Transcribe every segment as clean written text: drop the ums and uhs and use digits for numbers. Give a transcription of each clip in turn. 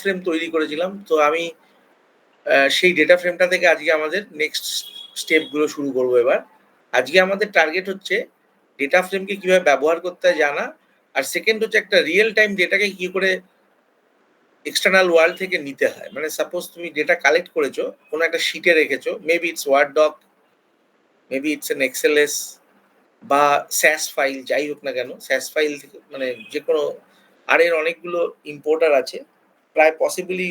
Frame তৈরি করেছিলাম। তো আমি সেই ডেটা ফ্রেমটা থেকে আজকে আমাদের নেক্সট স্টেপগুলো শুরু করব এবার। আজকে আমাদের টার্গেট হচ্ছে ডেটা ফ্রেমকে কিভাবে ব্যবহার করতে হয় জানা। আর সেকেন্ড হচ্ছে একটা রিয়েল টাইম ডেটাকে কি করে এক্সটার্নাল ওয়ার্ল্ড থেকে নিতে হয়। মানে সাপোজ তুমি ডেটা কালেক্ট করেছো, কোনো একটা শিটে রেখেছো, maybe it's word doc, maybe it's an XLS বা স্যাস ফাইল, যাই হোক না কেন, স্যাস ফাইল থেকে মানে যেকোনো, আর এর অনেকগুলো ইম্পোর্টার আছে। প্রায় পসিবলি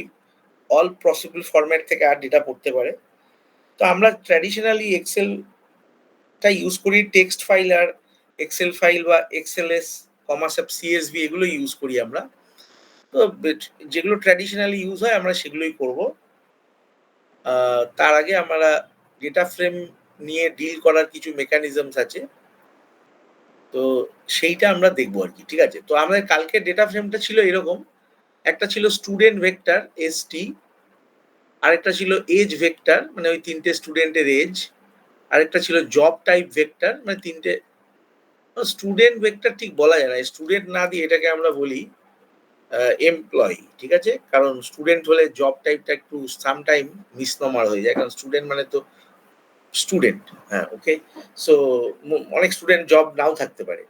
অল পসিবল ফরম্যাট থেকে আর ডেটা পড়তে পারে। তো আমরা ট্র্যাডিশনালি এক্সেলটা ইউজ করি, টেক্সট ফাইল আর এক্সেল ফাইল বা এক্সএলএস, কমাসঅ্যাপ, সিএসভি এগুলো ইউজ করি আমরা। তো যেগুলো ট্র্যাডিশনালি ইউজ হয় আমরা সেগুলোই করব। তার আগে আমরা ডেটা ফ্রেম নিয়ে ডিল করার কিছু মেকানিজমস আছে, তো সেইটা আমরা দেখবো আর কি। ঠিক আছে, তো আমাদের কালকে ডেটা ফ্রেমটা ছিল এরকম, একটা ছিল স্টুডেন্ট ভেক্টর এসটি, আরেকটা ছিল এজ ভেক্টর মানে ওই তিনটে স্টুডেন্টের এজ, আরেকটা ছিল জব টাইপ ভেক্টর মানে তিনটে। স্টুডেন্ট ভেক্টর ঠিক বলা যায় না, স্টুডেন্ট না দিয়ে এটাকে আমরা বলি এমপ্লয়ি। ঠিক আছে, কারণ স্টুডেন্ট হলে জব টাইপটা একটু সামটাইম মিসনমার হয়ে যায়, কারণ স্টুডেন্ট মানে তো স্টুডেন্ট। হ্যাঁ, ওকে। সো অনেক স্টুডেন্ট জব নাও থাকতে পারে,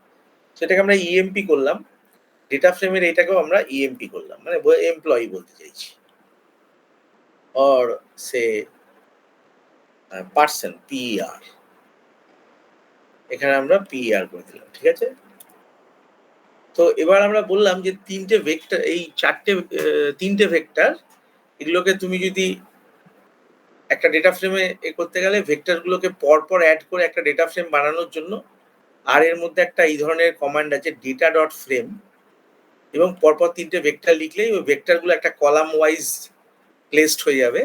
সেটাকে আমরা ইএমপি করলাম। ডেটা ফ্রেমের এটাকেও আমরা ইএমপি করলাম, মানে এমপ্লয়ি বলতে চাইছি, অর সে পার্সন, পিইআর। এখানে আমরা পিইআর করে দিলাম। ঠিক আছে, তো এবার আমরা বললাম যে তিনটে ভেক্টর, এই তিনটে ভেক্টর, এগুলোকে তুমি যদি একটা ডেটা ফ্রেমে করতে গেলে ভেক্টরগুলোকে পরপর অ্যাড করে একটা ডেটা ফ্রেম বানানোর জন্য আর এর মধ্যে একটা এই ধরনের কমান্ড আছে, ডেটা ডট ফ্রেম, এবং পরপর তিনটে ভেক্টর লিখলেই ওই ভেক্টরগুলো একটা কলাম ওয়াইজ প্লেসড হয়ে যাবে।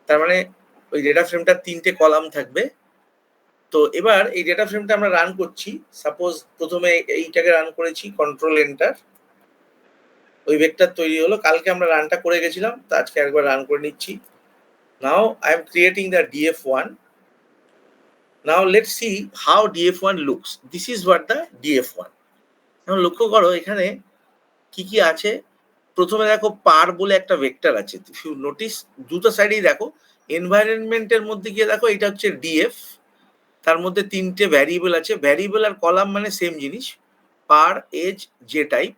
তার মানে ওই ডেটা ফ্রেমটার তিনটে কলাম থাকবে। তো এবার এই ডেটা ফ্রেমটা আমরা রান করছি। সাপোজ প্রথমে এইটাকে রান করেছি, কন্ট্রোল এন্টার, ওই ভেক্টর তৈরি হলো। কালকে আমরা রানটা করে গেছিলাম, তো আজকে একবার রান করে নিচ্ছি। Now I am creating the df1. Now let's see how df1 looks. This is what the df1। এখন লক্ষ্য করো এখানে কি কি আছে। প্রথমে দেখো পার বলে একটা ভেক্টর আছে, ইফ ইউ নোটিস দুটো সাইডেই দেখো, এনভায়রনমেন্টের মধ্যে গিয়ে দেখো এটা হচ্ছে ডিএফ, তার মধ্যে তিনটে ভ্যারিয়েবল আছে। ভ্যারিয়েবল আর কলাম মানে সেম জিনিস, পার, এজ, জে টাইপ,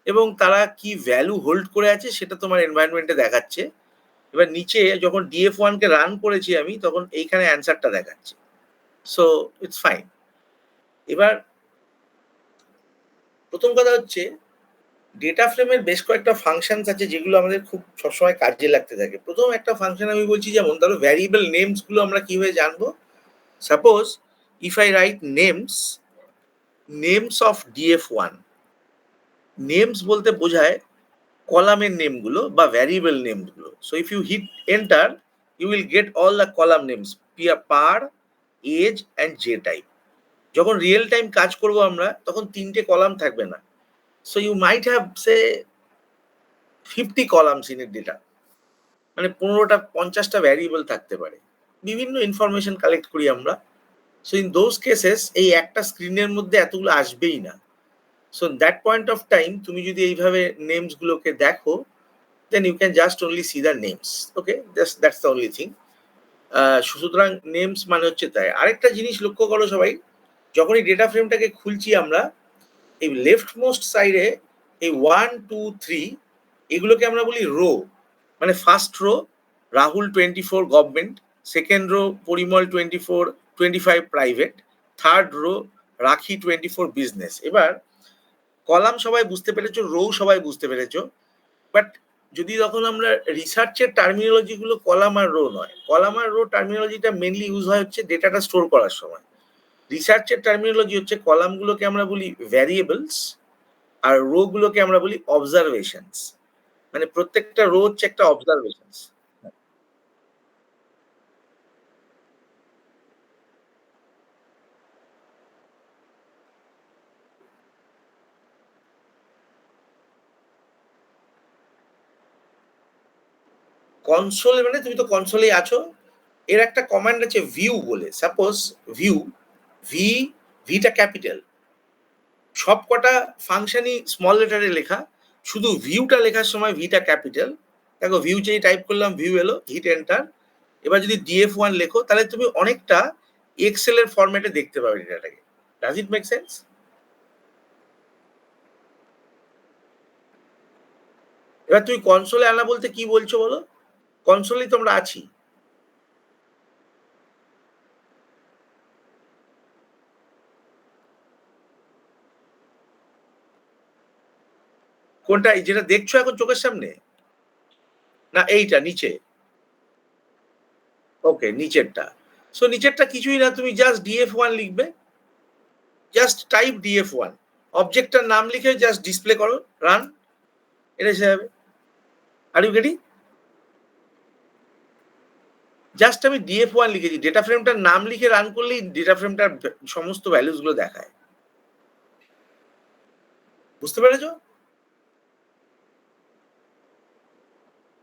এবং তারা কি ভ্যালু হোল্ড করে আছে সেটা তোমার এনভায়রনমেন্টে দেখাচ্ছে। এবার নিচে যখন df1 কে রান করেছি আমি, তখন এইখানে অ্যান্সারটা দেখাচ্ছে। So it's fine. এবার প্রথম কথা হচ্ছে ডেটা ফ্রেমের বেশ কয়েকটা ফাংশনস আছে যেগুলো আমাদের খুব সবসময় কাজে লাগতে থাকে। প্রথম একটা ফাংশন আমি বলছি, যেমন ধরো ভ্যারিয়েবল নেমস গুলো আমরা কিভাবে জানবো। Suppose if I write names of df1, names বলতে বোঝায় কলামের নেমগুলো বা ভ্যারিয়েবল নেমগুলো। So if you hit enter you will get all the column names, পার, এজ অ্যান্ড জে টাইপ। যখন রিয়েল টাইম কাজ করব আমরা, তখন তিনটে কলাম থাকবে না। So you might have say 50 columns in a data, মানে 15টা 50টা ভ্যারিয়েবল থাকতে পারে, বিভিন্ন ইনফরমেশন কালেক্ট করি আমরা। সো ইন দোজ কেসেস এই একটা স্ক্রিনের মধ্যে এতগুলো আসবেই না। So that point of time তুমি যদি এইভাবে নেমস গুলোকে দেখো, then you can just only see the names. Okay, that's the only thing. সুতরাং নেমস মানে হচ্ছে তাই। আরেকটা জিনিস লক্ষ্য করো সবাই, যখনই ডেটা ফ্রেমটাকে খুলছি আমরা, এই লেফট মোস্ট সাইডে এই 1 2 3 এগুলোকে আমরা বলি রো, মানে first row Rahul 24 government, second rho Parimal 25 private, third rho রাখি 24 বিজনেস। এবার কলাম সবাই বুঝতে পেরেছো, রো সবাই বুঝতে পেরেছো, বাট যদি তখন আমরা রিসার্চের টার্মিনোলজি গুলো কলাম আর রো নয়, কলাম আর রো টার্মিনোলজিটা মেনলি ইউজ হয় হচ্ছে ডেটাটা স্টোর করার সময়। রিসার্চের টার্মিনোলজি হচ্ছে কলামগুলোকে আমরা বলি ভ্যারিয়েবলস আর রো গুলোকে আমরা বলি অবজারভেশনস, মানে প্রত্যেকটা রো হচ্ছে একটা অবজারভেশনস। কনসোল মানে তুমি তো কনসোলেই আছো, এর একটা কমান্ড আছে ভিউ বলে। সাপোজ ভিউ, ভিটা ক্যাপিটাল, সব কটা ফাংশনই স্মল লেটারে লেখা, শুধু ভিউটা লেখার সময় ভিটা ক্যাপিটাল, দেখো ভিউ যেই টাইপ করলাম ভিউ এলো, হিট এন্টার। এবার যদি DF1 লেখো তাহলে তুমি অনেকটা এক্সেল এর ফরম্যাটে দেখতে পাবে ডেটাটাকে। Does it make sense? এবার তুমি কনসোলে আনা বলতে কি বলছো বলো? কনসোলেই তো আমরা আছি। কোনটা? যেটা দেখছো এখন চোখের সামনে, না এইটা নিচে? ওকে, নিচেরটা। সো নিচেরটা কিছুই না, তুমি জাস্ট DF1 লিখবে, জাস্ট টাইপ DF1, অবজেক্টটার নাম লিখে জাস্ট ডিসপ্লে করো, রান, এটা এসে যাবে। Are you getting? জাস্ট আমি DF1 লিখেছি, ডেটা ফ্রেমটার নাম লিখে রান করলেই ডেটা ফ্রেমটার সমস্ত ভ্যালুস গুলো দেখায়। বুঝতে পেরেছো?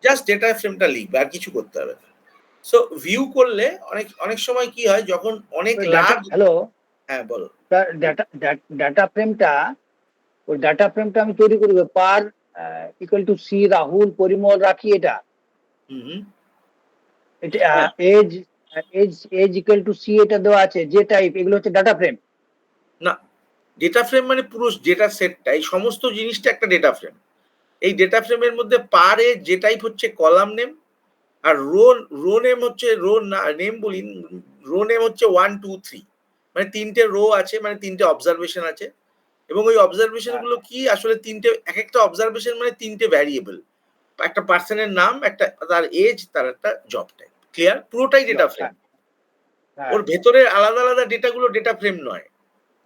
জাস্ট ডেটা ফ্রেমটা লিখবে, আর কিছু করতে হবে না। সো ভিউ করলে অনেক অনেক সময় কি হয়, যখন অনেক লার্জ। হ্যালো, হ্যাঁ বলো। ডাটা ফ্রেমটা, ওই ডাটা ফ্রেমটা আমি তৈরি করবো পার equal to C Rahul Parimal Rakhi, এটা হুম। এটা age age age equal to C এটা দেওয়া আছে, যে টাইপ, এগুলো হচ্ছে ডাটা ফ্রেম। না, ডেটা ফ্রেম মানে পুরো ডেটা সেটটা, এই সমস্ত জিনিসটা একটা ডেটা ফ্রেম। এই ডেটা ফ্রেমের মধ্যে পার এজ যে টাইপ হচ্ছে কলাম নেম, আর রো নেম হচ্ছে নেম বলি, রো নেম হচ্ছে 1 2 3, মানে তিনটে রো আছে, মানে তিনটে অবজারভেশন আছে। এবং ওই অবজারভেশন গুলো কি আসলে তিনটে, এক একটা অবজারভেশন মানে তিনটে ভ্যারিয়েবল, একটা পার্সনের নাম, একটা তার এজ, তার একটা জব টাইপ। ক্লিয়ার? পুরোটাই ডেটা ফ্রেম। ওর ভেতরে আলাদা আলাদা ডেটা গুলো ডেটা ফ্রেম নয়।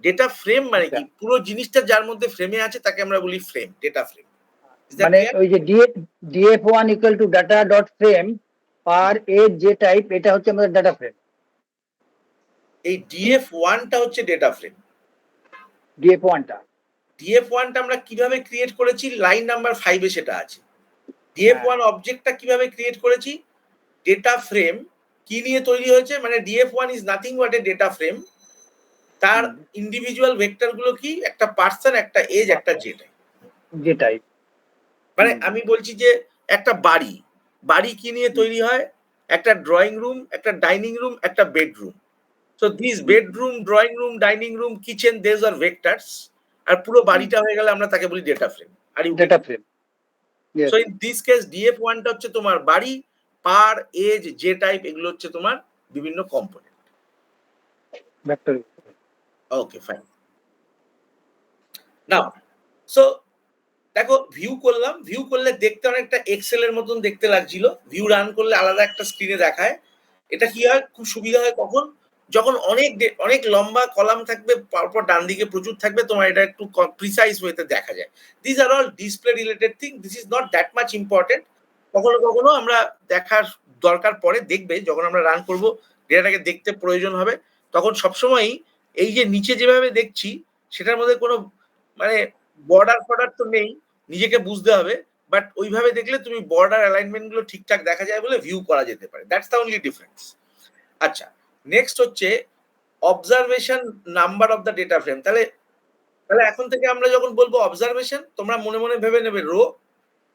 ডেটা ফ্রেম মানে কি, পুরো জিনিসটা যার মধ্যে ফ্রেমে আছে তাকে আমরা বলি ফ্রেম, ডেটা ফ্রেম। মানে ওই যে DF1 equal to data dot frame per age যে টাইপ, এটা হচ্ছে আমাদের ডাটা ফ্রেম। এই DF1টা হচ্ছে ডেটা ফ্রেম। DF1টা আমরা কিভাবে ক্রিয়েট করেছি, লাইন নাম্বার 5 এ সেটা আছে। DF1 অবজেক্টটা কিভাবে ক্রিয়েট করেছি, ডেটা ফ্রেম কি নিয়ে তৈরি হয়েছে, মানে DF1 is nothing but A data frame. তার ইন্ডিভিজুয়াল ভেক্টর গুলো কি, একটা পার্সন, একটা এজ, একটা যে টাইপ। মানে আমি বলছি যে একটা বাড়ি, বাড়ি কি নিয়ে তৈরি হয়, একটা ড্রয়িং রুম, একটা ডাইনিং রুম, একটা bedroom. So this bedroom, drawing room, dining room, kitchen, these are vectors. আর পুরো বাড়িটা হয়ে গেলে আমরা তাকে বলি ডেটা ফ্রেম। আর data frame. So in this case DF1টা হচ্ছে তোমার বাড়ি, পার, এজ, যে টাইপ, এগুলো হচ্ছে তোমার বিভিন্ন component. Vector. Okay fine. Now so দেখো ভিউ করলাম, ভিউ করলে দেখতে অনেকটা এক্সেল এর মতন দেখতে লাগছিল, ভিউ রান করলে আলাদা একটা স্ক্রিনে দেখায়। এটা কি হয়, খুব সুবিধা হয় কখন, যখন অনেক লম্বা কলাম থাকবে, পরপর ডান দিকে প্রচুর থাকবে, তোমার এটা একটু প্রিসাইজ ওয়েতে দেখা যায়। This are all display related thing, this is not that much important. কখনো কখনো আমরা দেখার দরকার পরে, দেখবে যখন আমরা রান করব, ডেটাটাকে দেখতে প্রয়োজন হবে, তখন সবসময়ই এই যে নিচে যেভাবে দেখছি সেটার মধ্যে কোনো মানে বর্ডার তো নেই, নিজেকে বুঝতে হবে। বাট ওইভাবে দেখলে তুমি বর্ডার অ্যালাইনমেন্ট গুলো ঠিকঠাক দেখা যায় বলে ভিউ করা যেতে পারে। That's the only difference. আচ্ছা, নেক্সট হচ্ছে observation number of the data frame. তাহলে এখন থেকে আমরা যখন বলবো অবজারভেশন, তোমরা মনে মনে ভেবে নেবে রো।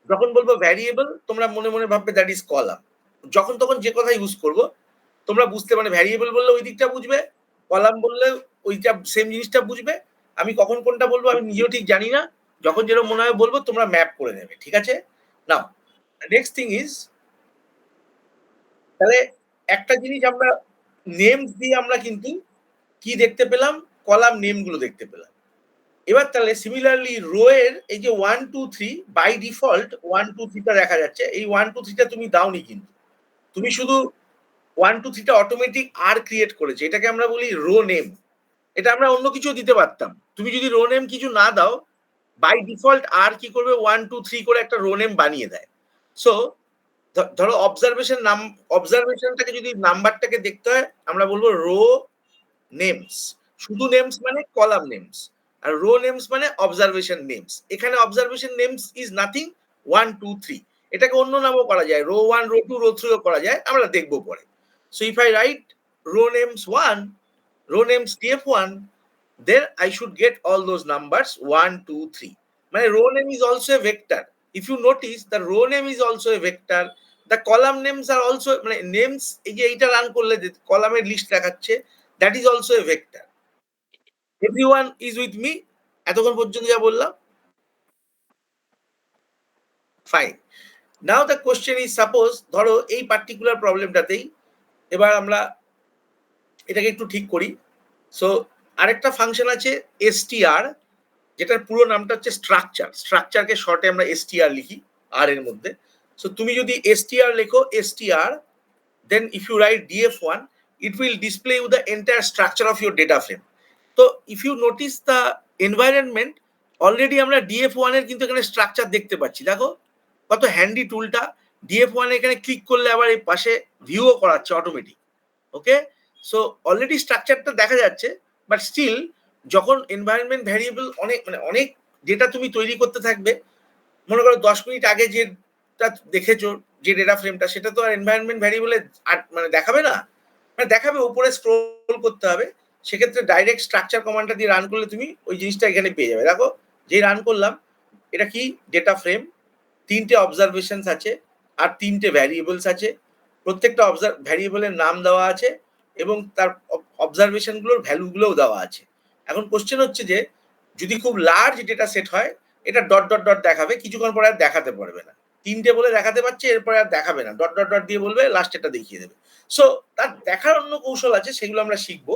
যখন বলবো ভ্যারিয়েবল, তোমরা মনে মনে ভাববে দ্যাট ইজ কলাম। যখন তখন যে কথা ইউজ করব তোমরা বুঝতে, মানে ভ্যারিয়েবল বললে ওই দিকটা বুঝবে, কলাম বললে ওইটা সেম জিনিসটা বুঝবে। আমি কখন কোনটা বলবো আমি নিজেও ঠিক জানি না, যখন যেরকম মনে হয় বলবো, তোমরা ম্যাপ করে নেবে, ঠিক আছে? নাও নেক্সট থিং ইজ, তাহলে একটা জিনিস আমরা নেমস দিয়ে আমরা কিন্তু কি দেখতে পেলাম, কলাম নেম গুলো দেখতে পেলাম। এবার তাহলে সিমিলারলি রো এর এই যে 1 2 3 বাই ডিফল্ট 1 2 3 টা দেখা যাচ্ছে, এই 1 2 3 টা তুমি দাওনি, কিন্তু তুমি শুধু 1 2 3 টা অটোমেটিক আর ক্রিয়েট করেছে, এটাকে আমরা বলি রো নেম। এটা আমরা অন্য কিছু দিতে পারতাম, তুমি যদি রো নেম কিছু না দাও, বাই ডিফল্ট আর কি করবে, 1 2 3 করে একটা রো নেম বানিয়ে দেয়। সো ধরো অবজারভেশনটাকে যদি নাম্বারটাকে দেখতে হয়, আমরা বলবো রো নেমস। শুধু নেমস মানে কলাম নেমস, আর রো নেমস মানে অবজারভেশন নেমস। এখানে অবজারভেশন নেমস ইজ নাথিং 1 2 3, এটাকে অন্য নামও করা যায়, রো 1 রো 2 রো 3 ও করা যায়, আমরা দেখবো পরে। So if I write row names 1, row names DF1, then I should get all those numbers 1 2 3, মানে row name is also a vector. If you notice, the row name is also a vector. The column names are also মানে names এই যে এইটা run করলে যে কলামের list দেখাচ্ছে, that is also a vector. Everyone is with me? এতক্ষণ পর্যন্ত যা বললাম? Fine. Now the question is, suppose ধরো এই পার্টিকুলার প্রবলেমটাতেই এবার আমরা এটাকে একটু ঠিক করি। সো আরেকটা ফাংশন আছে str, যেটার পুরো নামটা হচ্ছে স্ট্রাকচার। স্ট্রাকচারকে শর্টে আমরা str লিখি আর এর মধ্যে। সো তুমি যদি str লেখো str, then if you write df1, it will display you the entire structure of your data frame. তো if you notice the environment, already আমরা df1 এর কিন্তু এখানে স্ট্রাকচার দেখতে পাচ্ছি। দেখো কত হ্যান্ডি টুলটা। df1 এখানে ক্লিক করলে আবার এই পাশে ভিউও করাচ্ছে অটোমেটিক। ওকে, সো অলরেডি স্ট্রাকচারটা দেখা যাচ্ছে, বাট স্টিল যখন এনভায়রনমেন্ট ভ্যারিয়েবল অনেক ডেটা তুমি তৈরি করতে থাকবে, মনে করো 10 মিনিট আগে যেটা দেখেছো যে ডেটা ফ্রেমটা, সেটা তো আর এনভায়রনমেন্ট ভ্যারিয়েবলে দেখাবে না, মানে দেখাবে উপরে স্ক্রোল করতে হবে। সেক্ষেত্রে ডাইরেক্ট স্ট্রাকচার কমান্ডটা দিয়ে রান করলে তুমি ওই জিনিসটা এখানে পেয়ে যাবে। দেখো যেই রান করলাম, এটা কি ডেটা ফ্রেম, 3টে অবজারভেশনস আছে আর 3টে ভ্যারিয়েবলস আছে। প্রত্যেকটা ভ্যারিয়েবলের নাম দেওয়া আছে এবং তার অবজারভেশন গুলোর ভ্যালু গুলোও দেওয়া আছে। এখন কোশ্চেন হচ্ছে যে যদি খুব লার্জ ডেটা সেট হয়, এটা ডট ডট ডট দেখাবে, কিছুক্ষণ পরে আর দেখাতে পারবে না। 3টে বলে দেখাতে পারছে, এরপরে আর দেখাবে না, ডট ডট ডট দিয়ে বলবে, লাস্ট এটা দেখিয়ে দেবে। সো তার দেখার অন্য কৌশল আছে, সেগুলো আমরা শিখবো।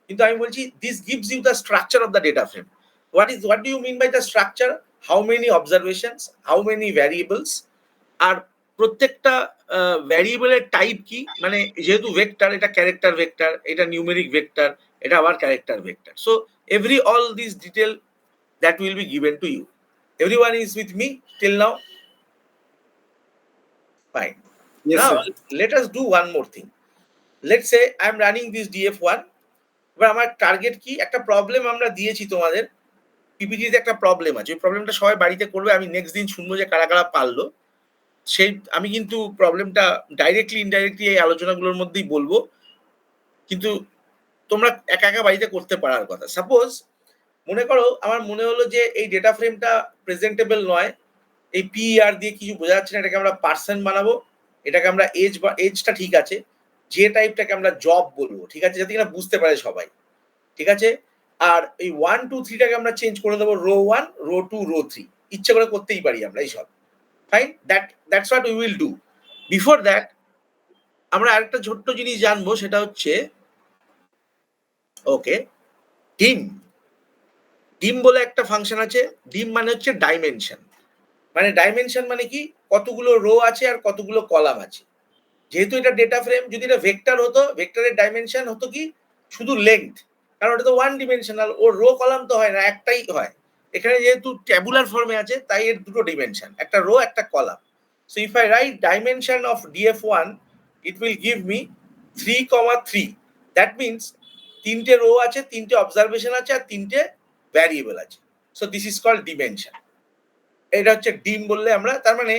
কিন্তু আমি বলছি this gives you the structure of the data frame. What do you mean by the structure? How many observations, how many variables, আর প্রত্যেকটা ভ্যারিয়েবলের টাইপ কি, মানে যেহেতু ভেক্টর, এটা ক্যারেক্টার ভেক্টর, এটা নিউমেরিক ভেক্টর, এটা আবার character vector. So every all this detail that will be given to you. Everyone is with me till now? Fine. Yes, Now sir. let us do one more thing. Let's say I am running this df1. এবার আমার target কি, একটা problem আমরা দিয়েছি তোমাদের পিপিটিতে, একটা problem আছে। ওই প্রবলেমটা সবাই বাড়িতে করবে, আমি নেক্সট দিন শুনবো যে কারা কারা পারলো। সেই আমি কিন্তু প্রবলেমটা ডাইরেক্টলি ইনডাইরেক্টলি এই আলোচনাগুলোর মধ্যেই বলবো, কিন্তু তোমরা একা একা বাড়িতে করতে পারার কথা। সাপোজ মনে করো আমার মনে হলো যে এই ডেটা ফ্রেমটা প্রেজেন্টেবল নয়, এই পিআর দিয়ে কিছু বোঝা যাচ্ছে না, এটাকে আমরা পার্সন বানাবো, এটাকে আমরা এজ বা এজটা ঠিক আছে, যে টাইপটাকে আমরা জব বলবো, ঠিক আছে, যাতে কিনা বুঝতে পারে সবাই, ঠিক আছে। আর এই 1 2 3টাকে আমরা চেঞ্জ করে দেবো রো 1 রো 2 রো 3, ইচ্ছে করে করতেই পারি আমরা এইসব। Fine, that's what we will do. Before that আমরা আরেকটা ছোট্ট জিনিস জানবো, সেটা হচ্ছে ওকে ডিম। ডিম বলে একটা ফাংশন আছে। ডিম মানে হচ্ছে ডাইমেনশন। মানে ডাইমেনশন মানে কি, কতগুলো রো আছে আর কতগুলো কলাম আছে। যেহেতু এটা ডেটা ফ্রেম, যদি এটা ভেক্টর হতো, ভেক্টরের ডাইমেনশন হতো কি শুধু লেংথ, কারণ ওটা তো ওয়ান ডিমেনশনাল, ওর রো কলাম তো হয় না, একটাই হয়। এখানে যেহেতু ট্যাবুলার ফর্মে আছে, তাই এর দুটো ডিমেনশন, একটা রো একটা column. So if I write dimension of df1, it will give me 3,3। That means 3টে রো আছে, 3টে অবজারভেশন আছে আর 3টে ভ্যারিয়েবল আছে। So this is called dimension. এটা হচ্ছে ডিম বললে আমরা, তার মানে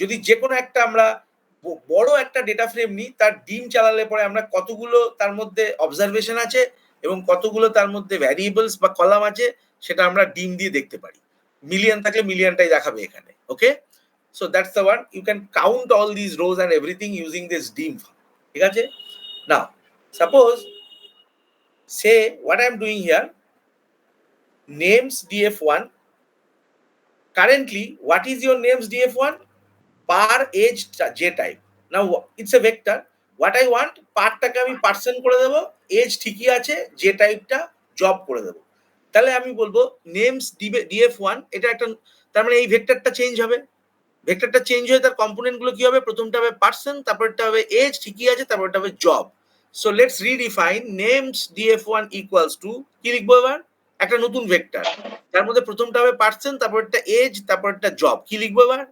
যদি যে কোনো একটা আমরা বড় একটা ডেটা ফ্রেম নিই, তার ডিম চালালে পরে আমরা কতগুলো তার মধ্যে অবজারভেশন আছে এবং কতগুলো তার মধ্যে ভ্যারিয়েবলস বা কলাম আছে, সেটা আমরা ডিম দিয়ে দেখতে পারি। মিলিয়ন থাকলে মিলিয়নটাই দেখাবে এখানে। Okay, so that's the one, you can count all this rows and everything using this dim. ঠিক আছে, now suppose say what I am doing here, names df1. Currently, what is your names df1? Par age j type. Now it's a vector. What I want, পারটাকে আমি person করে দেব, age ঠিকই আছে, যে টাইপটা job করে দেব। তাহলে আমি বলবো নেমস df1, এটা একটা, তার মানে এই ভেক্টরটা চেঞ্জ হবে। ভেক্টরটা চেঞ্জ হয়ে তার কম্পোনেন্ট গুলো কি হবে, প্রথমটা হবে পার্সন, তারপরটা হবে এজ ঠিকই আছে, তারপরটা হবে job. So let's redefine names df1 equals two, কি লিখবো এবার, একটা নতুন ভেক্টর, তার মধ্যে প্রথমটা হবে পার্সন, তারপরটা এজ, তারপরটা জব। কি লিখবো এবার,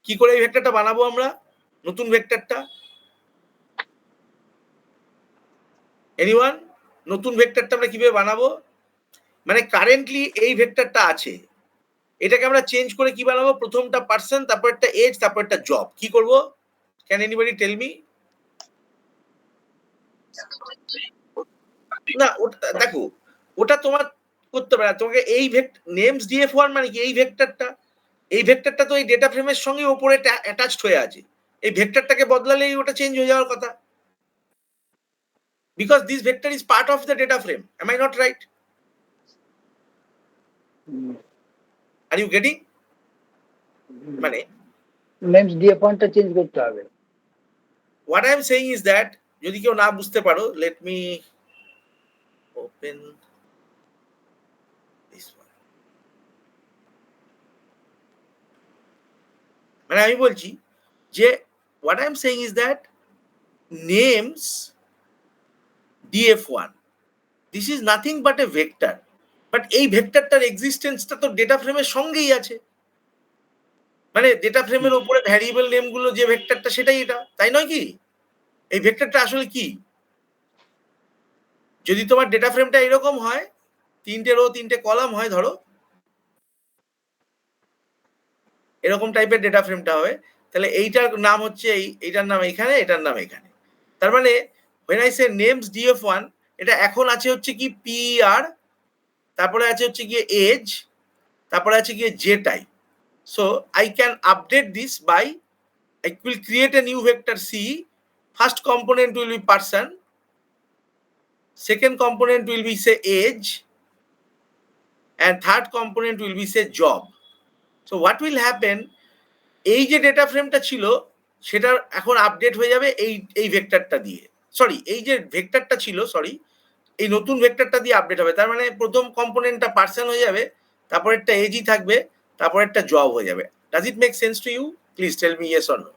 কি করে এই ভেক্টরটা বানাবো আমরা, নতুন ভেক্টরটা? এনিওয়ান, নতুন ভেক্টরটা আমরা কিভাবে বানাবো? মানে কারেন্টলি এই ভেক্টরটা আছে, এটাকে আমরা চেঞ্জ করে কি বানাবো, প্রথমটা পার্সন, তারপরটা এজ, তারপরটা জব। কি করব, ক্যান এনিবডি টেল মি? না ওটা দেখো, ওটা তোমার করতে পারে তোমাকে এই নেমস df1 মানে কি এই ভেক্টরটা তো এই ডেটা ফ্রেমের সঙ্গে উপরে অ্যাটাচড হয়ে আছে, এই ভেক্টরটাকে বদলালেই ওটা চেঞ্জ হয়ে যাওয়ার কথা, because this vector is part of the data frame. Am I not right? Are you getting? মানে নেমস df1 টা চেঞ্জ করতে হবে। what I am saying is that যদি কেউ না বুঝতে পারো, let me open this one. মানে আমি বলছি যে what I am saying is that names df1, this is nothing but a vector, but এই ভেক্টরটার এক্সিস্টেন্সটা তো ডেটা ফ্রেমের সঙ্গেই আছে, মানে ডেটা ফ্রেমের উপরে ভ্যারিয়েবল নেমগুলো যে ভেক্টরটা সেটাই এটা, তাই নয় কি? এই ভেক্টরটা আসলে কি? যদি তোমার ডেটা ফ্রেমটা এরকম হয়, 3টে রো 3টে কলাম হয়, ধরো এরকম টাইপের ডেটা ফ্রেমটা হবে, তাহলে এইটার নাম হচ্ছে এইটার নাম এখানে, এটার নাম এখানে। তার মানে when I say names df1, এটা এখন আছে হচ্ছে কি per, তারপরে আছে হচ্ছে গিয়ে age, তারপরে আছে গিয়ে j type. So I can update this by I will create a new vector c. First component will be person, second component will be say age, and third component will be say job. So what will happen, এই যে data ফ্রেমটা ছিল সেটার এখন update হয়ে যাবে এই ভেক্টরটা দিয়ে, সরি এই যে ভেক্টরটা ছিল, সরি এই নতুন ভেক্টরটা দিয়ে আপডেট হবে। তার মানে প্রথম কম্পোনেন্টটা পার্সন হয়ে যাবে, তারপরেরটা এজই থাকবে, তারপরেরটা জব হয়ে যাবে। Does it make sense to you? Please tell me yes or no.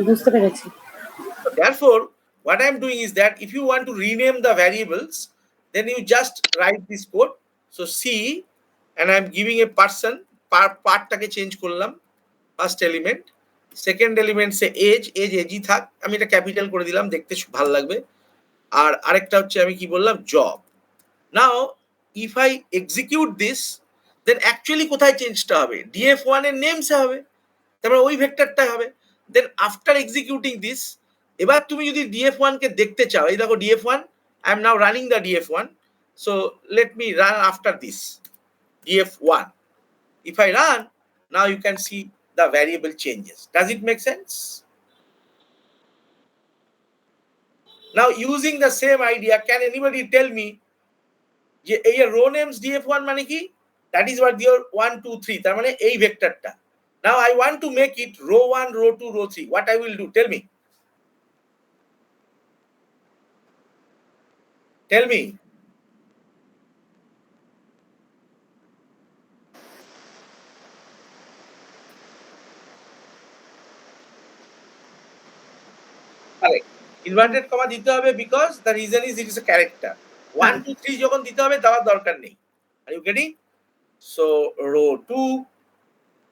বুঝতে পেরেছি। Therefore, what I am doing is that if you want to rename the variables, then you just write this code. So C, and I am giving a person, পার্টটাকে change করলাম, first element, second element say এজই থাক, আমি এটা capital করে দিলাম, দেখতে ভালো লাগবে। আর আরেকটা হচ্ছে আমি কি বললাম, job. Now if I execute this, then actually কোথায় চেঞ্জটা হবে? df1 এর নেমসে হবে, তারপরে ওই ভেক্টরটা হবে। দেন আফটার এক্সিকিউটিং দিস, এবার তুমি যদি df1 কে দেখতে চাও, এই দেখো df1, I am now running the df1, so let me run after this df1. If I run, now you can see the variable changes. Does it make sense? Now using the same idea, can anybody tell me যে এই rho names df1 মানে কি? That is what your 1 2 3, তার মানে এই ভেক্টরটা। Now I want to make it row 1 row 2 row 3. What I will do? Tell me. Tell me. Correct. Inverted comma দিতে হবে because the reason is it is a character. 1 2 3 যখন দিতে হবে দেওয়ার দরকার নেই। Are you getting? So row 2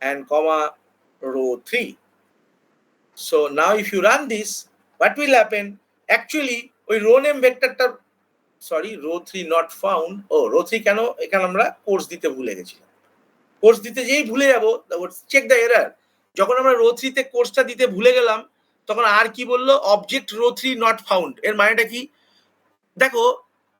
and comma row 3. So now if you run this, what will happen? Actually ওই row name vectorটা, sorry, row 3 not found. Oh, row 3 কেন? এখানে আমরা কোর্স দিতে ভুলে গেছিলাম। কোর্স দিতে যেই ভুলে যাবো, চেক দ্য এরর। যখন আমরা রো 3 তে কোর্সটা দিতে ভুলে গেলাম, তখন আর কি বললো? Object row 3 not found. এর মানেটা কি? দেখো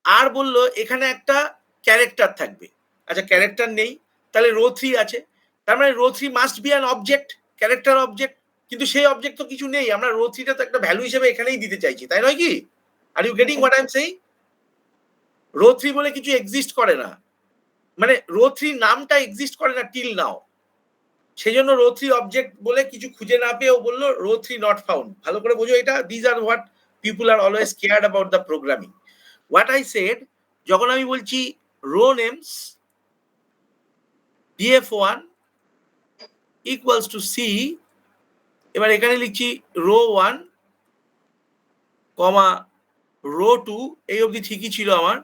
আর বললো এখানে একটা ক্যারেক্টার থাকবে। আচ্ছা ক্যারেক্টার নেই, তাহলে রো 3 আছে, তার মানে row 3 must be an object, character object, কিন্তু সেই অবজেক্ট তো কিছু নেই। আমরা রো 3টা তো একটা ভ্যালু হিসেবে এখানেই দিতে চাইছি, তাই নয় কি? Are you getting what I am saying? Row 3 বলে কিছু এক্সিস্ট করে না, মানে রো 3 নামটা এক্সিস্ট করে না টিল নাও। সেজন্য রো 3 অবজেক্ট বলে কিছু খুঁজে না পেয়েও বললো রো 3 নট ফাউন্ড। ভালো করে বোঝো এটা। This are what people are always cared about the programming. What I said, যখন আমি বলছি row names df1 equals to c, এবার এখানে লিখছি রো 1 কমা রো 2, এই অবধি ঠিকই ছিল আমার।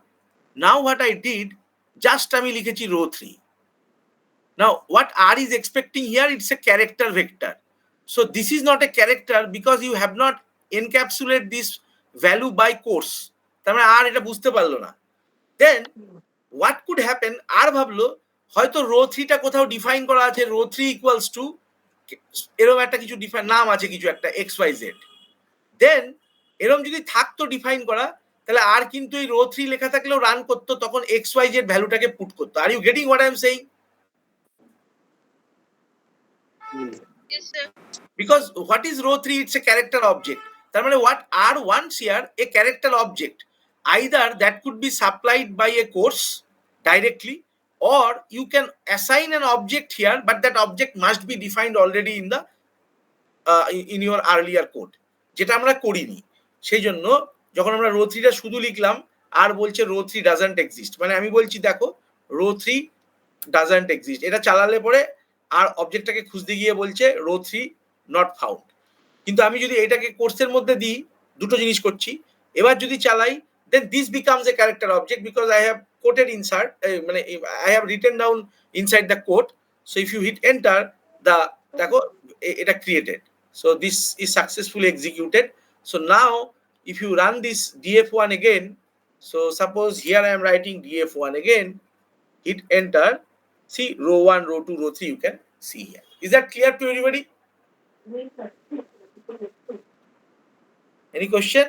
Now what I did, just আমি লিখেছি rho 3। Now, what R is expecting here, it's a character vector. So this is not a character because you have not encapsulated this value by course. তার মানে আর এটা বুঝতে পারলো না। Then what could happen, আর ভাবলো হয়তো রো 3টা কোথাও ডিফাইন করা আছে, রো 3 ইকুয়ালস টু এরকম একটা কিছু ডিফাইন নাম আছে, কিছু একটা xyz। দেন এরকম যদি থাকতো ডিফাইন করা, তাহলে আর কিন্তু এই রো 3 লেখা থাকলেও রান করতো, তখন XYZ ভ্যালুটাকে পুট করতো। Are you getting what I am saying? Because what is row 3? It's a character object. তার মানে what R wants here, a character object. Either that could be supplied by a course directly, or you can assign an object here, but that object must be defined already in the in your earlier code, যেটা আমরা করিনি। সেই জন্য যখন আমরা rho 3টা শুধু লিখলাম, আর বলছে রো 3 ডাজন্ট এক্সিস্ট, মানে আমি বলছি দেখো রো 3 ডাজন্ট এক্সিস্ট, এটা চালালে পরে আর অবজেক্টটাকে খুঁজতে গিয়ে বলছে রো 3 নট ফাউন্ড। কিন্তু আমি যদি এটাকে কোর্সের মধ্যে দিই, দুটো জিনিস করছি। এবার যদি চালাই, then this becomes a character object because I have quoted insert, মানে I have written down inside the code. So if you hit enter, the দেখো এটা created. So this is successfully executed. So now if you run this df1 again, so suppose here I am writing df1 again, hit enter, see row 1, row 2, row 3 you can see here. Is that clear to everybody? Any question?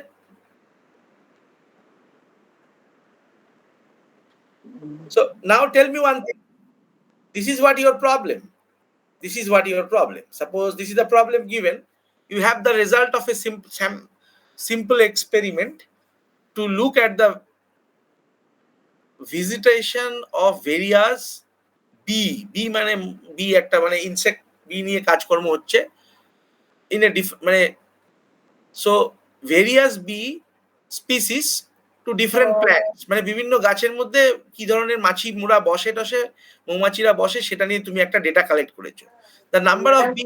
So now tell me one thing. This is what your problem. This is what your problem. Suppose this is the problem given. You have the result of a simple experiment to look at the visitation of various bee. Bee মানে bee একটা মানে insect, bee নিয়ে কাজকর্ম হচ্ছে in a মানে so various bee species to different plants, মানে বিভিন্ন গাছের মধ্যে কি ধরনের মাছি মোরা বসে টসে, মৌমাছিরা বসে, সেটা নিয়ে তুমি একটা ডেটা কালেক্ট করেছো। The number of bee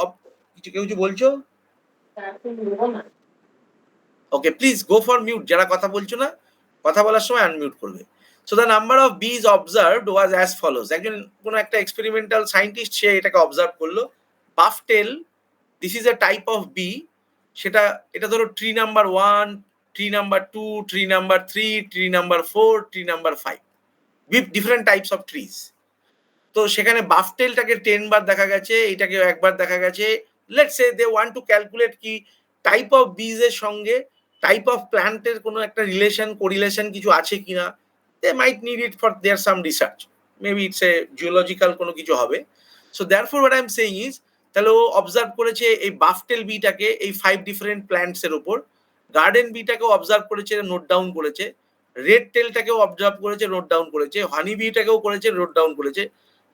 of কেউ কিছু বলছো? Okay, please go for mute, যারা কথা বলছো না কথা বলার সময় আনমিউট করবে। So the number of bees observed was as follows. একজন কোনো একটা এক্সপেরিমেন্টাল সায়েন্টিস্ট সে এটাকে অবজার্ভ করলো। Buff tail, this is a type of bee, সেটা এটা ধরো tree number 1, tree number 2, tree number 3, tree number 4, tree number 5, with different types of trees. তো সেখানে বাফটেলটাকে 10 বার দেখা গেছে, এটাকে একবার দেখা গেছে। Let's say they want to calculate কি টাইপ অফ বিজ এর সঙ্গে টাইপ অফ প্ল্যান্টের কোনো একটা রিলেশন কোরিলেশন কিছু আছে কিনা। They might need it for their some research, maybe it's a geological কোনো কিছু হবে। So therefore what I am saying is, তাহলে ও অবজার্ভ করেছে এই বাফটেল বিটাকে এই 5 ডিফারেন্ট প্ল্যান্টস এর উপর, গার্ডেন বিটাকেও অবজার্ভ করেছে, নোট ডাউন করেছে, রেড টেলটাকেও অবজার্ভ করেছে, নোট ডাউন করেছে, হানি বিটাকেও করেছে, নোট ডাউন করেছে।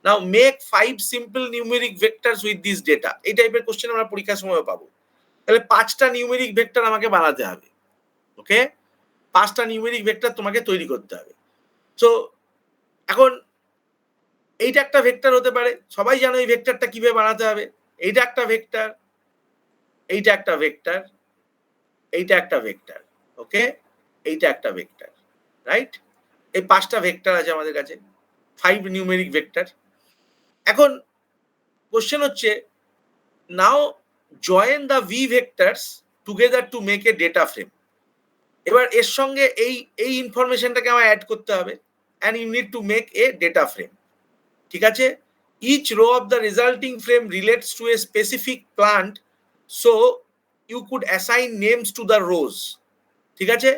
Now make 5 simple numeric vectors with this data. এই টাইপের কোশ্চেন আমরা পরীক্ষার সময় পাবো। তাহলে 5টা নিউমেরিক ভেক্টর আমাকে বানাতে হবে। ওকে, 5টা নিউমেরিক ভেক্টর তোমাকে তৈরি করতে হবে। সো এখন এইটা একটা ভেক্টর হতে পারে, সবাই জানো এই ভেক্টরটা কিভাবে বানাতে হবে। এইটা একটা ভেক্টর, এইটা একটা ভেক্টর, এইটা একটা ভেক্টর, ওকে, এইটা একটা ভেক্টর, রাইট? এই 5টা ভেক্টর আছে আমাদের কাছে, 5 নিউমেরিক ভেক্টর। এখন কোশ্চেন হচ্ছে, নাও join the V vectors together to make a data frame. এবার এর সঙ্গে এই ইনফরমেশনটাকে আমার অ্যাড করতে হবে, and you need to make a data frame. ঠিক আছে? Each row of the resulting frame relates to a specific plant, so you could assign names to the rows. ঠিক আছে?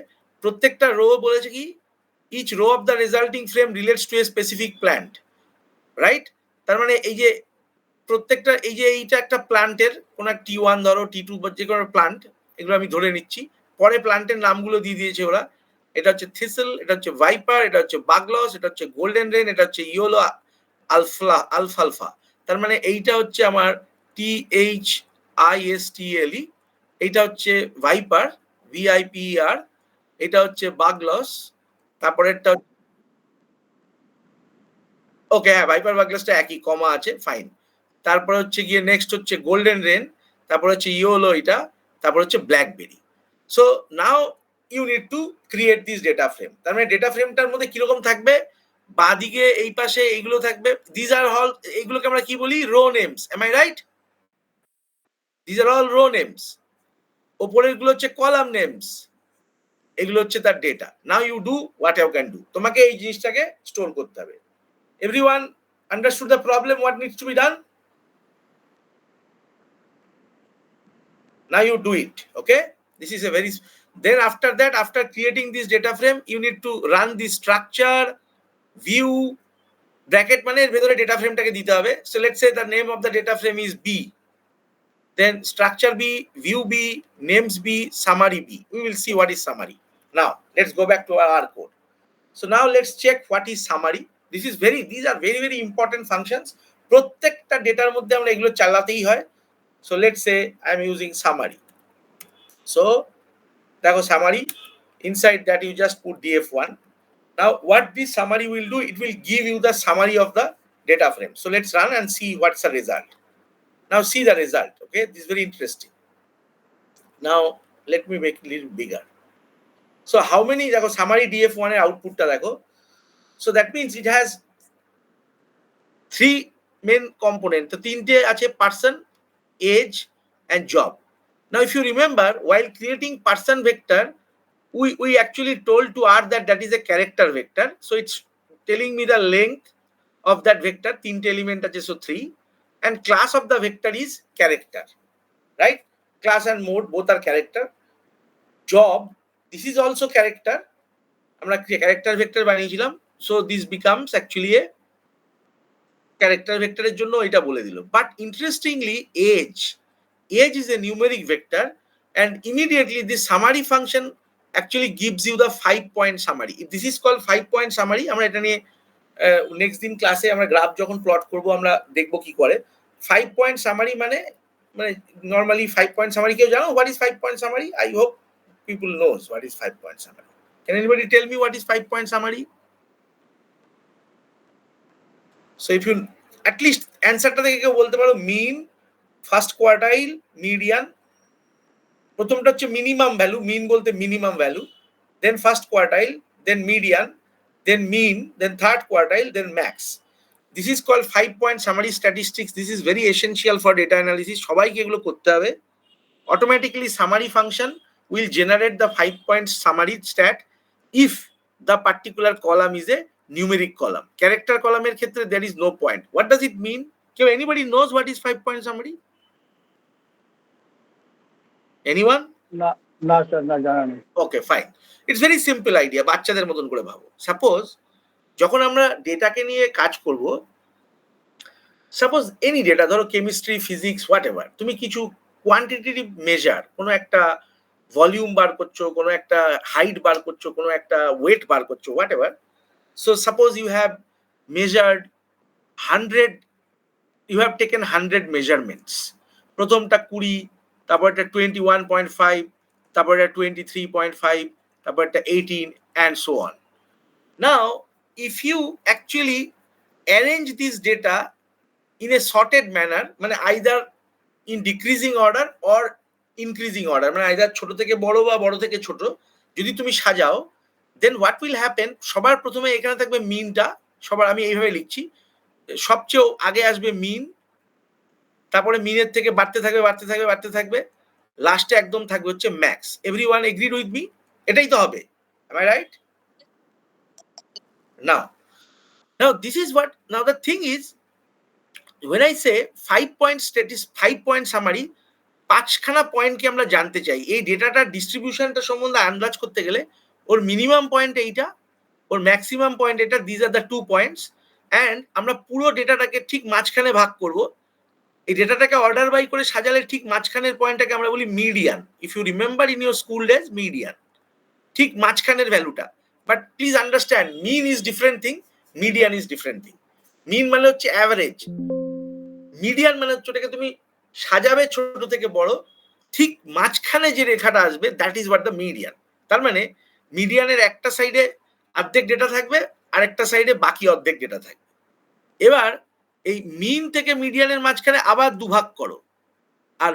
প্রত্যেকটা রো বলেছে কি each row of the resulting frame relates to a specific plant, right? তার মানে এই যে প্রত্যেকটা এই যে এইটা একটা প্ল্যান্টের কোন T1 ধরো, T2 বা যে কোনো প্ল্যান্ট, এগুলো আমি ধরে নিচ্ছি। পরে প্ল্যান্টের নামগুলো দিয়ে দিয়েছে ওরা। এটা হচ্ছে থিসল, এটা হচ্ছে ভাইপার, এটা হচ্ছে বাগলস, এটা হচ্ছে গোল্ডেন রেন, এটা হচ্ছে ইয়েলো আলফালফা। তার মানে এইটা হচ্ছে আমার THISTLE, এইটা হচ্ছে ভাইপার VIPER, এটা হচ্ছে বাগলস, তারপরে একটা ওকে, হ্যাঁ ভাইপার বাগলসটা একই, কমা আছে, ফাইন। তারপর হচ্ছে গিয়ে নেক্সট হচ্ছে গোল্ডেন রেন, তারপর হচ্ছে ইয়েলো এটা, তারপর হচ্ছে blackberry. So now you need to create this data frame. তার মানে ডেটা ফ্রেমটার মধ্যে কিরকম থাকবে, বাঁদিকে এই পাশে এইগুলো থাকবে, দিস আর অল, এইগুলোকে আমরা কি বলি, row names. Am I right? This are all row names. ওপরের গুলো হচ্ছে কলাম নেমস, এগুলো হচ্ছে তার data. Now you do what you can do, তোমাকে এই জিনিসটাকে স্টোর করতে হবে। Everyone understood the problem, what needs to be done? Now you do it, okay? This is a very Then after that, after creating this data frame, you need to run the structure, view, bracket মানে এর ভেতরে data frame টাকে দিতে হবে. So let's say the name of the data frame is B. Then structure B, view B, names B, summary B. We will see what is summary. Now let's go back to our code. So now let's check what is summary. These are very very important functions. প্রত্যেকটা ডেটার মধ্যে আমরা এগুলো চালাতেই হয়. So let's say I am using summary. So দেখো summary, inside that you just put df1. Now what this summary will do, it will give you the summary of the data frame. So let's run and see what's the result. Now see the result. Okay, this is very interesting. Now let me make it a little bigger. So how many দেখো summary df1 এর আউটপুটটা দেখো. So that means it has three main component. তো তিনটে আছে person, age and job. Now if you remember, while creating person vector, we actually told to R that is a character vector. So it's telling me the length of that vector. তিনটে element আছে, so 3. And class of the vector is character, right? Class and mode both are character. Job, this is also character. আমরা character vector বানিয়েছিলাম. So this becomes actually a character vector এর জন্য এটা বলে দিল. But interestingly, age is a numeric vector, and immediately this summary function actually gives you the 5-point summary. If this is called 5-point summary, আমরা এটা নিয়ে next দিন ক্লাসে আমরা গ্রাফ যখন প্লট করব আমরা দেখব কি করে. 5-point summary মানে normally 5-point summary কেউ জানো what is 5-point summary? I hope people knows what is 5-point summary. Can anybody tell me what is 5-point summary? So if you at least অ্যানসারটা দেখে কেউ বলতে পারো mean, first quartile, median. প্রথমটা হচ্ছে minimum value, mean বলতে minimum value, then first quartile, then median, then mean, then third quartile, then max. This is called 5-point summary statistics. This is very essential for data analysis. সবাইকে এগুলো করতে হবে. Automatically summary function will generate the 5-point summary stat if the particular column is a numeric column. Character কলামের ক্ষেত্রে there is no point. What does it mean? কেউ anybody knows what is 5-point summary? Anyone? না sir, না জানা নেই. Okay fine. It's very simple idea, বাচ্চাদের মতন করে ভাবো. সাপোজ যখন আমরা ডেটাকে নিয়ে কাজ করব, সাপোজ এনি ডেটা, ধরো কেমিস্ট্রি, ফিজিক্স, হোয়াট এভার, তুমি কিছু কোয়ান্টিটেটিভ মেজার, কোনো একটা ভলিউম বার করছো, কোনো একটা হাইট বার করছো, কোনো একটা ওয়েট বার করছো, whatever. So suppose you have measured 100, you have taken 100 measurements. প্রথমটা 20, তারপর একটা 21.5, তারপর একটা 23.5, তারপর একটা 18 and so on. Now if you actually arrange this data in a sorted manner, মানে either in decreasing order or increasing order, মানে either ছোট থেকে বড় বা বড় থেকে ছোট যদি তুমি সাজাও, then what will happen, সবার প্রথমে এখানে থাকবে মিনটা, সবার আমি এইভাবে লিখছি, সবচেয়ে আগে আসবে মিন, তারপরে মিনের থেকে বাড়তে থাকবে বাড়তে থাকবে বাড়তে থাকবে, লাস্টে একদম থাকবে হচ্ছে max. Everyone agreed with me? এটাই তো হবে. Am I right? Now this is what, now the thing is, when I say 5-point statistic, 5-point summary, 5খানা পয়েন্টকে আমরা জানতে চাই. এই ডেটাটার ডিস্ট্রিবিউশনটা সম্বন্ধে আন্দাজ করতে গেলে ওর মিনিমাম পয়েন্ট এইটা, ওর ম্যাক্সিমাম পয়েন্ট এটা, this are the 2 points, and আমরা পুরো ডেটাটাকে ঠিক মাঝখানে ভাগ করব. এই ডেটাটাকে অর্ডার বাই করে সাজালে ঠিক মাঝখানের পয়েন্টটাকে আমরা বলি median. If you remember in your school days, median ঠিক মাঝখানের ভ্যালুটা. But please understand, mean is different thing, median is different thing. Mean মানে হচ্ছে অ্যাভারেজ, মিডিয়ান মানে হচ্ছে ওটাকে তুমি সাজাবে ছোট থেকে বড়, ঠিক মাঝখানে যে রেখাটা আসবে that is what the median. তার মানে মিডিয়ানের একটা সাইডে অর্ধেক ডেটা থাকবে আর একটা সাইডে বাকি অর্ধেক ডেটা থাকবে. এবার এই মিন থেকে মিডিয়ানের মাঝখানে আবার দুভাগ করো, আর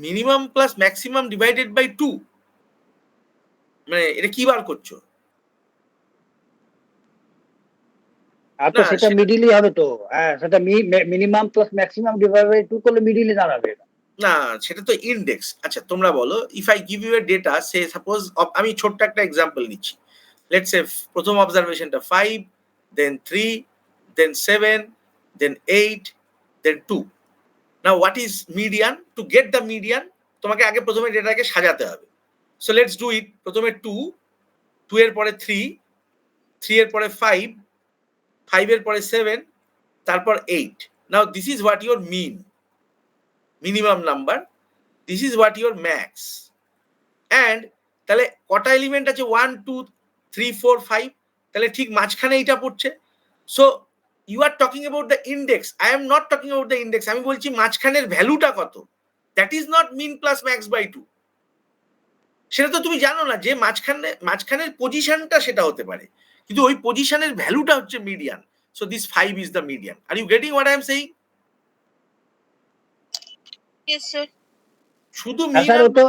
minimum plus maximum divided by 2, মানে এটা কি বার করছো? তো সেটা মিডিলই হবে তো. হ্যাঁ, সেটা minimum plus maximum divide by 2 করলে মিডিলে দাঁড়াবে. না, সেটা তো ইন্ডেক্স. আচ্ছা তোমরা বলো, if I give you a data, say suppose আমি ছোট্ট একটা এক্সাম্পল নিচ্ছি. লেটস সে প্রথম অবজারভেশনটা 5, then 3, then 7, then 8, then 2. Now what is median? To get the median তোমাকে আগে প্রথমে ডেটাকে সাজাতে হবে। So let's do it. প্রথমে 2 এর পরে 3 এর পরে 5 এর পরে 7, তারপর 8। Now this is what your minimum number, this is what your max. And তাহলে কটা এলিমেন্ট আছে? 1 2 3 4 5, তাহলে ঠিক মাঝখানে এইটা পড়ছে। So you are talking about the index, I am not talking about the index. আমি বলছি মাঝখানের ভ্যালুটা কত। That is not mean plus max by 2। সেটা তো তুমি জানো না যে মাঝখানের পজিশনটা সেটা হতে পারে, কিন্তু ওই পজিশনের ভ্যালুটা হচ্ছে median. So this 5 is the median. Are you getting what I am saying? Yes, sir. শুধু হ্যাঁ স্যার, মিডিয়ান। ও তো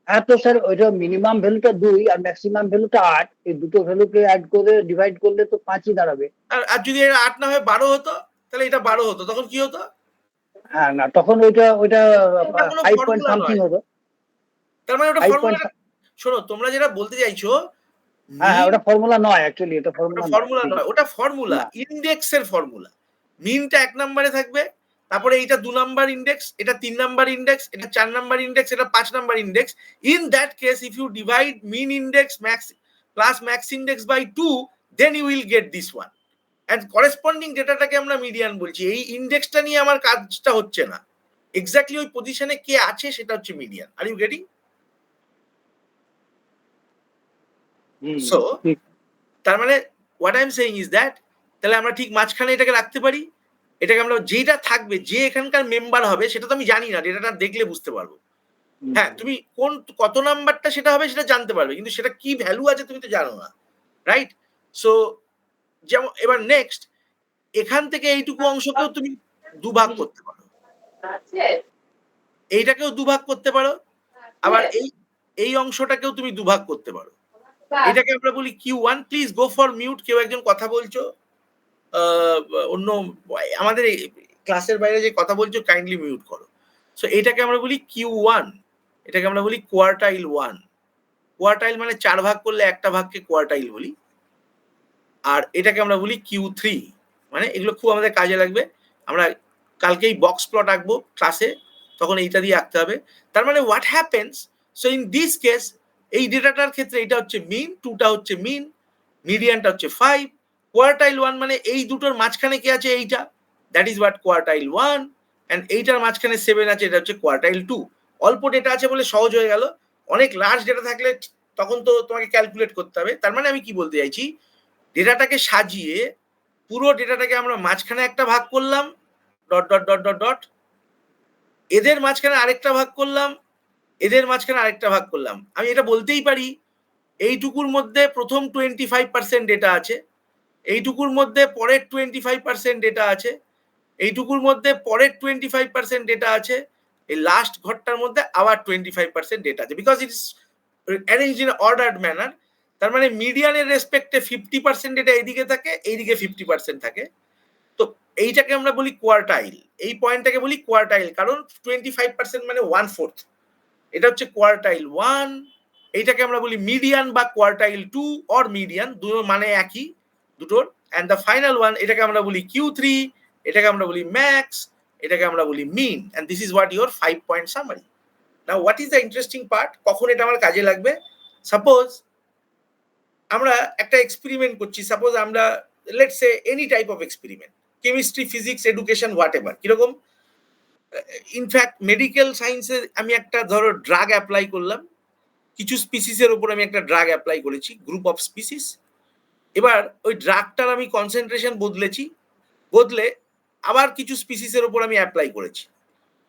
হ্যাঁ তো স্যার, ওইটা মিনিমাম ভ্যালুটা 2 আর ম্যাক্সিমাম ভ্যালুটা 8, এই দুটো ভ্যালুকে অ্যাড করে ডিভাইড করলে তো 5ই দাঁড়াবে। আর যদি এটা 8 না হয়ে 12 হতো, তাহলে এটা 12 হতো, তখন কি হতো? হ্যাঁ না, তখন ওইটা ওটা কোনো 5 পয়েন্ট ফর্মুলা সামথিং নয়। হতো। তার মানে ওটা 5 ফর্মুলা। পয়েন্ট। শোনো, তোমরা যেটা বলতে চাইছো, হ্যাঁ, ওটা ফর্মুলা নয়, অ্যাকচুয়ালি এটা ওটা ফর্মুলা ফর্মুলা নয়। নয়, ওটা ফর্মুলা, না। ইন্ডেক্সের ফর্মুলা। মিনটা 1 নম্বরে থাকবে, তারপরে এইটা 2 নাম্বার ইন্ডেক্স, এটা 3 নাম্বার ইন্ডেক্স, এটা 4 নাম্বার ইন্ডেক্স, এটা 5 number index. In that case if you divide min index max plus max index by 2, then you will get this one. And corresponding ডেটাটাকে আমরা মিডিয়ান বলছি। এই ইন্ডেক্সটা নিয়ে আমার কাজটা হচ্ছে না, এক্স্যাক্টলি ওই পজিশনে কে আছে সেটা হচ্ছে median. Are you getting? So তার মানে what I am saying is that, তাহলে আমরা ঠিক মাঝখানে এটাকে রাখতে পারি। এটাকে আমরা যেটা থাকবে, যে এখানকার মেম্বার হবে সেটা তো আমি জানি না, ডেটাটা দেখলে বুঝতে পারবো। হ্যাঁ, তুমি কত নাম্বারটা সেটা হবে সেটা জানতে পারবে, কিন্তু সেটা কি ভ্যালু আছে তুমি তো জানো না, রাইট? সো যেমন এবার নেক্সট, এখান থেকে এইটুকু অংশকেও তুমি দুভাগ করতে পারো, এইটাকেও দুভাগ করতে পারো, আবার এই অংশটাকেও তুমি দুভাগ করতে পারো। এটাকে আমরা বলি Q1। Please go for mute. কেউ একজন কথা বলছো, অন্য আমাদের ক্লাসের বাইরে যে কথা বলছো কাইন্ডলি মিউট করো। সো এটাকে আমরা বলি Q1, এটাকে আমরা বলি কোয়ার্টাইল 1। কোয়ার্টাইল মানে 4 ভাগ করলে একটা ভাগকে কোয়ার্টাইল বলি। আর এটাকে আমরা বলি Q3। মানে এগুলো খুব আমাদের কাজে লাগবে, আমরা কালকেই বক্স প্লট আঁকবো ক্লাসে, তখন এইটা দিয়ে আঁকতে হবে। তার মানে what happens, so in this case এই ডেটাটার ক্ষেত্রে এটা হচ্ছে মিন, 2টা হচ্ছে মিন, মিডিয়ানটা হচ্ছে 5, কোয়ার্টাইল 1 মানে এই দুটোর মাঝখানে কে আছে? এইটা, that is what quartile 1। And এইটার মাঝখানে 7 আছে, এটা হচ্ছে কোয়ার্টাইল 2। অল্প ডেটা আছে বলে সহজ হয়ে গেল। অনেক লার্জ ডেটা থাকলে তখন তো তোমাকে ক্যালকুলেট করতে হবে। তার মানে আমি কি বলতে চাইছি, ডেটাটাকে সাজিয়ে পুরো ডেটাটাকে আমরা মাঝখানে একটা ভাগ করলাম, dot dot dot dot dot, এদের মাঝখানে আরেকটা ভাগ করলাম, এদের মাঝখানে আরেকটা ভাগ করলাম। আমি এটা বলতেই পারি, এইটুকুর মধ্যে প্রথম 25% ডেটা আছে, এইটুকুর মধ্যে পরের 25% ডেটা আছে, এইটুকুর মধ্যে পরের 25% ডেটা আছে, এই লাস্ট ঘরটার মধ্যে আবার 25% ডেটা আছে, because it's arranged in ordered manner. তার মানে মিডিয়ানের রেসপেক্টে 50% ডেটা এইদিকে থাকে, এইদিকে 50% থাকে। তো এইটাকে আমরা বলি কোয়ার্টাইল, এই পয়েন্টটাকে বলি কোয়ার্টাইল, কারণ 25% মানে 1/4। এটা হচ্ছে কোয়ার্টাইল 1। এইটাকে আমরা বলি মিডিয়ান বা কোয়ার্টাইল 2 অর মিডিয়ান, দুটো মানে একই দুটোর। অ্যান্ড দ্য ফাইনাল ওয়ান, এটাকে আমরা বলি Q3, এটাকে আমরা বলি ম্যাক্স, এটাকে আমরা বলি mean. And this is what your 5 point summary. Now what is the interesting part, কখন এটা আমার কাজে লাগবে? সাপোজ আমরা একটা এক্সপেরিমেন্ট করছি, সাপোজ আমরা let's say any type of experiment, chemistry, physics, education, what ever, কিরকম। ইনফ্যাক্ট মেডিকেল সায়েন্সে আমি একটা ধরো ড্রাগ অ্যাপ্লাই করলাম, কিছু স্পিসিসের উপর আমি একটা ড্রাগ অ্যাপ্লাই করেছি, গ্রুপ অফ স্পিসিস। এবার ওই ড্রাগটার আমি কনসেন্ট্রেশন বদলে আবার কিছু স্পিসিসের উপর আমি অ্যাপ্লাই করেছি।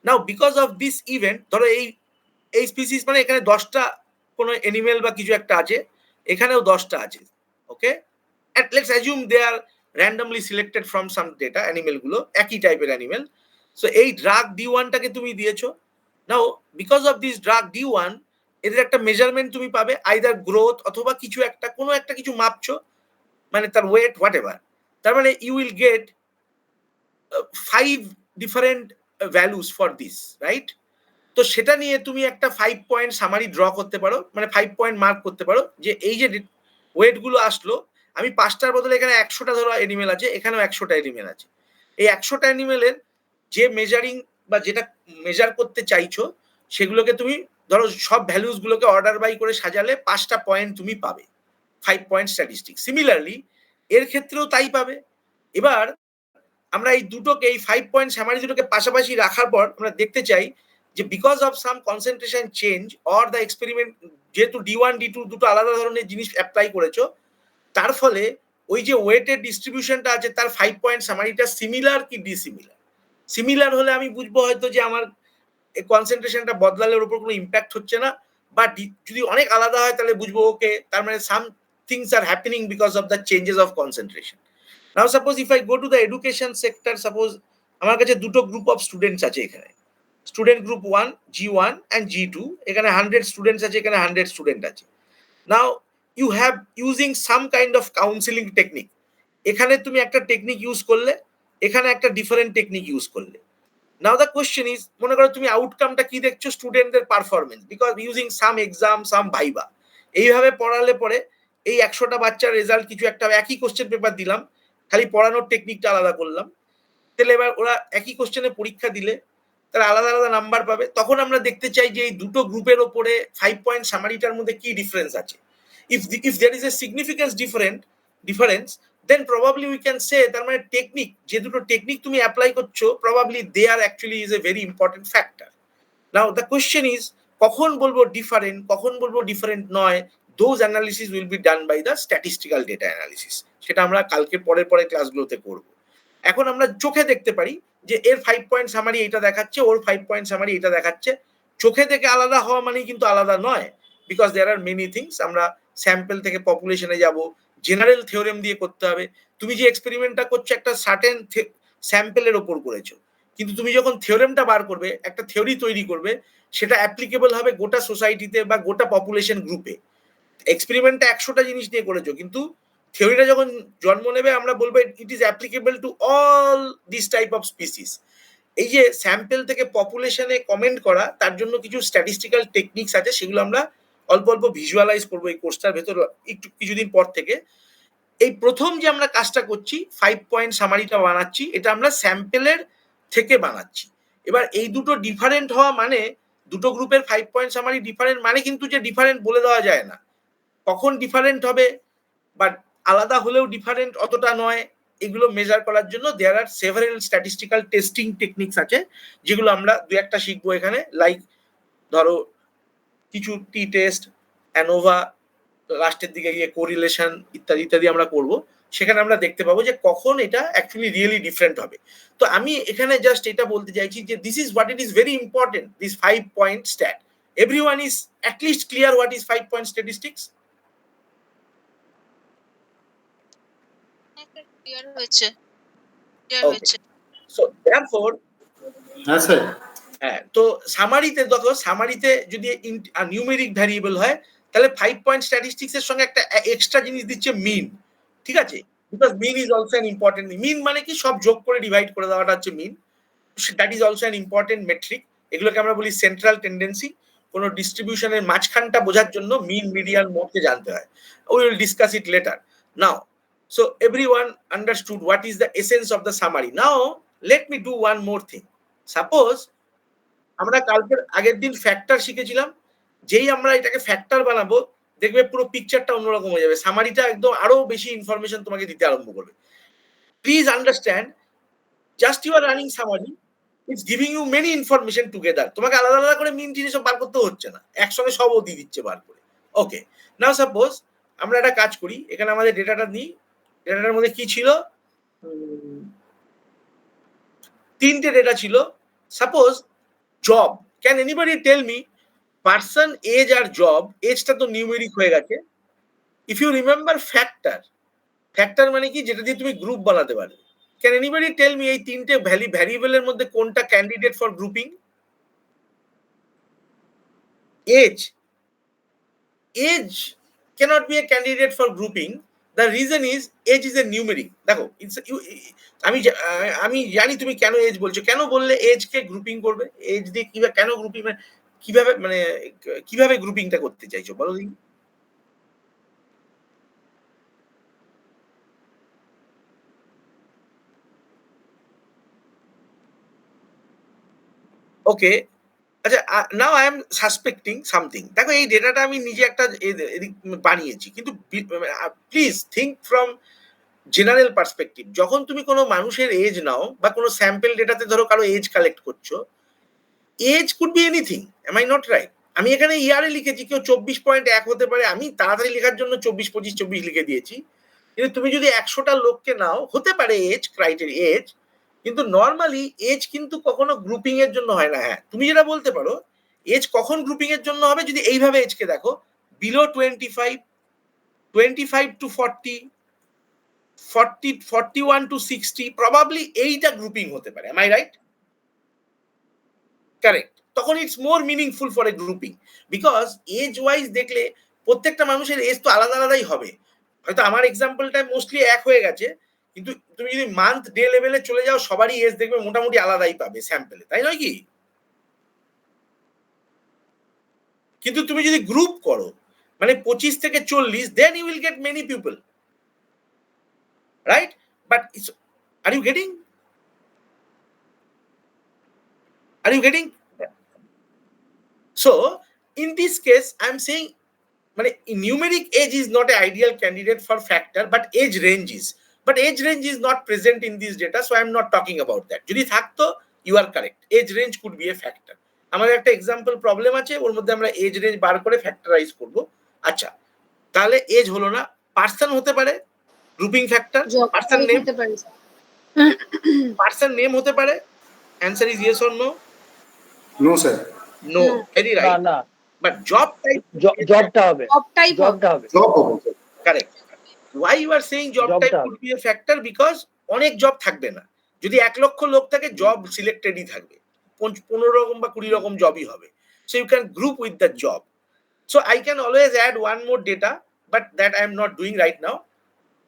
নাও বিকজ অফ দিস ইভেন্ট, ধরো এই স্পিসিস মানে এখানে 10টা কোনো অ্যানিমেল বা কিছু একটা আছে, এখানেও 10টা আছে, okay. And let's assume they are randomly selected from some data, animal গুলো একই টাইপের অ্যানিমেল। সো এই ড্রাগ D1টাকে তুমি দিয়েছো। Now because of this drug D1, এদের একটা মেজারমেন্ট তুমি পাবে, আইদার গ্রোথ অথবা কিছু একটা, কোনো একটা কিছু মাপছো, মানে তার ওয়েট, হোয়াট এভার। তার মানে you will get 5 different values for this, right? তো সেটা নিয়ে তুমি একটা 5 পয়েন্ট সামারি ড্র করতে পারো, মানে 5 পয়েন্ট মার্ক করতে পারো, যে এই যে ওয়েট গুলো আসলো, আমি 5টার বদলে এখানে 100টা ধরো এনিমেল আছে, এখানেও 100টা এনিমেল আছে। এই 100টা এনিমেলের যে মেজারিং বা যেটা মেজার করতে চাইছো সেগুলোকে তুমি ধরো সব ভ্যালুস গুলোকে অর্ডার বাই করে সাজালে 5টা পয়েন্ট তুমি পাবে, 5 পয়েন্ট স্ট্যাটিস্টিক্স। সিমিলারলি এর ক্ষেত্রেও তাই পাবে। এবার আমরা এই দুটোকে, এই 5 পয়েন্ট সামারি দুটোকে পাশাপাশি রাখার পর আমরা দেখতে চাই যে because of some concentration change or the experiment, যেহেতু D1 D2 দুটো আলাদা ধরনের জিনিস অ্যাপ্লাই করেছো, তার ফলে ওই যে ওয়েটের ডিস্ট্রিবিউশনটা আছে তার 5 পয়েন্ট সামারিটা সিমিলার কি ডিসিমিলার। সিমিলার হলে আমি বুঝবো হয়তো যে আমার কনসেন্ট্রেশনটা বদলালে ওর উপর কোনো ইম্প্যাক্ট হচ্ছে না, বা যদি অনেক আলাদা হয় তাহলে বুঝবো ওকে তার মানে some things are happening because of the changes of concentration. Now suppose if I go to the education sector, suppose আমার কাছে দুটো গ্রুপ অফ স্টুডেন্টস আছে এখানে, student group 1 G1 and G2, এখানে 100 স্টুডেন্টস আছে, এখানে 100 স্টুডেন্ট আছে। Now you have using some kind of counselling technique, এখানে তুমি একটা টেকনিক ইউজ করলে, এখানে একটা ডিফারেন্ট টেকনিক ইউজ করলে। নাও দ্য কোয়েশ্চেন ইজ, মনে করো তুমি আউটকামটা কি দেখছো, স্টুডেন্টদের performance, because using some exam some viva, এইভাবে পড়ালে পরে এই 100টা বাচ্চার রেজাল্ট কিছু একটা, একই কোশ্চেন পেপার দিলাম, খালি পড়ানোর টেকনিকটা আলাদা করলাম, তাহলে এবার ওরা একই কোশ্চেনে পরীক্ষা দিলে তারা আলাদা আলাদা নাম্বার পাবে। তখন আমরা দেখতে চাই যে এই দুটো গ্রুপের ওপরে 5 পয়েন্ট সামারিটার মধ্যে কি ডিফারেন্স আছে। if there is a significant difference, then probably we can say তার মানে টেকনিক, যে দুটো টেকনিক তুমি অ্যাপ্লাই করছো, probably they are actually is a very important factor. Now the question is, কখন বলবো ডিফারেন্ট, কখন বলবো ডিফারেন্ট নয়, those analysis will be done by the statistical data analysis, সেটা আমরা কালকে পরের ক্লাসগুলোতে করব। এখন আমরা চোখে দেখতে পারি যে এর 5 পয়েন্ট সামারি এটা দেখাচ্ছে, ওর 5 পয়েন্ট সামারি এটা দেখাচ্ছে। চোখে থেকে আলাদা হওয়া মানেই কিন্তু আলাদা নয়, because there are many things. আমরা স্যাম্পল থেকে পপুলেশনে যাব, জেনারেল থিওরেম দিয়ে করতে হবে। তুমি যে এক্সপেরিমেন্টটা করছো একটা সার্টেন স্যাম্পলের ওপর করেছো, কিন্তু তুমি যখন থিওরেমটা বার করবে, একটা থিওরি তৈরি করবে, সেটা অ্যাপ্লিকেবল হবে গোটা সোসাইটিতে বা গোটা পপুলেশন গ্রুপে। এক্সপেরিমেন্টটা 100টা জিনিস নিয়ে করেছো, কিন্তু থিওরিটা যখন জন্ম নেবে আমরা বলবো it is applicable to all this type of species. এই যে স্যাম্পল থেকে পপুলেশনে কমেন্ট করা, তার জন্য কিছু স্ট্যাটিস্টিক্যাল টেকনিক্স আছে, সেগুলো আমরা অল্প অল্প ভিজুয়ালাইজ করবো এই কোর্সটার ভেতর একটু কিছুদিন পর থেকে। এই প্রথম যে আমরা কাজটা করছি, 5 পয়েন্ট সামারিটা বানাচ্ছি, এটা আমরা স্যাম্পলের থেকে বানাচ্ছি। এবার এই দুটো ডিফারেন্ট হওয়া মানে, দুটো গ্রুপের 5 পয়েন্ট সামারি ডিফারেন্ট মানে কিন্তু যে ডিফারেন্ট বলে দেওয়া যায় না, কখন ডিফারেন্ট হবে বাট আলাদা হলেও ডিফারেন্ট অতটা নয়, এগুলো মেজার করার জন্য there are several statistical testing techniques আছে, যেগুলো আমরা দু একটা শিখবো এখানে। লাইক ধরো কিছু টি টেস্ট, অ্যানোভা, লাস্টের দিকে গিয়ে কোরিলেশন ইত্যাদি ইত্যাদি আমরা করব। সেখানে আমরা দেখতে পাবো যে কখন এটা অ্যাকচুয়ালি রিয়েলি ডিফারেন্ট হবে। তো আমি এখানে জাস্ট এটা বলতে চাইছি যে this is what it is very important, this 5 point stat. Everyone is at least clear what is 5 point statistics? Clear হয়েছে, ওকে, সো দেয়ারফর হ্যাঁ স্যার। হ্যাঁ, তো সামারিতে দেখো, সামারিতে যদি নিউমেরিক ভ্যারিয়েবল হয়, তাহলে 5 পয়েন্ট স্ট্যাটিস্টিক্স এর সঙ্গে একটা এক্সট্রা জিনিস দিচ্ছে মিন, ঠিক আছে? Because mean is also an important. Mean মানে কি, সব যোগ করে ডিভাইড করে দেওয়াটা হচ্ছে mean. That is also an important metric. এগুলোকে আমরা বলি সেন্ট্রাল টেন্ডেন্সি। কোনো ডিস্ট্রিবিউশনের মাঝখানটা বোঝার জন্য মিন, মিডিয়ান, মোডকে জানতে হয়। We will discuss it later. Now, so everyone understood what is the essence of the summary. Now let me do one more thing. Suppose আমরা কালকের আগের দিন ফ্যাক্টর শিখেছিলাম, যেই আমরা এটাকে ফ্যাক্টর বানাবো, দেখবে পুরো পিকচারটা অন্যরকম হয়ে যাবে, সামারিটা একদম আরো বেশি ইনফরমেশন তোমাকে দিতে আরম্ভ করবে। Please understand, just you are running summary, it's giving you many information together. তোমাকে আলাদা আলাদা করে মিন জিনিস বার করতে হচ্ছে না, একসঙ্গে সবও দিয়ে দিচ্ছে বার করে। ওকে, নাও সাপোজ আমরা একটা কাজ করি, এখানে আমাদের ডেটাটা নিই। ডেটাটার মধ্যে কি ছিল, তিনটে ডেটা ছিল। Suppose job, can anybody tell me person, age are job? এজটা তো নিউমেরিক হয়ে গেছে। If you remember factor, factor মানে কি, যেটা দিয়ে তুমি গ্রুপ বানাতে পারবে। ক্যান এনিবডি টেল মি এই তিনটে ভ্যারিয়েবলের মধ্যে কোনটা candidate for grouping? Age, age cannot be a candidate for grouping. The reason is age is a numeric. দেখো, আমি জানি তুমি কেন এজ বলছো, কেন বললে এজ কে গ্রুপিং করবে, এজ দিয়ে কিভাবে, কেন গ্রুপিং, কিভাবে, মানে কিভাবে গ্রুপিংটা করতে চাইছো বলো দেখি। ওকে, আচ্ছা নাও আই এম সাসপেক্টিং সামথিং। দেখো এই ডেটাটা আমি নিজে একটা এদিক বানিয়েছি, কিন্তু please think from general perspective. যখন তুমি কোনো মানুষের এজ নাও বা কোনো স্যাম্পল ডেটাতে ধরো কারো এজ কালেক্ট করছো, age could be anything, am I not right? আমি এখানে ইয়ারে লিখেছি, কেউ 24.1 হতে পারে, আমি তাড়াতাড়ি লেখার জন্য 24, 25, 24 লিখে দিয়েছি। কিন্তু তুমি যদি 100টা লোককে নাও, হতে পারে এজ ক্রাইটেরিয়া এজ, কিন্তু নর্মালি এজ কিন্তু কখনো গ্রুপিং এর জন্য হয় না। হ্যাঁ, তুমি যেটা বলতে পারো এজ কখন গ্রুপিং এর জন্য হবে, যদি এইভাবে এজকে দেখো, বিলো 25, 25 to 40, 40, 41 to 60, প্রবাবলি এইটা গ্রুপিং হতে পারে। Am I right? কারেক্ট। তখন it's more meaningful for a grouping, because age wise দেখলে প্রত্যেকটা মানুষের এজ তো আলাদা আলাদাই হবে। হয়তো আমার এক্সাম্পলটা মোস্টলি এক হয়ে গেছে, কিন্তু তুমি যদি মান্থ ডে লেভেলে চলে যাও, সবারই এজ দেখবে মোটামুটি আলাদাই পাবে স্যাম্পলে, তাই নয় কি? কিন্তু তুমি যদি গ্রুপ করো, মানে 25 থেকে 40, then you will get many people, right? But are you getting? Are you getting? So in this case I am saying, মানে numeric age is not an ideal candidate for factor, but age range is. But age range is not present in this data, so I am not talking about that. যদি থাকতো, you are correct, age range could be a factor. আমাদের একটা example problem আছে, ওর মধ্যে আমরা age range বার করে factorise করব। আচ্ছা, তাহলে এজ হলো না, পার্সন হতে পারে গ্রুপিং ফ্যাক্টর, পার্সন নেম হতে পারে স্যার। পার্সন নেম হতে পারে। Answer is yes or no? No sir. No, very না রাইট। না, বাট জব টাইপ, জবটা হবে, জব টাইপ জবটা হবে। জব হবে sir. correct. Why you are saying job Job type টা। could be a factor? Because অনেক জব থাকবে না। যদি 1 লক্ষ লোক থাকে, জব সিলেক্টেডই থাকবে, 15 রকম বা 20 রকম জবই হবে। So you can group with the job. So I can always add one more data, but that I am not doing right now.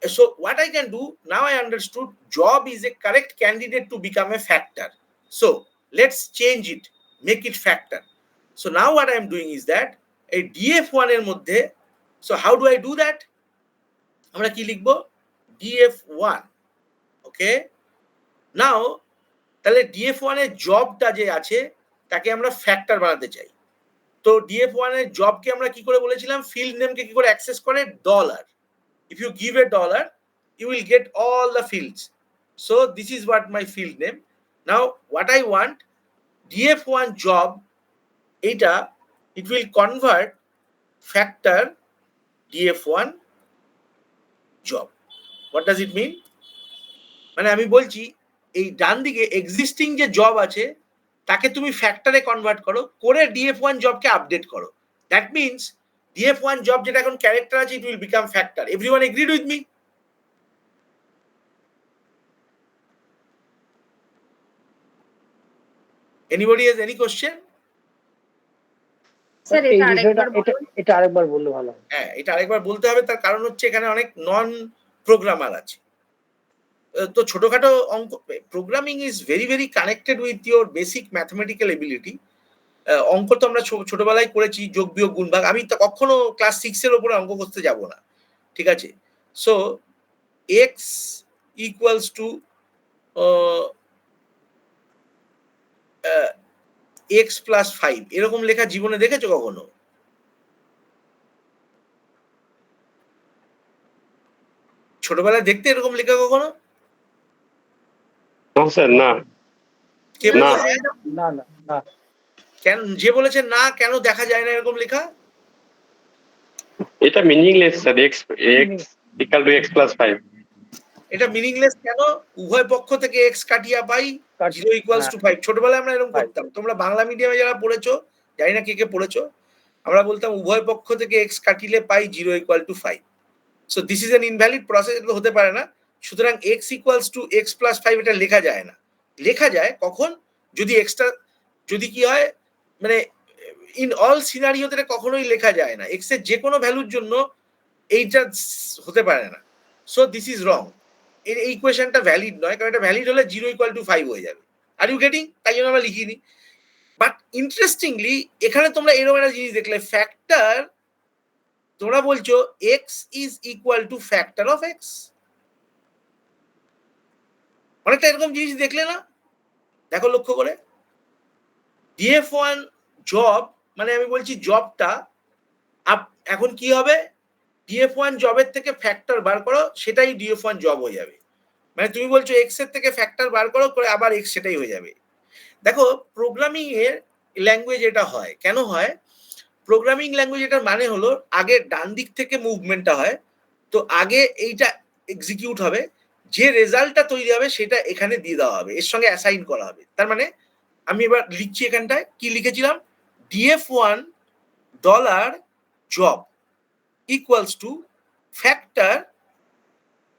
So what I can do now, I understood job is a correct candidate to become a factor. So let's change it, make it factor. So now what I am doing is that a DF1 এর মধ্যে, so how do I do that? আমরা কি লিখবো? DF1, ওকে। নাও তাহলে DF1 এর জবটা যে আছে তাকে আমরা ফ্যাক্টর বানাতে চাই। তো DF1 এর জবকে আমরা কি করে বলেছিলাম, ফিল্ড নেমকে কি করে অ্যাক্সেস করে? Dollar. If you give a dollar, you will get all the fields. So this is what my field name. Now what I want, DF1 job, এটা it will convert factor DF1 job. What does it mean? মানে আমি বলছি, এই ডান দিকে existing যে job আছে তাকে তুমি ফ্যাক্টরে কনভার্ট করো, করে DF1 জবকে আপডেট করো। দ্যাট মিনস DF1 জব যেটা এখন ক্যারেক্টার আছে, it will become factor. Everyone agreed with me? Anybody has any question? Sir এই এটা বিষয়টা আরেকবার বলুন। এটা আরেকবার বললে ভালো হয়। হ্যাঁ, এটা আরেকবার বলতে হবে, তার কারণ হচ্ছে এখানে অনেক নন প্রোগ্রামার আছে। তো ছোটখাটো অঙ্ক, programming is very very connected with your basic mathematical ability. অঙ্ক তো আমরা ছোটবেলায় করেছি, যোগ বিয়োগ গুণ ভাগ। আমি তো কখনো ক্লাস 6 এর উপরে অঙ্ক করতে যাব না, ঠিক আছে? So x equals to x plus 5, এরকম লেখা জীবনে দেখেছো কখনো? ছোটবেলায় দেখতে এরকম লেখা কখনো? না স্যার, না। কে না। বলেছে? না না না, কেন যে বলেছে না, কেন দেখা যায় না এরকম লেখা? এটা meaningless sir. X equal to x plus 5। এটা মিনিংলেস কেন? উভয় পক্ষ থেকে এক্স কাটিয়া পাই 0 ইকুয়ালস টু 5। ছোটবেলায় আমরা এরকম করতাম। তোমরা বাংলা মিডিয়ামে যারা পড়েছো, জানি না কে কে পড়েছো, আমরা বলতাম উভয় পক্ষ থেকে এক্স কাটিলে পাই 0 equal to 5। So this is an invalid process, এটা হতে পারে না। সুতরাং x equals to x plus 5 এটা লেখা যায় না। লেখা যায় কখন? যদি এক্সটা, যদি কি হয়, মানে ইন অল সিনারিওতে এটা কখনোই লেখা যায় না। এক্স এর যে কোনো ভ্যালুর জন্য এইটা হতে পারে না। So this is wrong. এই ইকুয়েশনটা ভ্যালিড নয়, কারণ এটা ভ্যালিড হলে 0 ইকুয়াল টু 5 হয়ে যাবে। Are you getting? তাই জন্য আমরা লিখিনি। বাট ইন্টারেস্টিংলি এখানে তোমরা এরকম একটা জিনিস দেখলে, ফ্যাক্টর, তোমরা বলছো x is equal to factor of x. অনেকটা এরকম জিনিস দেখলে না? দেখো লক্ষ্য করে। DF1 জব মানে আমি বলছি জবটা এখন কি হবে, DF1 জবের থেকে ফ্যাক্টর বার করো, সেটাই DF1 জব হয়ে যাবে। মানে তুমি বলছো এক্স এর থেকে ফ্যাক্টর বার করো, করে আবার এক্স সেটাই হয়ে যাবে। দেখো প্রোগ্রামিং এর ল্যাঙ্গুয়েজ এটা হয়, কেন হয়? প্রোগ্রামিং ল্যাঙ্গুয়েজ এটার মানে হলো আগে ডান দিক থেকে মুভমেন্টটা হয়, তো আগে এইটা এক্সিকিউট হবে, যে রেজাল্টটা তৈরি হবে সেটা এখানে দিয়ে দেওয়া হবে, এর সঙ্গে অ্যাসাইন করা হবে। তার মানে আমি এবার লিখছি, এখানটায় কি লিখেছিলাম, DF1 dollar job equals to factor.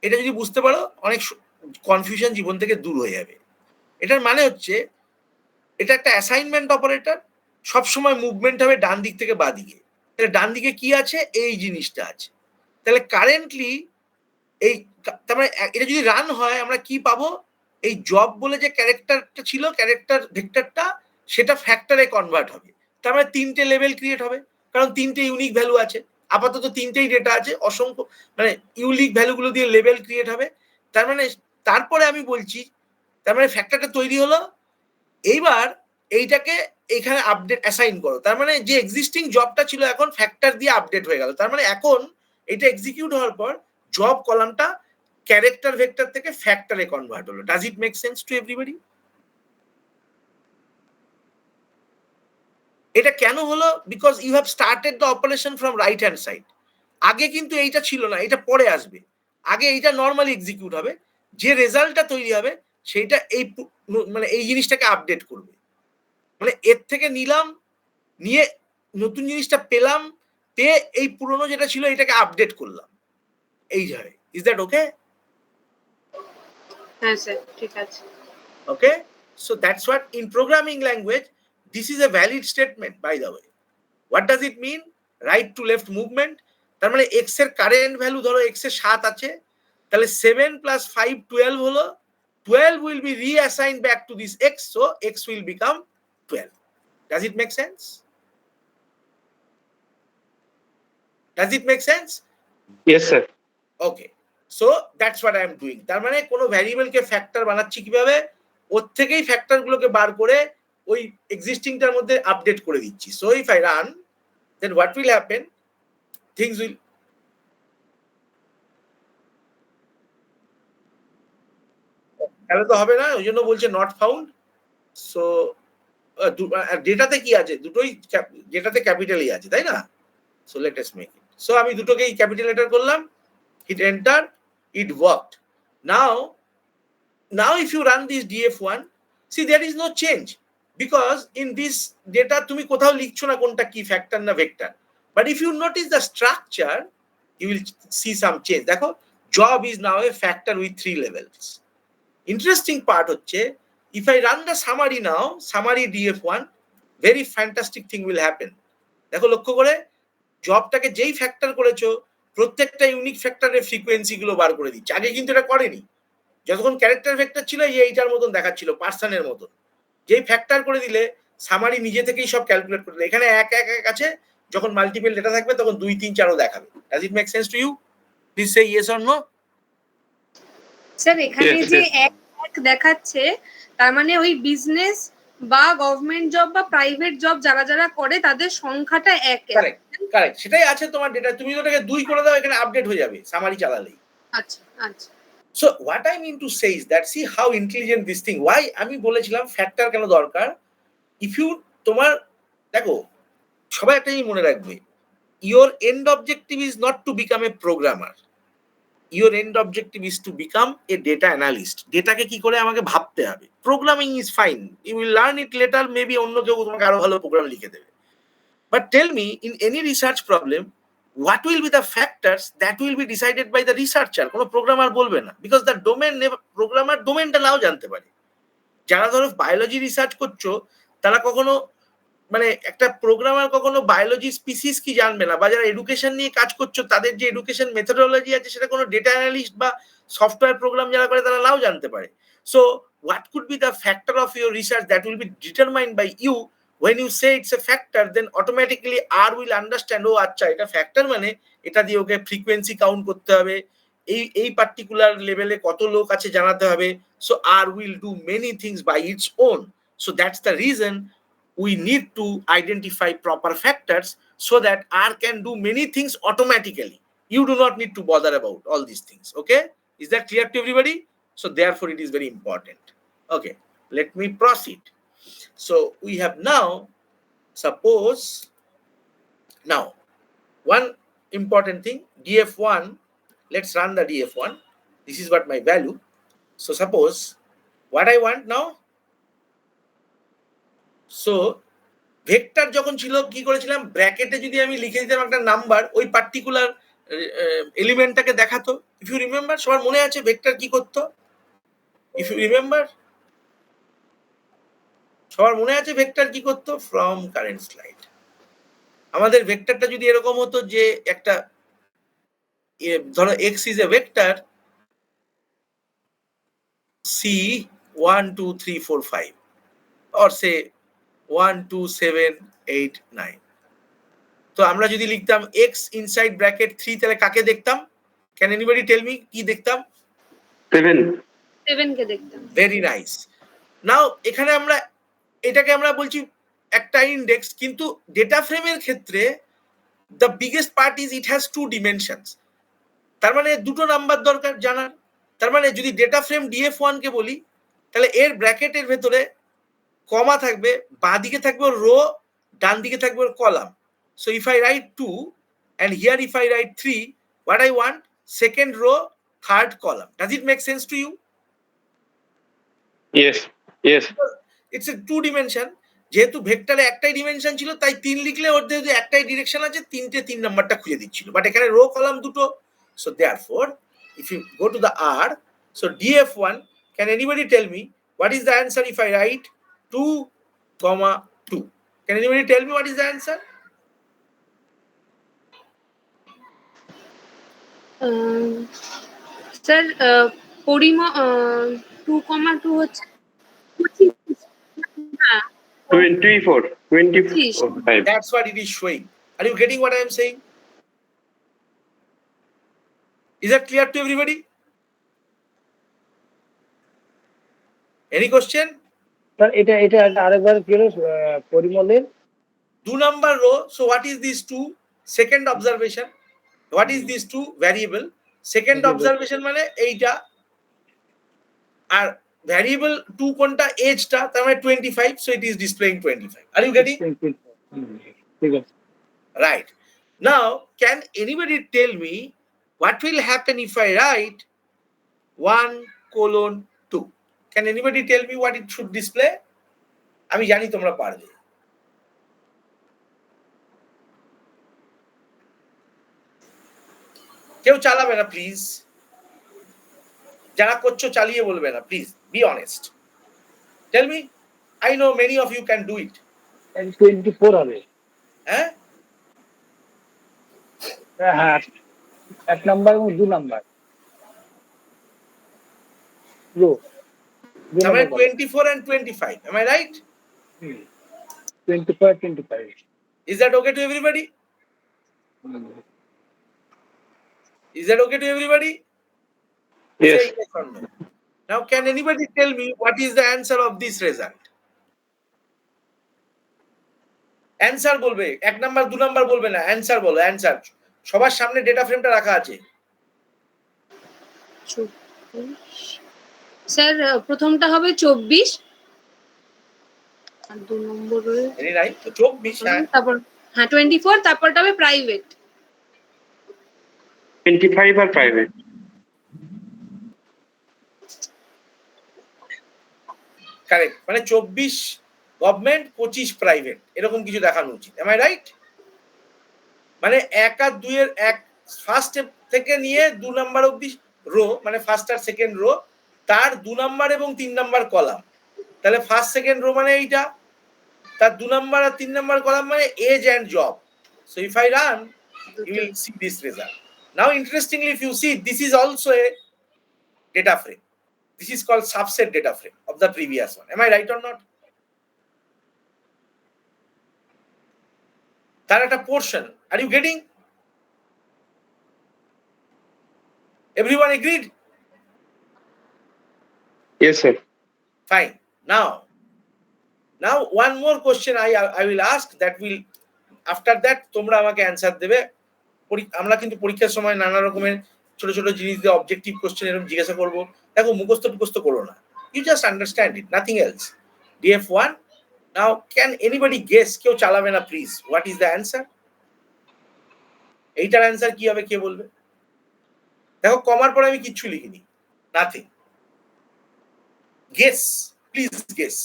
এটা যদি বুঝতে পারো অনেক কনফিউশন জীবন থেকে দূর হয়ে যাবে। এটার মানে হচ্ছে এটা একটা অ্যাসাইনমেন্ট অপারেটর, সবসময় মুভমেন্ট হবে ডান দিক থেকে বাঁ দিকে। তাহলে ডান দিকে কি আছে, এই জিনিসটা আছে। তাহলে কারেন্টলি এই তার মানে এটা যদি রান হয় আমরা কি পাবো, এই জব বলে যে ক্যারেক্টারটা ছিল, ক্যারেক্টার ভেক্টরটা, সেটা ফ্যাক্টরে কনভার্ট হবে। তার মানে 3টে লেভেল ক্রিয়েট হবে, কারণ 3টে ইউনিক ভ্যালু আছে। আপাতত 3টেই ডেটা আছে, অসংখ্য মানে ইউনিক ভ্যালুগুলো দিয়ে লেভেল ক্রিয়েট হবে। তার মানে তারপরে আমি বলছি, তার মানে ফ্যাক্টরটা তৈরি হলো, এইবার এইটাকে এখানে আপডেট অ্যাসাইন করো। তার মানে যে এক্সিস্টিং জবটা ছিল এখন ফ্যাক্টর দিয়ে আপডেট হয়ে গেল। তার মানে এখন এটা এক্সিকিউট হওয়ার পর জব কলামটা ক্যারেক্টার ভেক্টর থেকে ফ্যাক্টরে কনভার্ট হলো। Does it make sense to everybody? এটা কেন হলো? Because you have started the operation from right hand side. আগে কিন্তু এইটা ছিল না, এটা পরে আসবে। আগে এইটা নর্মালি এক্সিকিউট হবে, যে রেজাল্টটা তৈরি হবে সেইটা এই মানে এই জিনিসটাকে আপডেট করবে। মানে এর থেকে নিলাম, নিয়ে নতুন জিনিসটা পেলাম, পেয়ে এই পুরনো যেটা ছিল এটাকে আপডেট করলাম, এই যায়। ইজ দ্যাট ওকে? হ্যাঁ স্যার, ঠিক আছে। Okay, so that's what in programming language this is a valid statement, by the way. What does it mean? Right to left movement. তার মানে x এর কারেন্ট ভ্যালু ধরো x এর 7 আছে, তাহলে 7 plus 5 12 হলো, 12 will be reassigned back to this x, so x will become 12. Does it make sense? Does it make sense? Yes, sir. Okay, so that's what I am doing. তার মানে কোনো variable কে factor বানাচ্ছি কিভাবে, ওর থেকেই factor গুলোকে বার করে ওই এক্সিস্টিংটার মধ্যে আপডেট করে দিচ্ছি। So if I run, then what will happen, things will তাহলে তো হবে না, ওই জন্য বলছে নট ফাউন্ড। সো ডেটাতে কি আছে, দুটোই ডেটাতে ক্যাপিটালই আছে, তাই না? So let us make it. So আমি দুটোকেই ক্যাপিটাল লেটার করলাম, hit enter, it worked. Now if you run this DF1, see there is no change, because in this data তুমি কোথাও লিখছো না কোনটা কি ফ্যাক্টর না vector. But if you notice the structure, you will see some change. দেখো, job is now a factor with 3 levels. Interesting part হচ্ছে, if I run the summary now, summary DF1, very fantastic thing will happen. দেখো লক্ষ্য করে, জবটাকে যেই factor করেছো প্রত্যেকটা unique ফ্যাক্টরের frequency গুলো বার করে দিচ্ছে। আগে কিন্তু এটা করেনি, যতক্ষণ ক্যারেক্টার ভেক্টর ছিল এইটার মতন দেখাচ্ছিল, পার্সনের মতন। যেই ফ্যাক্টর করে দিলে সামারি নিজে থেকেই সব ক্যালকুলেট করে দিলে। এখানে এক এক এক আছে, যখন মাল্টিপল ডেটা থাকবে তখন 2 3 4ও দেখাবে। Does it make sense to you? Please say yes or no. Sir এখানে Yes, যে yes. এক এক দেখাচ্ছে, তার মানে ওই বিজনেস বা গভর্নমেন্ট জব বা প্রাইভেট জব যারা যারা করে তাদের সংখ্যাটা এক। কারেক্ট কারেক্ট, সেটাই আছে তোমার ডেটা। তুমি ওটাকে 2 করে দাও, এখানে আপডেট হয়ে যাবে সামারি চালালেই। আচ্ছা আচ্ছা। So what I mean to say is that, see how intelligent this thing. Why আমি বলেছিলাম ফ্যাক্টর কেন দরকার। ইফ ইউ তোমার দেখো, সবাই একটা জিনিস মনে রাখবে, your end objective is not to become a programmer. Your end objective is to become a data analyst. ডেটাকে কি করে আমাকে ভাবতে হবে। Programming is fine, you will learn it later, maybe অন্য কেউ তোমাকে আরো ভালো প্রোগ্রাম লিখে দেবে। But tell me, in any research problem, what will be the factors that will be decided by the researcher? কোনো প্রোগ্রামার বলবে না, because the domain প্রোগ্রামার ডোমেনটা নাও জানতে পারে। যারা ধরো বায়োলজি রিসার্চ করছো, তারা কখনো মানে একটা প্রোগ্রামার কখনো বায়োলজি স্পিসিস কি জানবে না, বা যারা এডুকেশন নিয়ে কাজ করছো তাদের যে এডুকেশন মেথোডোলজি আছে সেটা কোনো ডেটা অ্যানালিস্ট বা সফটওয়্যার প্রোগ্রাম যারা করে তারা নাও জানতে পারে। So what could be the factor of your research that will be determined by you. when you say it's a factor, then automatically R will understand, ও আচ্ছা এটা ফ্যাক্টর, মানে এটা দিয়ে ওকে ফ্রিকোয়েন্সি কাউন্ট করতে হবে, এই পার্টিকুলার লেভেলে কত লোক আছে জানাতে হবে। So R will do many things by its own. So that's the reason we need to identify proper factors so that R can do many things automatically. You do not need to bother about all these things. Okay, is that clear to everybody? So therefore it is very important. Okay, let me proceed. So we have now, suppose, now one important thing, df1, let's run the df1. This is what my value. So suppose what I want now, so vector যখন ছিল কি করেছিলাম, ব্র্যাকেটে যদি আমি লিখে দিতাম একটা নাম্বার, ওই পার্টিকুলার এলিমেন্টটাকে দেখাতো। ইফ ইউ রিমেম্বার, সবার মনে আছে ভেক্টর কি করতো? ইফ ইউ রিমেম্বার, সবার মনে আছে ভেক্টর কি করতো? ফ্রম কারেন্ট স্লাইড আমাদের ভেক্টরটা যদি এরকম হতো যে একটা ধরো x is a vector c 1 2 3 4 5 or say 1 2 7 8 9, তো আমরা যদি লিখতাম x ইনসাইড ব্র্যাকেট 3, তাহলে কাকে দেখতাম? ক্যান এনিবডি টেল মি কি দেখতাম? 7 কে দেখতাম। Very nice. নাও এখানে আমরা এটাকে আমরা বলছি একটা ইন্ডেক্স, কিন্তু ডেটা ফ্রেমের ক্ষেত্রে the biggest part is it has two dimensions. তার মানে দুটো নাম্বার দরকার জানার। তার মানে যদি ডেটা ফ্রেম df1 কে বলি, তাহলে এর ব্র্যাকেটের ভেতরে কমা থাকবে, বাঁ দিকে থাকবে রো, ডান দিকে থাকবে column. So if I right 2 and here if I write 3, what I want, second row, third column. Does it make sense to you? Yes, yes. It's a two dimension. যেহেতু ভেক্টরে একটাই ডিমেনশন ছিল, তাই 3 লিখলে ওর যেহেতু একটাই direction আছে, 3 নাম্বারটা খুঁজে দিচ্ছিল। বাট এখানে রো কলাম দুটো। So therefore if you go to the R, so df1, can anybody tell me what is the answer if I write 2, 2? Can anybody tell me what is the answer? Sir পরিমাণ 2,2 হচ্ছে 24, 25. That's what it is showing. Are you getting what I am saying? Is that clear to everybody? Any question? Sir এটা এটা আরেকবার কি হলো পরিমলের 2 number row. So what is these two? Second observation. What is these two? Variable. Second Variable. observation মানে এইটা, আর variable 2 কোনটা, age টা, তার মানে 25, so it is displaying 25. Are you getting? ঠিক আছে। Right. Now, can anybody tell me what will happen if I write 1:2? Can anybody tell me what it should display? আমি জানি তোমরা পারবে। কেউ চালাবে না প্লিজ, যারা করছো চালিয়ে বলবে না please, be honest, tell me. I know many of you can do it. 24 হবে। হ্যাঁ হ্যাঁ, 1 নাম্বার এবং 2 নাম্বার রো, তার মানে 24 and 25, am I right? 25. Is that okay to everybody? Is that okay to everybody? Yes. Say yes or no. Now can anybody tell me what is the answer of this result? Answer বলবে, 1 number 2 number বলবে না, answer বলো, answer. সবার সামনে data ফ্রেমটা রাখা আছে। Sir প্রথমটা হবে 24 আর 2 নম্বরে এনি রাইট, তো 24, হ্যাঁ। তারপর 24, তারপরটা হবে প্রাইভেট। 25 আর private. কারেক্ট, মানে 24 গভর্নমেন্ট, 25 প্রাইভেট, এরকম কিছু দেখানো উচিত। Am I right? মানে 1 আর 2 এর ফার্স্ট থেকে নিয়ে 2 নাম্বার অবধি রো, মানে ফার্স্ট আর সেকেন্ড রো, তার 2 নাম্বার এবং 3 নাম্বার কলাম। তাহলে ফার্স্ট সেকেন্ড রো মানে এইটা, তার 2 নাম্বার আর 3 নাম্বার কলাম মানে age and job. So if I run, you will see this result. Now interestingly, if you see, this is also a data frame. This is called subset data frame of the previous one. Am I right or not? That at a portion. Are you getting? Everyone agreed? Yes, sir. Fine. Now, Now one more question I will ask that will after that তোমরা আমাকে answer দেবে। আমরা কিন্তু পরীক্ষার সময় নানা রকমের ছোট ছোট জিনিস দিয়ে অবজেক্টিভ কোশ্চেন এরকম জিজ্ঞাসা করবো। দেখো মুখস্থ করো না, you just understand it, nothing else. DF1, now can anybody guess? কেউ চালাবে না please, what is the answer? এইটার অ্যান্সার কি হবে কে বলবে? দেখো কমার পরে আমি কিচ্ছু লিখিনি, নাথিং। Guess, please guess.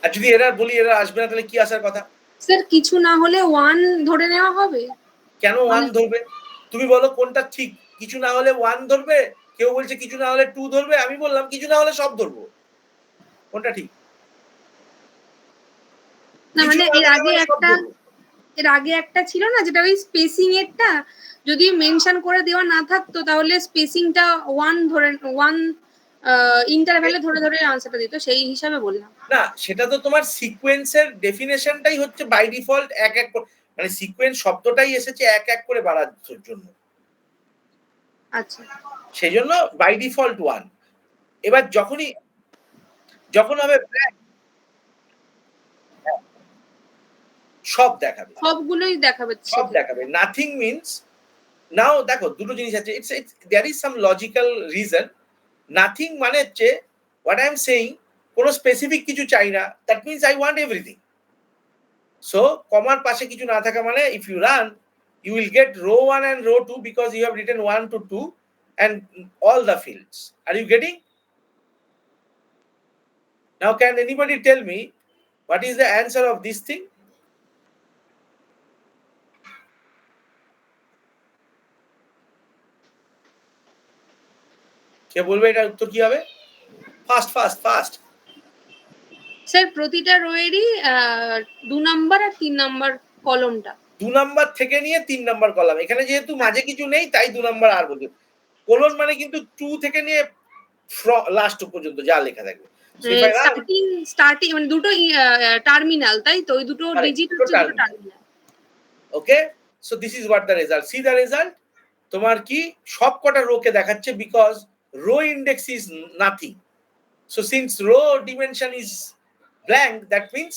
আর যদি এরা বলি এরা আসবে না তাহলে কি আসার কথা? স্যার কিছু না হলে 1 ধরে নেওয়া হবে। কেন 1 ধরবে? তুমি বলো কোনটা ঠিক? কিছু না হলে 1 ধরবে, কেউ বলছে কিছু না হলে 2 ধরবে, আমি বললাম কিছু না হলে সব ধরবো। কোনটা ঠিক? না মানে এর আগে একটা ছিল না যেটা ওই স্পেসিং এরটা, যদি মেনশন করে দেওয়া না থাকতো তাহলে স্পেসিংটা 1 ধরে 1 ইন্টারভ্যালে ধরে ধরে আনসারটা দিত, সেই হিসাবে বললাম। না সেটা তো তোমার সিকোয়েন্সের ডেফিনেশনটাই হচ্ছে বাই ডিফল্ট এক এক মানে সিকোয়েন্স শব্দটাই এসেছে এক এক করে বাড়ার জন্য। আচ্ছা, সেই জন্য বাই ডিফল্ট 1। এবার যখন হবে সব দেখাবে, সবগুলোই দেখাবে, সব দেখাবে। নাথিং মিন্স নাও দেখো দুটো জিনিস আছে, it's there is some logical reason. Nothing মানে হচ্ছে হোয়াট আই এম সেইং, কোনো স্পেসিফিক কিছু চাই না, that means I want everything. So কমার পাশে কিছু না থাকা মানে if you run you will get row 1 and row 2 because you have written 1 to 2 and all the fields. Are you getting? Now can anybody tell me what is the answer of this thing? কে বলবে এটা উত্তর কি হবে? Fast. Sir প্রতিটা রোয়েরই 2 number আর 3 number কলমটা, 2 number থেকে নিয়ে 3 নাম্বার কলাম। এখানে যেহেতু মাঝে কিছু নেই তাই 2 নাম্বার আর বলবে। কোলন মানে কিন্তু 2 থেকে নিয়ে লাস্ট পর্যন্ত যা লেখা থাকবে। স্টার্টিং মানে দুটো টার্মিনাল, তাই তো? ওই দুটো ডিজিট হচ্ছে দুটো terminal. Okay, so this is what the result. See the result. তোমার কি সব কটা রো কে দেখাচ্ছে because row index is nothing. So since row dimension is blank, that means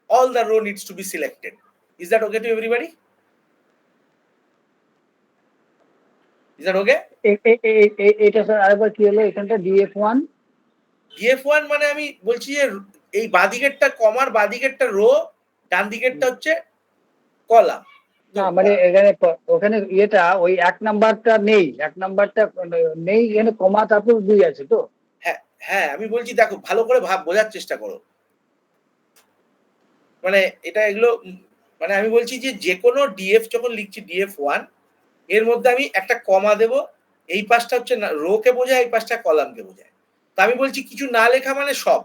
all the row needs to be selected. Is that okay to everybody? Is that okay? এটা sir আরেকবার কি হলো এখানটা DF1? DF1 মানে আমি বলছি যে এই বাদিকেরটা কমার বাদিকেরটা রো, ডান দিকেরটা হচ্ছে কলাম। না মানে ওখানে এটা ওই 1 নাম্বারটা নেই, 1 নাম্বারটা নেই, এখানে কমা তারপর 2 আছে তো। হ্যাঁ আমি বলছি দেখো ভালো করে বোঝার চেষ্টা করো। মানে এটা এগুলো মানে আমি বলছি যে কোনো ডিএফ যখন লিখছি DF1 এর মধ্যে আমি একটা কমা দেব, এই পাশটা হচ্ছে রো কে বোঝায়, এই পাশটা কলামকে বোঝায়। তো আমি বলছি কিছু না লেখা মানে সব,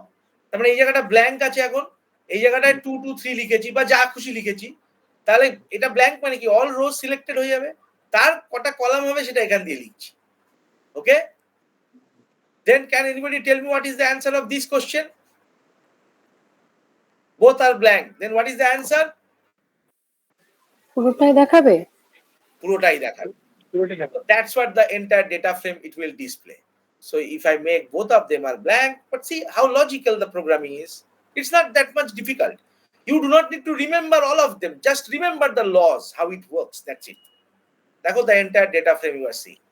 তার মানে এই জায়গাটা ব্ল্যাঙ্ক আছে, এখন এই জায়গাটায় 2 2 3 লিখেছি বা যা খুশি লিখেছি, তাহলে এটা ব্ল্যাঙ্ক মানে কি অল রোজ সিলেক্টেড হয়ে যাবে, তার কটা কলাম হবে সেটা এখান দিয়ে লিখছি। ওকে, then can anybody tell me what is the answer of this question? Both are blank, then what is the answer? পুরোটাই দেখাবে, পুরোটাই দেখাবে। That's what the entire data frame it will display. So if I make both of them are blank, but see how logical the programming is. It's not that much difficult. You do not need to remember all of them. Just remember the laws, how it works. That's it. That's the entire data frame you are seeing.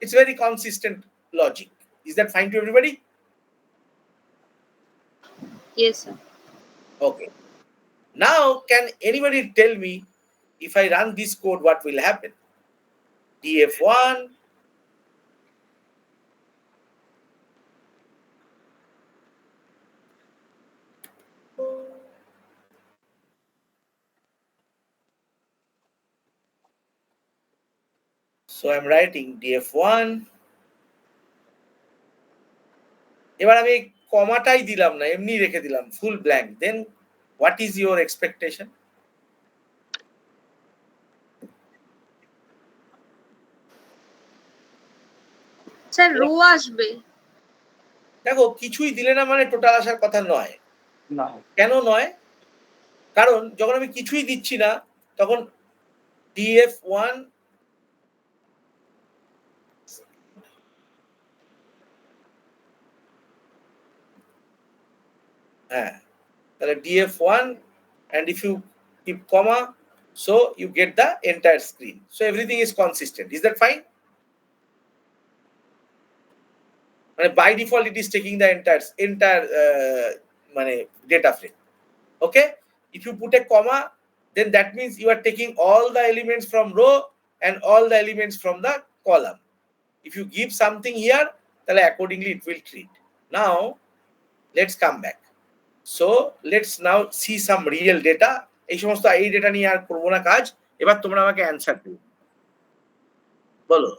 It's very consistent logic. Is that fine to everybody? Yes, sir. Okay. Now, can anybody tell me if I run this code, what will happen? DF1. So I'm writing DF1. এবার আমি কমাটাই দিলাম না, এমনি রেখে দিলাম full blank. Then what is your expectation? Sir row আসবে। দেখো কিছুই দিলে না মানে টোটাল আসার কথা নয়। না কেন নয়? কারণ যখন আমি কিছুই দিচ্ছি না তখন DF1 স্যার হ্যাঁ, তাহলে df1 and if you keep comma, so you get the entire screen. So everything is consistent. Is that fine? By default it is taking the entire data frame. Okay, if you put a comma, then that means you are taking all the elements from row and all the elements from the column. If you give something here, then accordingly it will treat. Now let's come back. So let's now see some real data. এই সমস্ত এই data নিয়ে আর করব না কাজ, এবার তোমরা আমাকে অ্যানসার দিও, বলো।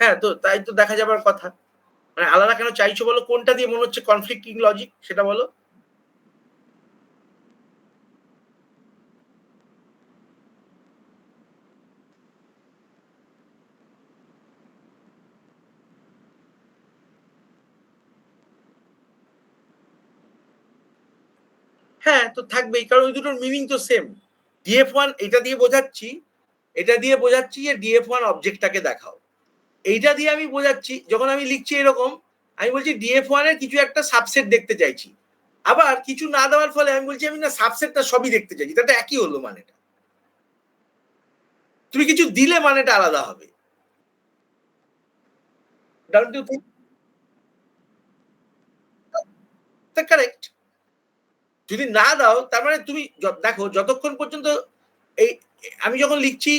হ্যাঁ, তো তাই তো দেখা যাবার কথা। আলাদা কেন চাইছো বলো? কোনটা দিয়ে মনে হচ্ছে কনফ্লিক্টিং লজিক সেটা বলো। হ্যাঁ, তো থাকবেই, কারণ ওই দুটোর মিনিং তো সেম। df1 এটা দিয়ে বোঝাচ্ছি যে df1 অবজেক্টটাকে দেখাও। এইটা দিয়ে আমি বোঝাচ্ছি, যখন আমি লিখছি এরকম, আমি বলছি df1 এর কিছু একটা সাবসেট দেখতে চাইছি। আবার কিছু না দেওয়ার ফলে আমি বলছি আমি না সাবসেটটা সবই দেখতে চাইছি, তাতে একই হলো মানেটা। তুমি কিছু দিলে মানেটা আলাদা হবে। Don't you think? কারেক্ট। যদি না দাও তার মানে তুমি দেখো, যতক্ষণ পর্যন্ত এই আমি যখন লিখছি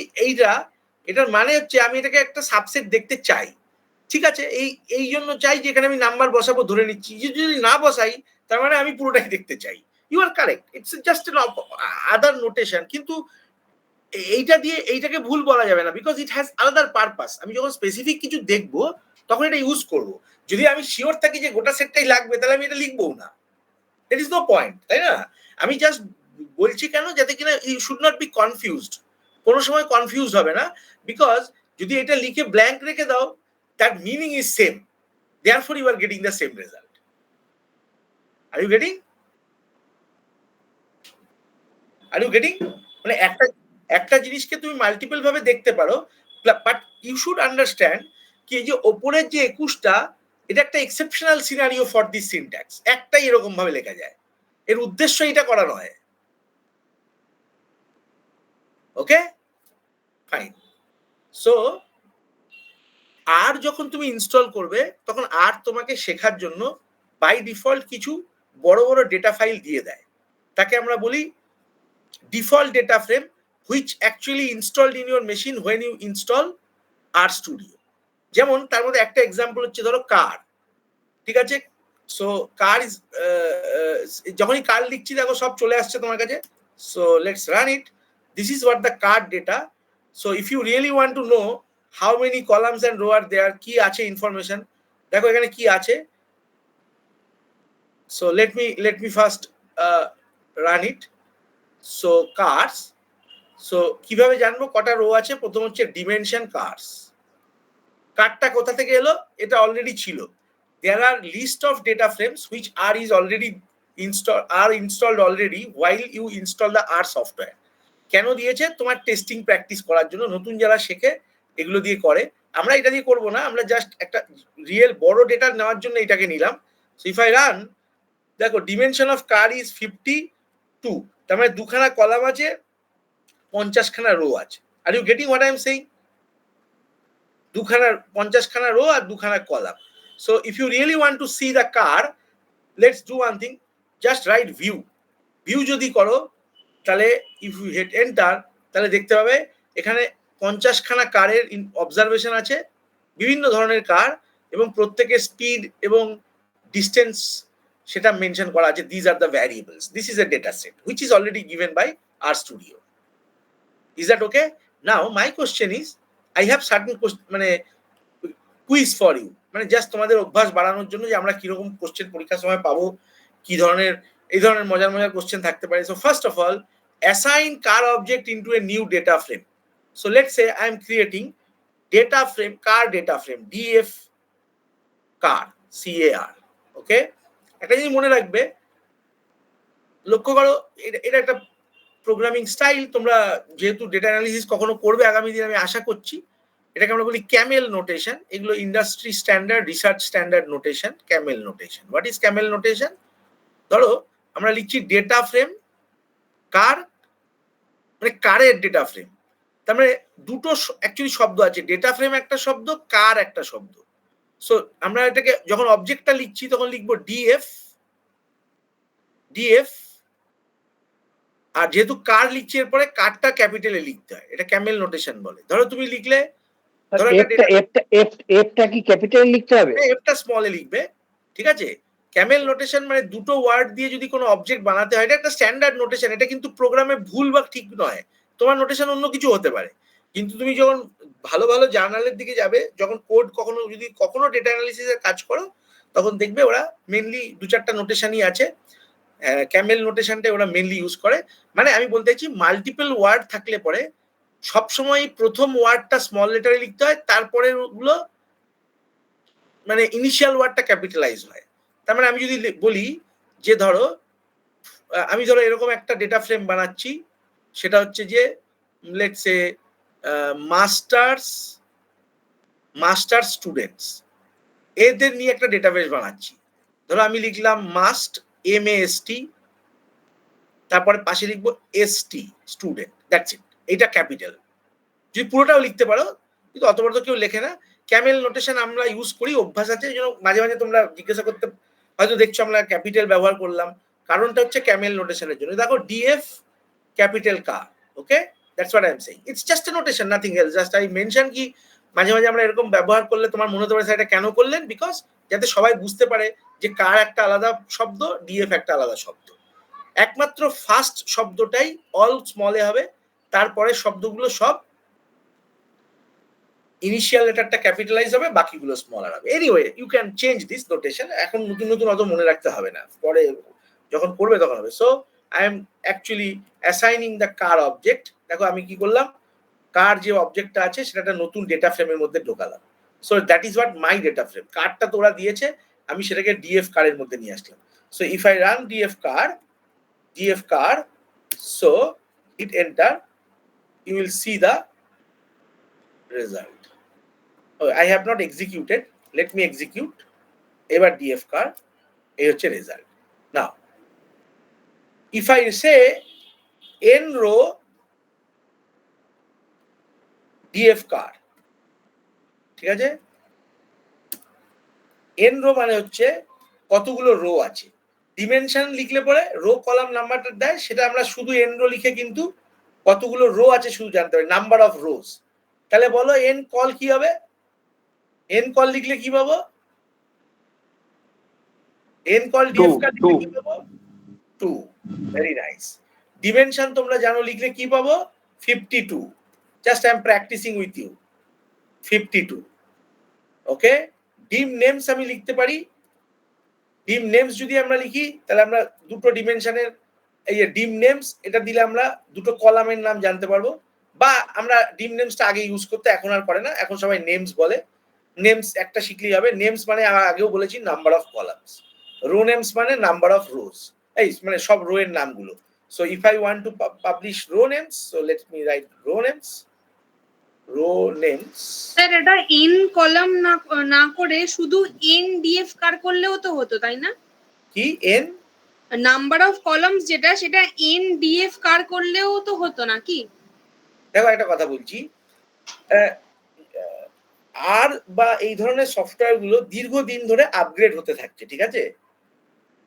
এটার মানে হচ্ছে আমি এটাকে একটা সাবসেট দেখতে চাই, ঠিক আছে? এই জন্য চাই যে এখানে আমি নাম্বার বসাবো ধরে নিচ্ছি। যদি না বসাই তার মানে আমি পুরোটাই দেখতে চাই। You are correct, it's just an other notation. কিন্তু এইটা দিয়ে এইটাকে ভুল বলা যাবে না, বিকজ ইট হ্যাজ আলাদার পারপাস। আমি যখন স্পেসিফিক কিছু দেখবো তখন এটা ইউজ করব। যদি আমি শিওর থাকি যে গোটা সেটটাই লাগবে, তাহলে আমি এটা লিখবো না। দ্যাট ইজ নো পয়েন্ট, তাই না? আমি জাস্ট বলছি কেন, যাতে কিনা you should not be confused. কোনো সময় কনফিউজড হবে না, বিকজ যদি এটা লিখে ব্ল্যাঙ্ক রেখে দাও, that meaning is same, therefore you are getting the same result. Are you getting? মানে একটা জিনিসকে তুমি মাল্টিপল ভাবে দেখতে পারো, বাট ইউ শুড আন্ডারস্ট্যান্ড কি যে ওপরের যে 21টা, এটা একটা exceptional scenario for this syntax. একটাই এরকম ভাবে লেখা যায়, এর উদ্দেশ্য এটা করা নয়। ওকে, ফাইন। সো আর যখন তুমি ইনস্টল করবে, তখন আর তোমাকে শেখার জন্য বাই ডিফল্ট কিছু বড় বড় ডেটা ফাইল দিয়ে দেয়। তাকে আমরা বলি default data frame, which actually installed in your machine when you install R studio. যেমন তার মধ্যে একটা এক্সাম্পল হচ্ছে ধরো কার, ঠিক আছে? সো কার ইজ, যখনই কার লিখছি দেখো সব চলে আসছে তোমার কাছে। So let's run it. This is what the car data. So if you really want to know how many columns and row are there, কি আছে ইনফরমেশন, দেখো এখানে কি আছে। So let me first run it. So cars, so কিভাবে জানবো কটা rho আছে? প্রথম হচ্ছে ডিমেনশন কার্স। কার্ডটা কোথা থেকে এলো? এটা অলরেডি ছিল। There are list of data frames which are installed already while you install the R software. কেন দিয়েছে? তোমার টেস্টিং প্র্যাকটিস করার জন্য। নতুন যারা শেখে এগুলো দিয়ে করে। আমরা এটা দিয়ে করবো না, আমরা জাস্ট একটা রিয়েল বড় ডেটা নেওয়ার জন্য এটাকে নিলাম। সো ইফ আই রান, দেখো ডিমেনশন অফ কার ইজ 52, তার মানে দুখানা কলাম আছে, 50খানা রো আছে। Are you getting what I am saying? 50খানা রো আর 2খানা column. So if you really want to see the car, let's do one thing, just write view যদি করো, তাহলে if you hit enter, তাহলে দেখতে পাবে এখানে 50খানা কারের অবজারভেশন আছে, বিভিন্ন ধরনের কার, এবং প্রত্যেকের স্পিড এবং ডিস্টেন্স সেটা মেনশন করা আছে। These are the variables. This is a data set which is already given by RStudio. Is that okay? Now my question is, I have certain quiz for you, মানে just তোমাদের অভ্যাস বাড়ানোর জন্য যে আমরা কিরকম কোশ্চেন পরীক্ষার সময় পাবো, কি ধরনের এই ধরনের মজার কোশ্চেন থাকতে পারে। So first of all, assign car object into a new data frame. So let's say I am creating data frame, car data frame, DF car, CAR। ওকে, একটা জিনিস মনে রাখবে, লক্ষ্য করো, এটা একটা প্রোগ্রামিং স্টাইল। তোমরা যেহেতু ডেটা অ্যানালিসিস কখনো করবে আগামী দিন, আমি আশা করছি, এটাকে আমরা বলি ক্যামেল নোটেশন। এগুলো industry standard, research standard notation, Camel notation. What is Camel notation? ধরো আমরা লিখছি ডেটা ফ্রেম কার, মানে কারের ডেটা ফ্রেম। তার মানে দুটো অ্যাকচুয়ালি শব্দ আছে, ডেটা ফ্রেম একটা শব্দ, কার একটা শব্দ। সো আমরা এটাকে যখন অবজেক্টটা লিখছি তখন লিখবো ডিএফ, ডিএফ, আর যেহেতু কার লিখছি এরপরে কারটা ক্যাপিটালে লিখতে হয়, এটা ক্যামেল নোটেশন বলে। ধরো তুমি লিখলে, ধরো এফটা কি ক্যাপিটাল লিখতে হবে? এফটা স্মলে লিখবে, ঠিক আছে? ক্যামেল নোটেশন মানে দুটো ওয়ার্ড দিয়ে যদি কোনো অবজেক্ট বানাতে হয়, এটা একটা স্ট্যান্ডার্ড নোটেশন। এটা কিন্তু প্রোগ্রামে ভুল বা ঠিক নয়, তোমার নোটেশন অন্য কিছু হতে পারে। কিন্তু তুমি যখন ভালো ভালো জার্নালের দিকে যাবে, যখন কোড কখনো যদি কখনো ডেটা অ্যানালিসিসের কাজ করো, তখন দেখবে ওরা মেনলি 2-4টা নোটেশনই আছে। ক্যামেল নোটেশনটা ওরা মেনলি ইউজ করে। মানে আমি বলতে চাইছি মাল্টিপল ওয়ার্ড থাকলে পরে সবসময় প্রথম ওয়ার্ডটা স্মল লেটারে লিখতে হয়, তারপরে ওগুলো মানে ইনিশিয়াল ওয়ার্ডটা ক্যাপিটালাইজ হয়। তার মানে আমি যদি বলি যে ধরো আমি ধরো এরকম একটা ডেটা ফ্রেম বানাচ্ছি, সেটা হচ্ছে যে লেটস সে মাস্টার্স স্টুডেন্টস, এদের নিয়ে একটা ডেটাবেস বানাচ্ছি। ধরো আমি লিখলাম মাস্ট, MAST, তারপরে পাশে লিখবো ST, স্টুডেন্ট, দ্যাটস ইট। এটা ক্যাপিটাল। যদি পুরোটাও লিখতে পারো, কিন্তু অত বড় তো কেউ লেখে না। ক্যামেল নোটেশন আমরা ইউজ করি, অভ্যাস আছে, যেন মাঝে মাঝে তোমরা জিজ্ঞাসা করতে হয়তো দেখছো আমরা ক্যাপিটাল ব্যবহার করলাম, কারণটা হচ্ছে ক্যামেল নোটেশনের জন্য। দেখো DF capital car, okay, that's what I am saying. It's just a notation, nothing else. Just I mention কি মাঝে মাঝে আমরা এরকম ব্যবহার করলে তোমার মনে হতে পারে এটা কেন করলেন, বিকজ যাতে সবাই বুঝতে পারে যে কার একটা আলাদা শব্দ, ডিএফ একটা আলাদা শব্দ। একমাত্র ফার্স্ট শব্দটাই অল স্মলে হবে, তারপরে শব্দগুলো সব ইনিশিয়াল লেটারটা ক্যাপিটালাইজ হবে, বাকিগুলো স্মলার হবে। Anyway you can change this notation. এখন নতুন নতুন অত মনে রাখতে হবে না, পরে যখন পড়বে তখন হবে। So I am actually assigning the car object. দেখো আমি কি করলাম, কার যে অবজেক্টটা আছে সেটা একটা নতুন ডেটা ফ্রেমের মধ্যে ঢোকালাম। So that is what my data frame. কারটা তো ওরা দিয়েছে, আমি সেটাকে ডিএফ কারের মধ্যে নিয়ে আসলাম। So if I run DF car, so hit enter, you will see the result. Oh, I have not executed. Let me execute. এবার df car, এই হচ্ছে result. Now, if I say n row df car, ঠিক আছে? n row মানে হচ্ছে কতগুলো rho আছে। Dimension লিখলে পরে রো কলাম নাম্বারটা দেয়, সেটা আমরা শুধু n row লিখে কিন্তু কতগুলো রো আছে শুধু জানতে হবে, নাম্বার অফ রোজ। তাহলে বলো n কল কি হবে? n কল লিখলে কি পাবো? n কল df কার লিখলে কি পাবো? 2। Very nice. ডিমেনশন তোমরা জানো লিখলে কি পাবো? 52। Just I am practising with you. 52। Okay, dim names আমি লিখতে পারি। ডিম নেমস যদি আমরা লিখি তাহলে আমরা দুটো ডিমেনশনের এই যে ডিম নেমস, এটা দিলে আমরা দুটো কলামের নাম জানতে পারবো। বা আমরা ডিম নেমসটা আগে ইউজ করতে, এখন আর করে না, এখন সবাই নেমস বলে। নেমস একটা শিখলেই হবে। নেমস মানে আগেও বলেছি number of columns, row names মানে নাম্বার অফ রোজ, এই মানে সব রো এর নামগুলো। So if I want to publish row names, so let me write row names. Sir এটা n কলাম না করে শুধু n df কার করলেও তো হতো, তাই না? কি n নাম্বার অফ কলামস যেটা, সেটা n df কার করলেও তো হতো নাকি? দেখো একটা কথা বলছি, আর বা এই ধরনের সফটওয়্যার গুলো দীর্ঘদিন ধরে আপগ্রেড হতে থাকছে, ঠিক আছে?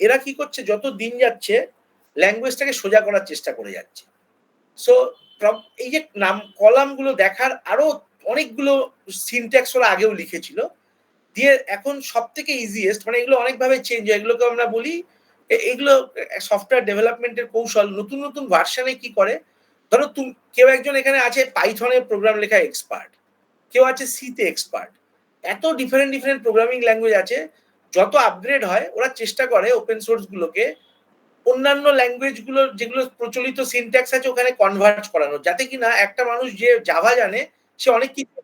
এরা কি করছে, যত দিন যাচ্ছে ল্যাঙ্গুয়েজটাকে সোজা করার চেষ্টা করে যাচ্ছে। সো এই যে নাম কলাম গুলো দেখার আরো অনেকগুলো সিনট্যাক্স ওরা আগেও লিখেছিল, দিয়ে এখন সব থেকে ইজিয়েস্ট, মানে এগুলো অনেকভাবে চেঞ্জ হয়, এগুলোকে আমরা বলি, এগুলো সফটওয়্যার ডেভেলপমেন্টের কৌশল। নতুন নতুন ভার্সনে কি করে, ধরো কেউ একজন এখানে আছে পাইথনে প্রোগ্রাম লেখা এক্সপার্ট, কেউ আছে সিতে এক্সপার্ট, এত ডিফারেন্ট ডিফারেন্ট প্রোগ্রামিং ল্যাঙ্গুয়েজ আছে। যত আপগ্রেড হয় ওরা চেষ্টা করে ওপেন সোর্স গুলোকে অন্যান্য ল্যাঙ্গুয়েজ গুলো যেগুলো প্রচলিত সিনট্যাক্স আছে ওখানে কনভার্ট করানো, যাতে কিনা একটা মানুষ যে জাভা জানে সে অনেক কিছু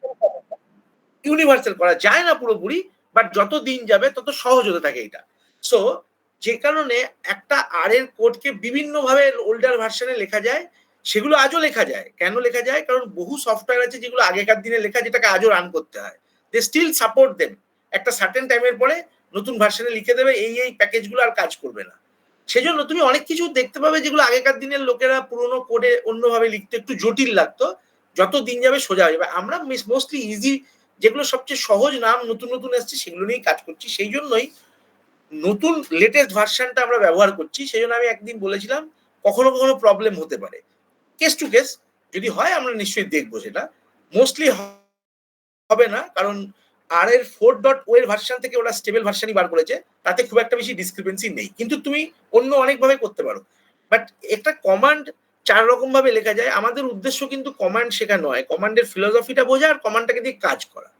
ইউনিভার্সাল করা যায় না পুরোপুরি, বাট যত দিন যাবে তত সহজ হতে থাকে এটা। সো যে কারণে একটা আর এর কোডকে বিভিন্ন ভাবে ওল্ডার ভার্সনে লেখা যায়, সেগুলো আজও লেখা যায়। কেন লেখা যায়? কারণ বহু সফটওয়্যার আছে যেগুলো আগেকার দিনে লেখা, যেটাকে আজও রান করতে হয়। দে স্টিল সাপোর্ট দেম। একটা সার্টেন টাইমের পরে নতুন ভার্সনে লিখে দেবে এই প্যাকেজগুলো আর কাজ করবে না। সেজন্য তুমি অনেক কিছু দেখতে পাবে যেগুলো আগেকার দিনের লোকেরা পুরোনো কোডে অন্যভাবে লিখতে একটু জটিল লাগতো, যত দিন যাবে সোজা হয়ে যাবে। আমরা মোস্টলি ইজি, যেগুলো সবচেয়ে সহজ নাম নতুন নতুন আসছে সেগুলো নিয়েই কাজ করছি। সেই জন্যই নতুন লেটেস্ট ভার্সনটা আমরা ব্যবহার করছি। সেই জন্য আমি একদিন বলেছিলাম কখনো কখনো প্রবলেম হতে পারে, কেস টু কেস যদি হয় আমরা নিশ্চয়ই দেখবো। সেটা মোস্টলি হবে না, কারণ আর এর 4.0 এর ভার্সন থেকে ওরা স্টেবল ভার্সনই বার করেছে, তাতে খুব একটা বেশি ডিসক্রিপেন্সি নেই। কিন্তু তুমি অন্য অনেকভাবে করতে পারো। বাট একটা কমান্ড 4 রকম ভাবে লেখা যায়। আমাদের উদ্দেশ্য কিন্তু কমান্ড শেখা নয়, কমান্ডের ফিলোসফিটা বোঝা আর কমান্ডটাকে দিয়ে কাজ করা।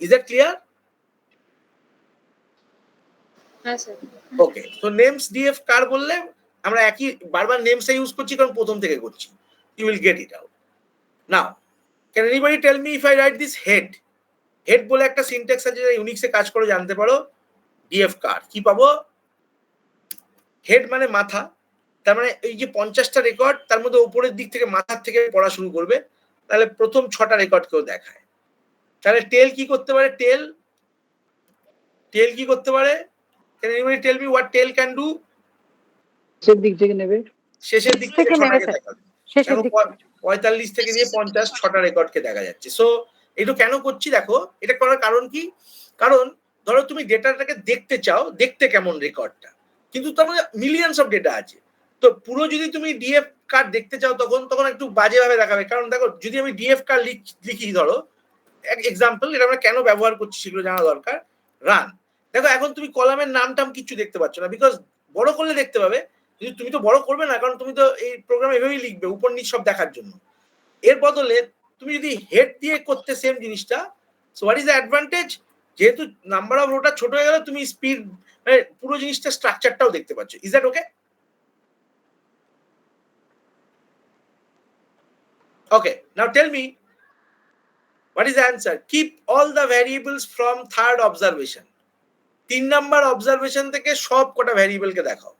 Is that clear? হ্যাঁ স্যার। ওকে, তো নেমস ডিএফ কার বললে আমরা একই বারবার নেমসটা ইউজ করছি কারণ প্রথম থেকে করছি। You will get it out now. Can anybody tell me if I right this head? Head বলে একটা সিনট্যাক্স আছে যেটা ইউনিক্সে কাজ করে, জানতে পারো। ডিএফ কার কি পাবো? হেড মানে মাথা, তার মানে এই যে 50টা রেকর্ড তার মধ্যে উপরের দিক থেকে মাথার থেকে পড়া শুরু করবে, তাহলে প্রথম 6টা রেকর্ড কেউ দেখায়। তাহলে টেল কি করতে পারে? টেল কি করতে পারে? Can anybody tell me what tail can do? শেষের দিক থেকে নেবে, শেষের দিক থেকে নেবে 6টাকে স্যার। দেখাবে। শেষের দিক 45 থেকে নিয়ে 50 6টা রেকর্ডকে দেখা যাচ্ছে। সো এটা কেন করছি দেখো, এটা করার কারণ কি? কারণ ধরো তুমি ডেটাটাকে দেখতে চাও, দেখতে কেমন রেকর্ডটা, কিন্তু তার মধ্যে মিলিয়নস অফ ডেটা আছে। তো পুরো যদি তুমি ডিএফ কার্ড দেখতে চাও তখন একটু বাজেভাবে দেখাবে। কারণ দেখো, যদি আমি ডিএফ কার্ড লিখি, ধরো এক্সাম্পল, এটা আমরা কেন ব্যবহার করছি সেগুলো জানা দরকার। রান, দেখো এখন তুমি কলামের নাম টাম কিছু দেখতে পাচ্ছ না, বিকজ বড় করলে দেখতে পাবে। কিন্তু তুমি তো বড় করবে না, কারণ তুমি তো এই প্রোগ্রাম এভাবেই লিখবে উপর নিচ সব দেখার জন্য। এর বদলে তুমি যদি হেড দিয়ে করতে সেম জিনিসটা, so what is the advantage? যেহেতু নাম্বার অফ রোটা ছোট হয়ে গেল, তুমি স্পিড মানে পুরো জিনিসটা স্ট্রাকচারটাও দেখতে পাচ্ছ। Is that okay? Okay, now tell me what is the answer? Keep all the variables from third observation. 3 number observation থেকে সব কটা ভ্যারিয়েবলকে দেখাও।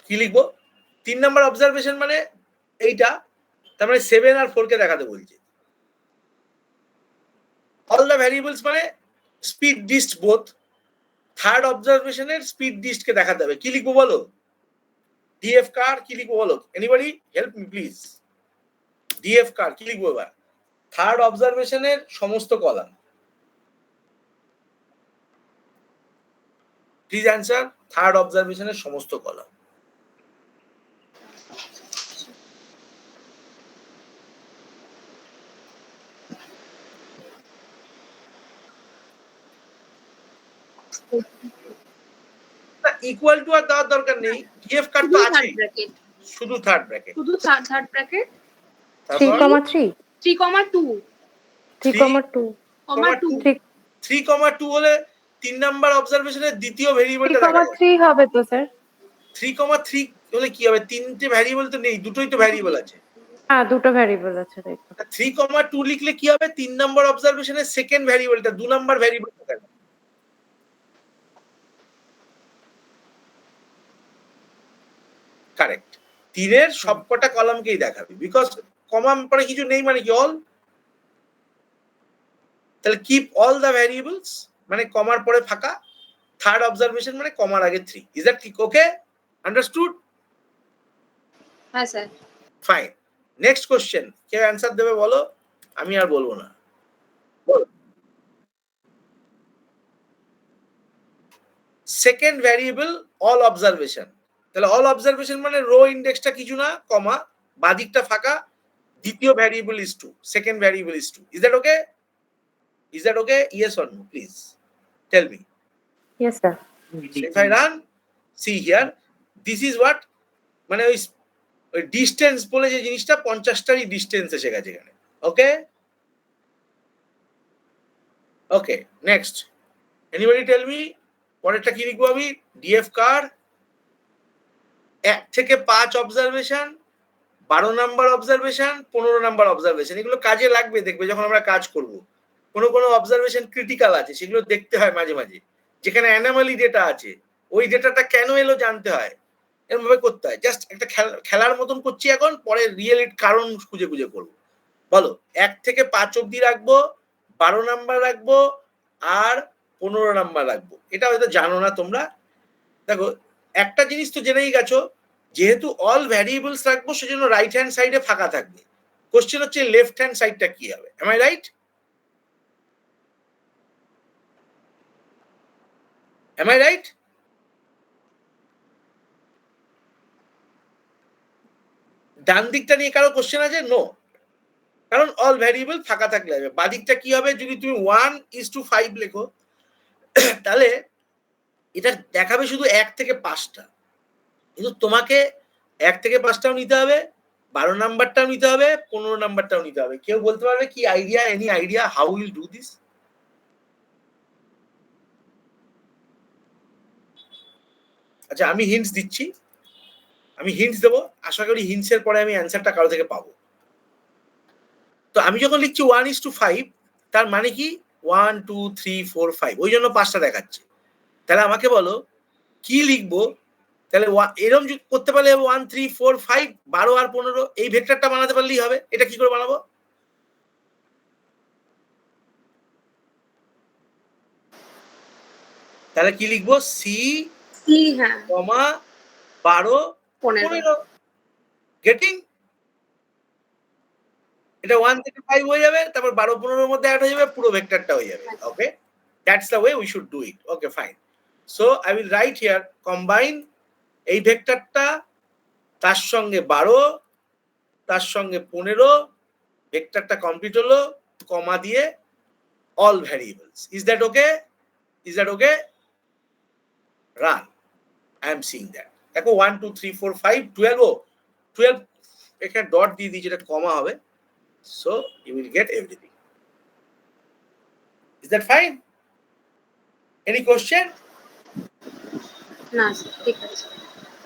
কি লিখবো? 3 নাম্বার অবজারভেশন মানে এইটা, তার মানে 7 আর 4 কে দেখাতে বলছে। all the variables মানে স্পিড ডিস্ট বোথ। থার্ড অবজারভেশনের স্পিড ডিস্ট কে দেখাতে হবে। কি লিখবো বলো? ডিএফ কার কি লিখবো বলো? Anybody help me please. DF car কি লিখবো এবার? থার্ড অবজারভেশনের সমস্ত কলাম। Please answer. থার্ড অবজারভেশনের সমস্ত কলাম। ইকুয়াল টু আর দেওয়ার দরকার নেই, ডিএফ কার্ড তো আছে, শুধু থার্ড ব্র্যাকেট। শুধু থার্ড ব্র্যাকেট 3,3 3,2 3,2 3,2 হলে 3 নাম্বার অবজারভেশনের দ্বিতীয় ভেরিয়েবলটা দেখা যাবে। 3,3 হবে তো স্যার। 3,3 হলে কি হবে? তিনটে ভ্যারিয়েবল তো নেই, দুটোই তো ভ্যারিয়েবল আছে। হ্যাঁ, দুটো ভ্যারিয়েবল আছে তাই তো। 3,2 লিখলে কি হবে? 3 নাম্বার অবজারভেশনের সেকেন্ড ভ্যারিয়েবলটা 2 নাম্বার ভ্যারিয়েবল দেখাবে। কারেক্ট। 3 এর সবকটা কলামকেই দেখাবে, বিকজ কমা পরে কিছু নেই মানে কি অল। তাহলে কিপ অল দ্য ভ্যারিয়েবলস মানে কমার পরে ফাঁকা, থার্ড অবজারভেশন মানে কমার আগে 3। ইজ দ্যাট ঠিক? ওকে, আন্ডারস্টুড? হ্যাঁ স্যার। ফাইন। নেক্সট কোশ্চেন কে অ্যান্সার দেবে বলো? আমি আর বলবো না, বলো। Second variable all observation. তাহলে অল অবজারভেশন মানে রো ইন্ডেক্সটা কিছু না, কমা, বাদিকটা ফাঁকা, দ্বিতীয় variable is 2, second variable is 2। Is that okay? Is that okay? Yes or no? Please tell me. Yes sir. If I run, see here, this is what মানে ওই distance বলে যে জিনিসটা 50টারই ডিস্টেন্স এসে গেছে এখানে। ওকে ওকে, নেক্সট এনিবডি টেল মি পরেরটা কি লিখবো আমি? ডিএফ কার 1 থেকে 5 observation, 12 number observation, 15 number observation. এগুলো কাজে লাগবে, দেখবে যখন আমরা কাজ করব। কোনো অবজারভেশন ক্রিটিক্যাল আছে, সেগুলো দেখতে হয় মাঝে মাঝে। যেখানে অ্যানোমালি ডেটা আছে, ওই ডেটাটা কেন এলো জানতে হয়, এরকম ভাবে করতে হয়। জাস্ট একটা খেলার মতন করছি এখন, পরে রিয়েলিটি কারণ খুঁজে খুঁজে করবো। বলো 1 থেকে 5 অব্দি রাখবো, 12 নাম্বার রাখবো, আর 15 নাম্বার রাখবো। এটা হয়তো জানো না তোমরা। দেখো একটা জিনিস তো জেনেই গেছো, যেহেতু অল ভ্যারিয়েবলস রাখবো সেজন্য রাইট হ্যান্ড সাইডে ফাঁকা থাকবে। কোশ্চেন হচ্ছে লেফট হ্যান্ড সাইডটা কি হবে। Am I right? Am I right? ডান দিকটা নিয়ে কারো কোশ্চেন আছে? নো, কারণ অল ভ্যারিয়েবল ফাঁকা থাকলে হবে। বাদিকটা কি হবে? যদি তুমি 1:5 লেখো তাহলে এটা দেখাবে শুধু 1 থেকে 5টা, কিন্তু তোমাকে 1 থেকে 5টাও নিতে হবে, 12 নাম্বারটাও নিতে হবে, 15 নাম্বারটাও নিতে হবে। কেউ বলতে পারবে কি idea, any idea how will do this? আচ্ছা আমি হিন্টস দিচ্ছি, আমি হিন্টস দেবো, আশা করি হিন্টসের পরে আমি অ্যান্সারটা কারো থেকে পাবো। তো আমি যখন লিখছি 1:5, তার মানে কি 1 2 3 4 5, ওই জন্য 5টা দেখাচ্ছে। তাহলে আমাকে বলো কি লিখবো? তাহলে এরকম করতে পারলে 1 3 4 5, 12 আর 15, এই ভেক্টরটা বানাতে পারলেই হবে। এটা কি করে বানাবো? তাহলে কি লিখবো? সি হ্যাঁ কমা 12 15 15। গেটিং? এটা 1 থেকে 5 হয়ে যাবে, তারপর 12 15 এর মধ্যে অ্যাড হয়ে যাবে, পুরো ভেক্টরটা হয়ে যাবে। Okay, that's the way we should do it. Okay fine. So I will write here combine এই ভেক্টরটা তার সঙ্গে 12, তার সঙ্গে 15, ভেক্টরটা কমপ্লিট হলো, কমা দিয়ে all variables. Is that okay? Is that okay? Run. I am seeing that. দেখো 1 2 3 4 5 12, 12 এখানে ডট দিয়ে দিই, যেটা কমা হবে। So you will get everything. Is that fine? Any question? না ঠিক আছে।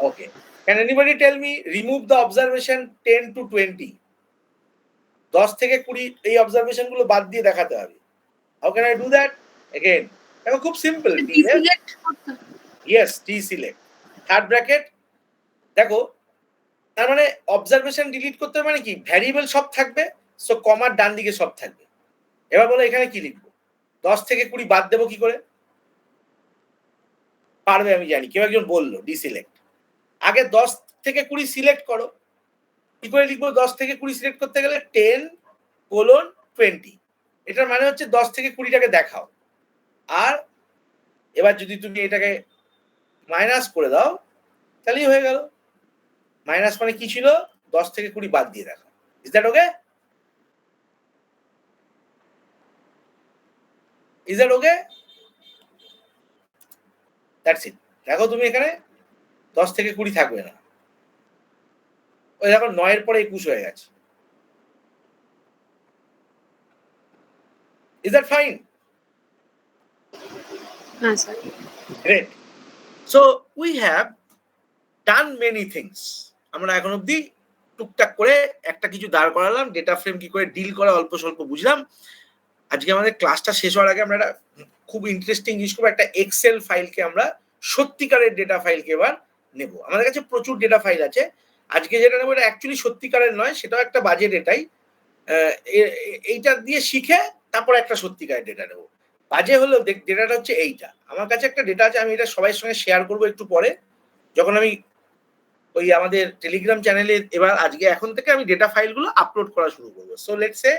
Okay. Can anybody tell me remove the observation 10 to 20? 10 থেকে 20 এই অবজারভেশন গুলো বাদ দিয়ে দেখাতে হবে। How can I do that? Again, দেখো খুব সিম্পল। ডিসিলেক্ট করতে হবে। Yes, T select, third bracket. দেখো তার মানে অবজারভেশন ডিলিট করতে মানে কি, ভ্যারিয়েবল সব থাকবে, সো কমার ডান দিকে সব থাকবে। এবার বলো এখানে কি লিখবো? 10 থেকে 20 বাদ দেবো কি করে? পারবে আমি জানি, কেউ একজন বললো ডিসিলেক্ট। আগে 10 থেকে 20 সিলেক্ট করো। কি করে লিখবো? 10 থেকে 20 সিলেক্ট করতে গেলে 10:20, এটার মানে হচ্ছে 10 থেকে 20টাকে দেখাও। আর এবার যদি তুমি এটাকে মাইনাস করে দাও তাহলেই হয়ে গেল। মাইনাস মানে কি ছিল? 10 থেকে 20 বাদ দিয়ে দেখা। Is that okay? Is that okay? That's it. দেখো তুমি এখানে 10 থেকে 20 থাকবে না, ওই দেখো 9 এর পরে 21 হয়ে গেছে। Is that fine? হ্যাঁ sir. Great. So we have done many things. আমরা এখন অব্দি টুকটাক করে একটা কিছু দাঁড় করালাম, ডেটা ফ্রেম কি করে ডিল করা অল্প স্বল্প বুঝলাম। আজকে আমাদের ক্লাসটা শেষ হওয়ার আগে আমরা একটা খুব ইন্টারেস্টিং জিনিস করবো, একটা এক্সেল ফাইলকে আমরা সত্যিকারের ডেটা ফাইলকে এবার নেব। আমাদের কাছে প্রচুর ডেটা ফাইল আছে, আজকে যেটা নেবো এটা অ্যাকচুয়ালি সত্যিকারের নয়, সেটাও একটা বাজে ডেটাই। এইটা দিয়ে শিখে তারপর একটা সত্যিকারের ডেটা নেবো। বাজে হলো ডেটাটা হচ্ছে এইটা। আমার কাছে একটা ডেটা আছে, আমি এটা সবার সঙ্গে শেয়ার করবো একটু পরে, যখন আমি ওই আমাদের টেলিগ্রাম চ্যানেলে এবার আজকে এখন থেকে আমি ডেটা ফাইলগুলো আপলোড করা শুরু করবো। সো লেটস সে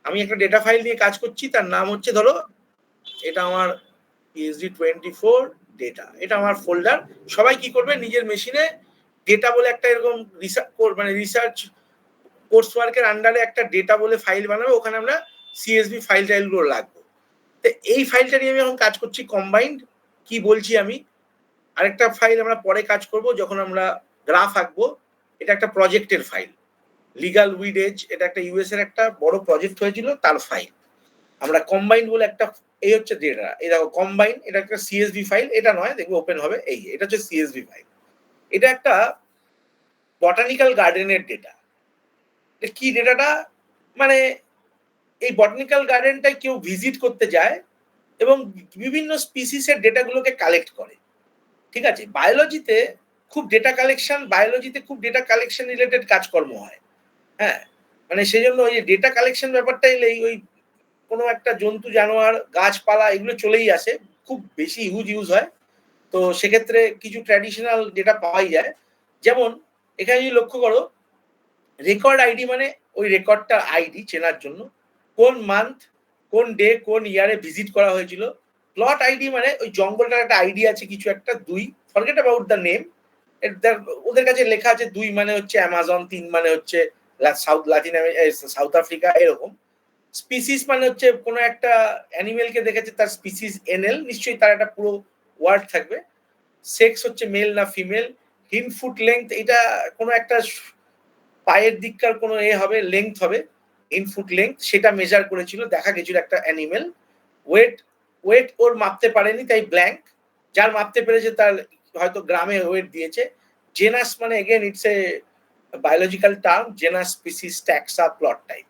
আমি একটা ডেটা ফাইল নিয়ে কাজ করছি, তার নাম হচ্ছে, ধরো এটা আমার PSD24 ডেটা, এটা আমার ফোল্ডার। সবাই কি করবে, নিজের মেশিনে ডেটা বলে একটা এরকম রিসার্চ কোর্স ওয়ার্কের আন্ডারে একটা ডেটা বলে ফাইল বানাবে, ওখানে আমরা সিএসভি ফাইল টাইলগুলো রাখবো। তো এই ফাইলটা নিয়ে আমি এখন কাজ করছি কম্বাইন্ড। কি বলছি আমি, আরেকটা ফাইল আমরা পরে কাজ করব যখন আমরা গ্রাফ আঁকবো। এটা একটা প্রজেক্টের ফাইল, লিগাল উইড এজ, এটা একটা ইউএস এর একটা বড় প্রজেক্ট হয়েছিল, তার ফাইল। আমরা কম্বাইন্ড বলে একটা, এই হচ্ছে ডেটা, এই দেখো কম্বাইন্ড, এটা একটা সিএসভি ফাইল। এটা নয়, দেখবে ওপেন হবে, এই এটা হচ্ছে সিএসভি ফাইল। এটা একটা বটানিক্যাল গার্ডেনের ডেটা। কি ডেটাটা, মানে এই বটানিক্যাল গার্ডেনটায় কেউ ভিজিট করতে যায়, এবং বিভিন্ন স্পিসিসের ডেটাগুলোকে কালেক্ট করে। ঠিক আছে, বায়োলজিতে খুব ডেটা কালেকশন রিলেটেড কাজকর্ম হয়। হ্যাঁ, মানে সেই জন্য ওই ডেটা কালেকশন ব্যাপারটা এলেই ওই কোনো একটা জন্তু জানোয়ার গাছপালা এগুলো চলেই আসে, খুব বেশি ইউজ হয়। তো সেক্ষেত্রে কিছু ট্র্যাডিশনাল ডেটা পাওয়াই যায়। যেমন এখানে যদি লক্ষ্য করো, রেকর্ড আইডি মানে ওই রেকর্ডটার আইডি চেনার জন্য, কোন মান্থ, কোন ডে, কোন ইয়ারে ভিজিট করা হয়েছিল। প্লট আইডি মানে ওই জঙ্গলটার একটা আইডি আছে কিছু একটা, 2, ফরগেট অ্যাবাউট দ্য নেম, ওদের কাছে লেখা আছে 2 মানে হচ্ছে অ্যামাজন, 3 মানে হচ্ছে সাউথ আফ্রিকা, এরকম। স্পিসিস মানে হচ্ছে কোনো একটা অ্যানিমেলকে দেখেছে, তার স্পিসিস এনএল, নিশ্চয়ই তার একটা পুরো ওয়ার্ড থাকবে। সেক্স হচ্ছে মেল না ফিমেল। হিন্ড ফুট লেংথ, এটা কোনো একটা পায়ের দিককার কোনো হবে, লেংথ হবে, হিন্ড ফুট লেংথ, সেটা মেজার করেছিল, দেখা গেছিল একটা অ্যানিমেল। ওয়েট ওর মাপতে পারেনি, তাই ব্ল্যাঙ্ক। যার মাপতে পেরেছে তার হয়তো গ্রামে ওয়েট দিয়েছে। জেনাস মানে again it's a biological term, genus, species, ট্যাক্সা, plot type,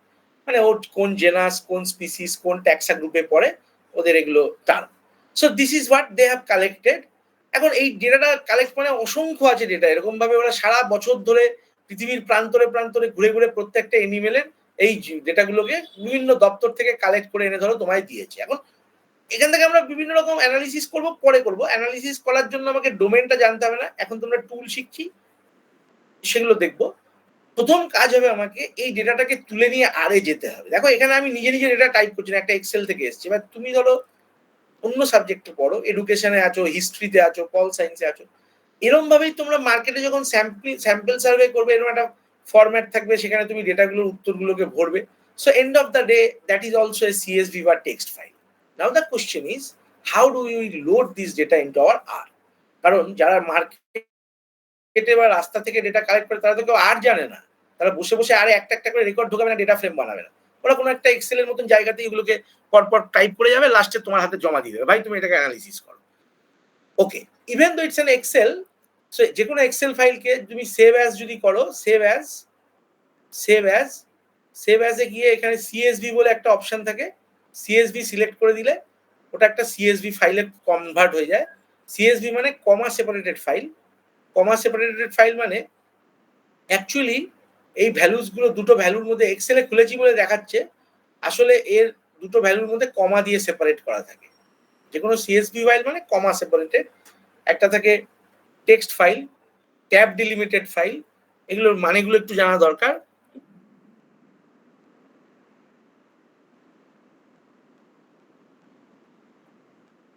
মানে ওর কোন জেনাস, কোন স্পিসিস, কোন ট্যাক্সা গ্রুপে পড়ে, ওদের এগুলো term. So this is what they have collected. এখন এই ডেটাটা কালেক্ট মানে অসংখ্য আছে ডেটা, এরকম ভাবে ওরা সারা বছর ধরে পৃথিবীর প্রান্তরে প্রান্তরে ঘুরে ঘুরে প্রত্যেকটা এনিমেলের এই ডেটাগুলোকে বিভিন্ন দপ্তর থেকে কালেক্ট করে এনে ধরো তোমায় দিয়েছে। এখন এখান থেকে আমরা বিভিন্ন রকম অ্যানালিসিস করব, পরে করব। অ্যানালিসিস করার জন্য আমাকে ডোমেনটা জানতে হবে না, এখন তোমরা টুল শিখছি সেগুলো দেখবো। প্রথম কাজ হবে আমাকে এই ডেটাটাকে তুলে নিয়ে আরে যেতে হবে। দেখো এখানে আমি নিজে নিজে ডেটা টাইপ করছি না, একটা এক্সেল থেকে এসছে। এবার তুমি ধরো অন্য সাবজেক্টে পড়ো, এডুকেশনে আছো, হিস্ট্রিতে আছো, পল সায়েন্সে আছো, এরকম ভাবেই তোমরা মার্কেটে যখন স্যাম্পল সার্ভে করবে, এরকম একটা ফরম্যাট থাকবে, সেখানে তুমি ডেটাগুলোর উত্তরগুলোকে ভরবে। So end of the day that is also a CSV বা text file. Now the question is how do you load this data into our R. কারণ যারা মার্কেটে বা রাস্তা থেকে ডেটা কালেক্ট করে তারা তো কেউ আর জানে না, তারা বসে বসে আরে একটা একটা করে রেকর্ড ঢোকাবে না, ডেটা ফ্রেম বানাবে না। ওরা কোনো একটা এক্সেলের মতন জায়গাতে এগুলোকে পরপর টাইপ করে যাবে, লাস্টে তোমার হাতে জমা দিয়ে দেবে, ভাই তুমি এটাকে অ্যানালিসিস করো। Okay, even though it's an Excel, so যে কোনো এক্সেল ফাইলকে তুমি সেভ অ্যাজ যদি করো, সেভ অ্যাজে গিয়ে এখানে CSV বলে একটা অপশন থাকে, CSV সিলেক্ট করে দিলে ওটা একটা CSV ফাইলে কনভার্ট হয়ে যায়। CSV মানে কমা সেপারেটেড ফাইল। কমা সেপারেটেড ফাইল মানে অ্যাকচুয়ালি এই ভ্যালুস গুলো দুটো ভ্যালুর মধ্যে এক্সেলে খুলেছি বলে দেখাচ্ছে, আসলে এর দুটো ভ্যালুর মধ্যে কমা দিয়ে সেপারেট করা থাকে। যে কোনো CSV ফাইল মানে কমা সেপারেটেড। একটা থাকে টেক্সট ফাইল, ট্যাব ডিলিমিটেড ফাইল, এগুলোর মানেগুলো একটু জানা দরকার।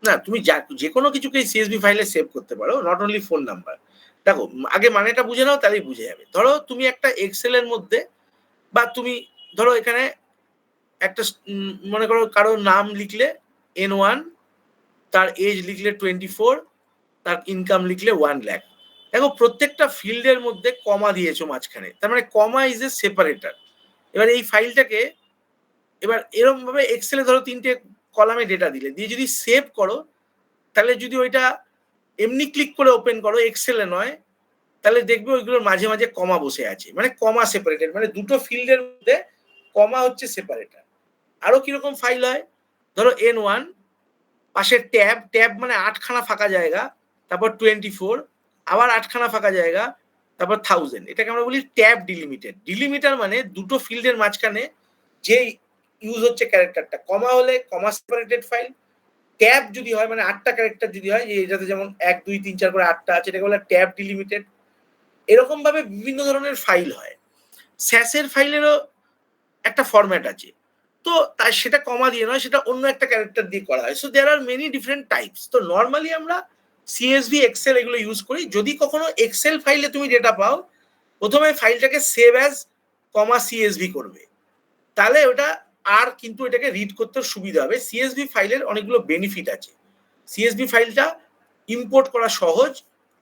না, তুমি যে কোনো কিছুকে CSV ফাইলে সেভ করতে পারো, নট অনলি ফোন নাম্বার। দেখো আগে মানেটা বুঝে নাও, তাহলেই বুঝে যাবে। ধরো তুমি একটা এক্সেলের মধ্যে, বা তুমি ধরো এখানে একটা মনে করো কারো নাম লিখলে N1, তার এজ লিখলে 24, তার ইনকাম লিখলে 1 লাখ। দেখো প্রত্যেকটা ফিল্ডের মধ্যে কমা দিয়েছো মাঝখানে, তার মানে কমা ইজ এ সেপারেটর। এবার এই ফাইলটাকে এবার এরকম ভাবে এক্সেলে ধরো 3টে কলামে ডেটা দিলে, দিয়ে যদি সেভ করো, তাহলে যদি ওইটা এমনি ক্লিক করে ওপেন করো, এক্সেলে নয়, তাহলে দেখবে ওইগুলোর মাঝে মাঝে কমা বসে আছে, মানে কমা সেপারেটেড, মানে দুটো ফিল্ডের মধ্যে কমা হচ্ছে সেপারেটর। আরো কিরকম ফাইল হয়, ধরো N1, পাশে ট্যাব মানে 8খানা ফাঁকা জায়গা, তারপর 24, আবার 8খানা ফাঁকা জায়গা, তারপর 1000। এটাকে আমরা বলি ট্যাব ডিলিমিটেড। ডিলিমিটার মানে দুটো ফিল্ডের মাঝখানে যে ইউজ হচ্ছে ক্যারেক্টারটা। কমা হলে কমা সেপারেটেড ফাইল, ট্যাব যদি হয় মানে 8টা ক্যারেক্টার যদি হয়, এটাতে যেমন 1 2 3 4 করে 8টা আছে, এটাকে বলে ট্যাব ডিলিমিটেড। এরকম ভাবে বিভিন্ন ধরনের ফাইল হয়। স্যাসের ফাইলেরও একটা ফরম্যাট আছে, তো তাই সেটা কমা দিয়ে নয়, সেটা অন্য একটা ক্যারেক্টার দিয়ে করা হয়। So there are many different types. তো নর্মালি আমরা CSV, এক্সেল এগুলো ইউজ করি। যদি কখনো এক্সেল ফাইলে তুমি ডেটা পাও, প্রথমে ফাইলটাকে সেভ অ্যাজ কমা CSV করবে, তাহলে ওটা আর কিন্তু এটাকে রিড করতে সুবিধা হবে। CSV ফাইলের অনেকগুলো বেনিফিট আছে। CSV ফাইলটা ইম্পোর্ট করা সহজ,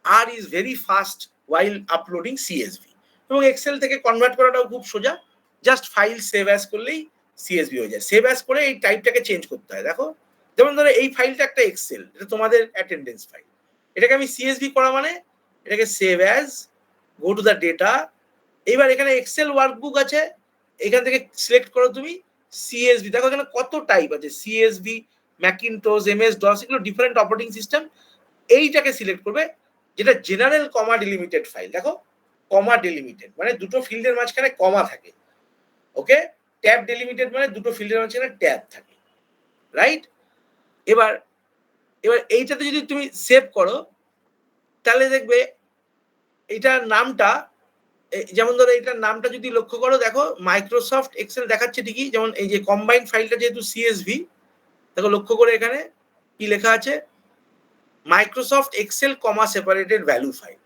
R is very fast while uploading CSV, এবং এক্সেল থেকে কনভার্ট করাটাও খুব সোজা। জাস্ট ফাইল সেভ অ্যাজ করলেই CSV হয়ে যায়। সেভ অ্যাজ করে এই টাইপটাকে চেঞ্জ করতে হয়। দেখো যেমন ধরো এই ফাইলটা একটা এক্সেল, এটা তোমাদের অ্যাটেন্ডেন্স ফাইল, এটাকে আমি CSV করা মানে এটাকে save as, go to the data. এইবার এখানে এক্সেল ওয়ার্কবুক আছে, এখান থেকে সিলেক্ট করো তুমি CSV। দেখো এখানে কত টাইপ আছে, CSV, ম্যাকিনটোশ, এমএস ডস, এগুলো ডিফারেন্ট অপারেটিং সিস্টেম। এইটাকে সিলেক্ট করবে যেটা জেনারেল কমা ডিলিমিটেড ফাইল। দেখো কমা ডিলিমিটেড মানে দুটো ফিল্ডের মাঝখানে কমা থাকে, ওকে। ট্যাব ডিলিমিটেড মানে দুটো ফিল্ডের মাঝখানে ট্যাব থাকে, রাইট। এবার এইটাতে যদি তুমি সেভ করো তাহলে দেখবে এইটার নামটা, যেমন ধরো এইটার নামটা যদি লক্ষ্য করো, দেখো মাইক্রোসফট এক্সেল দেখাচ্ছে ঠিকই, যেমন এই যে কম্বাইন্ড ফাইলটা যেহেতু সিএসভি, দেখো লক্ষ্য করে এখানে কি লেখা আছে, মাইক্রোসফট এক্সেল কমা সেপারেটেড ভ্যালু ফাইল।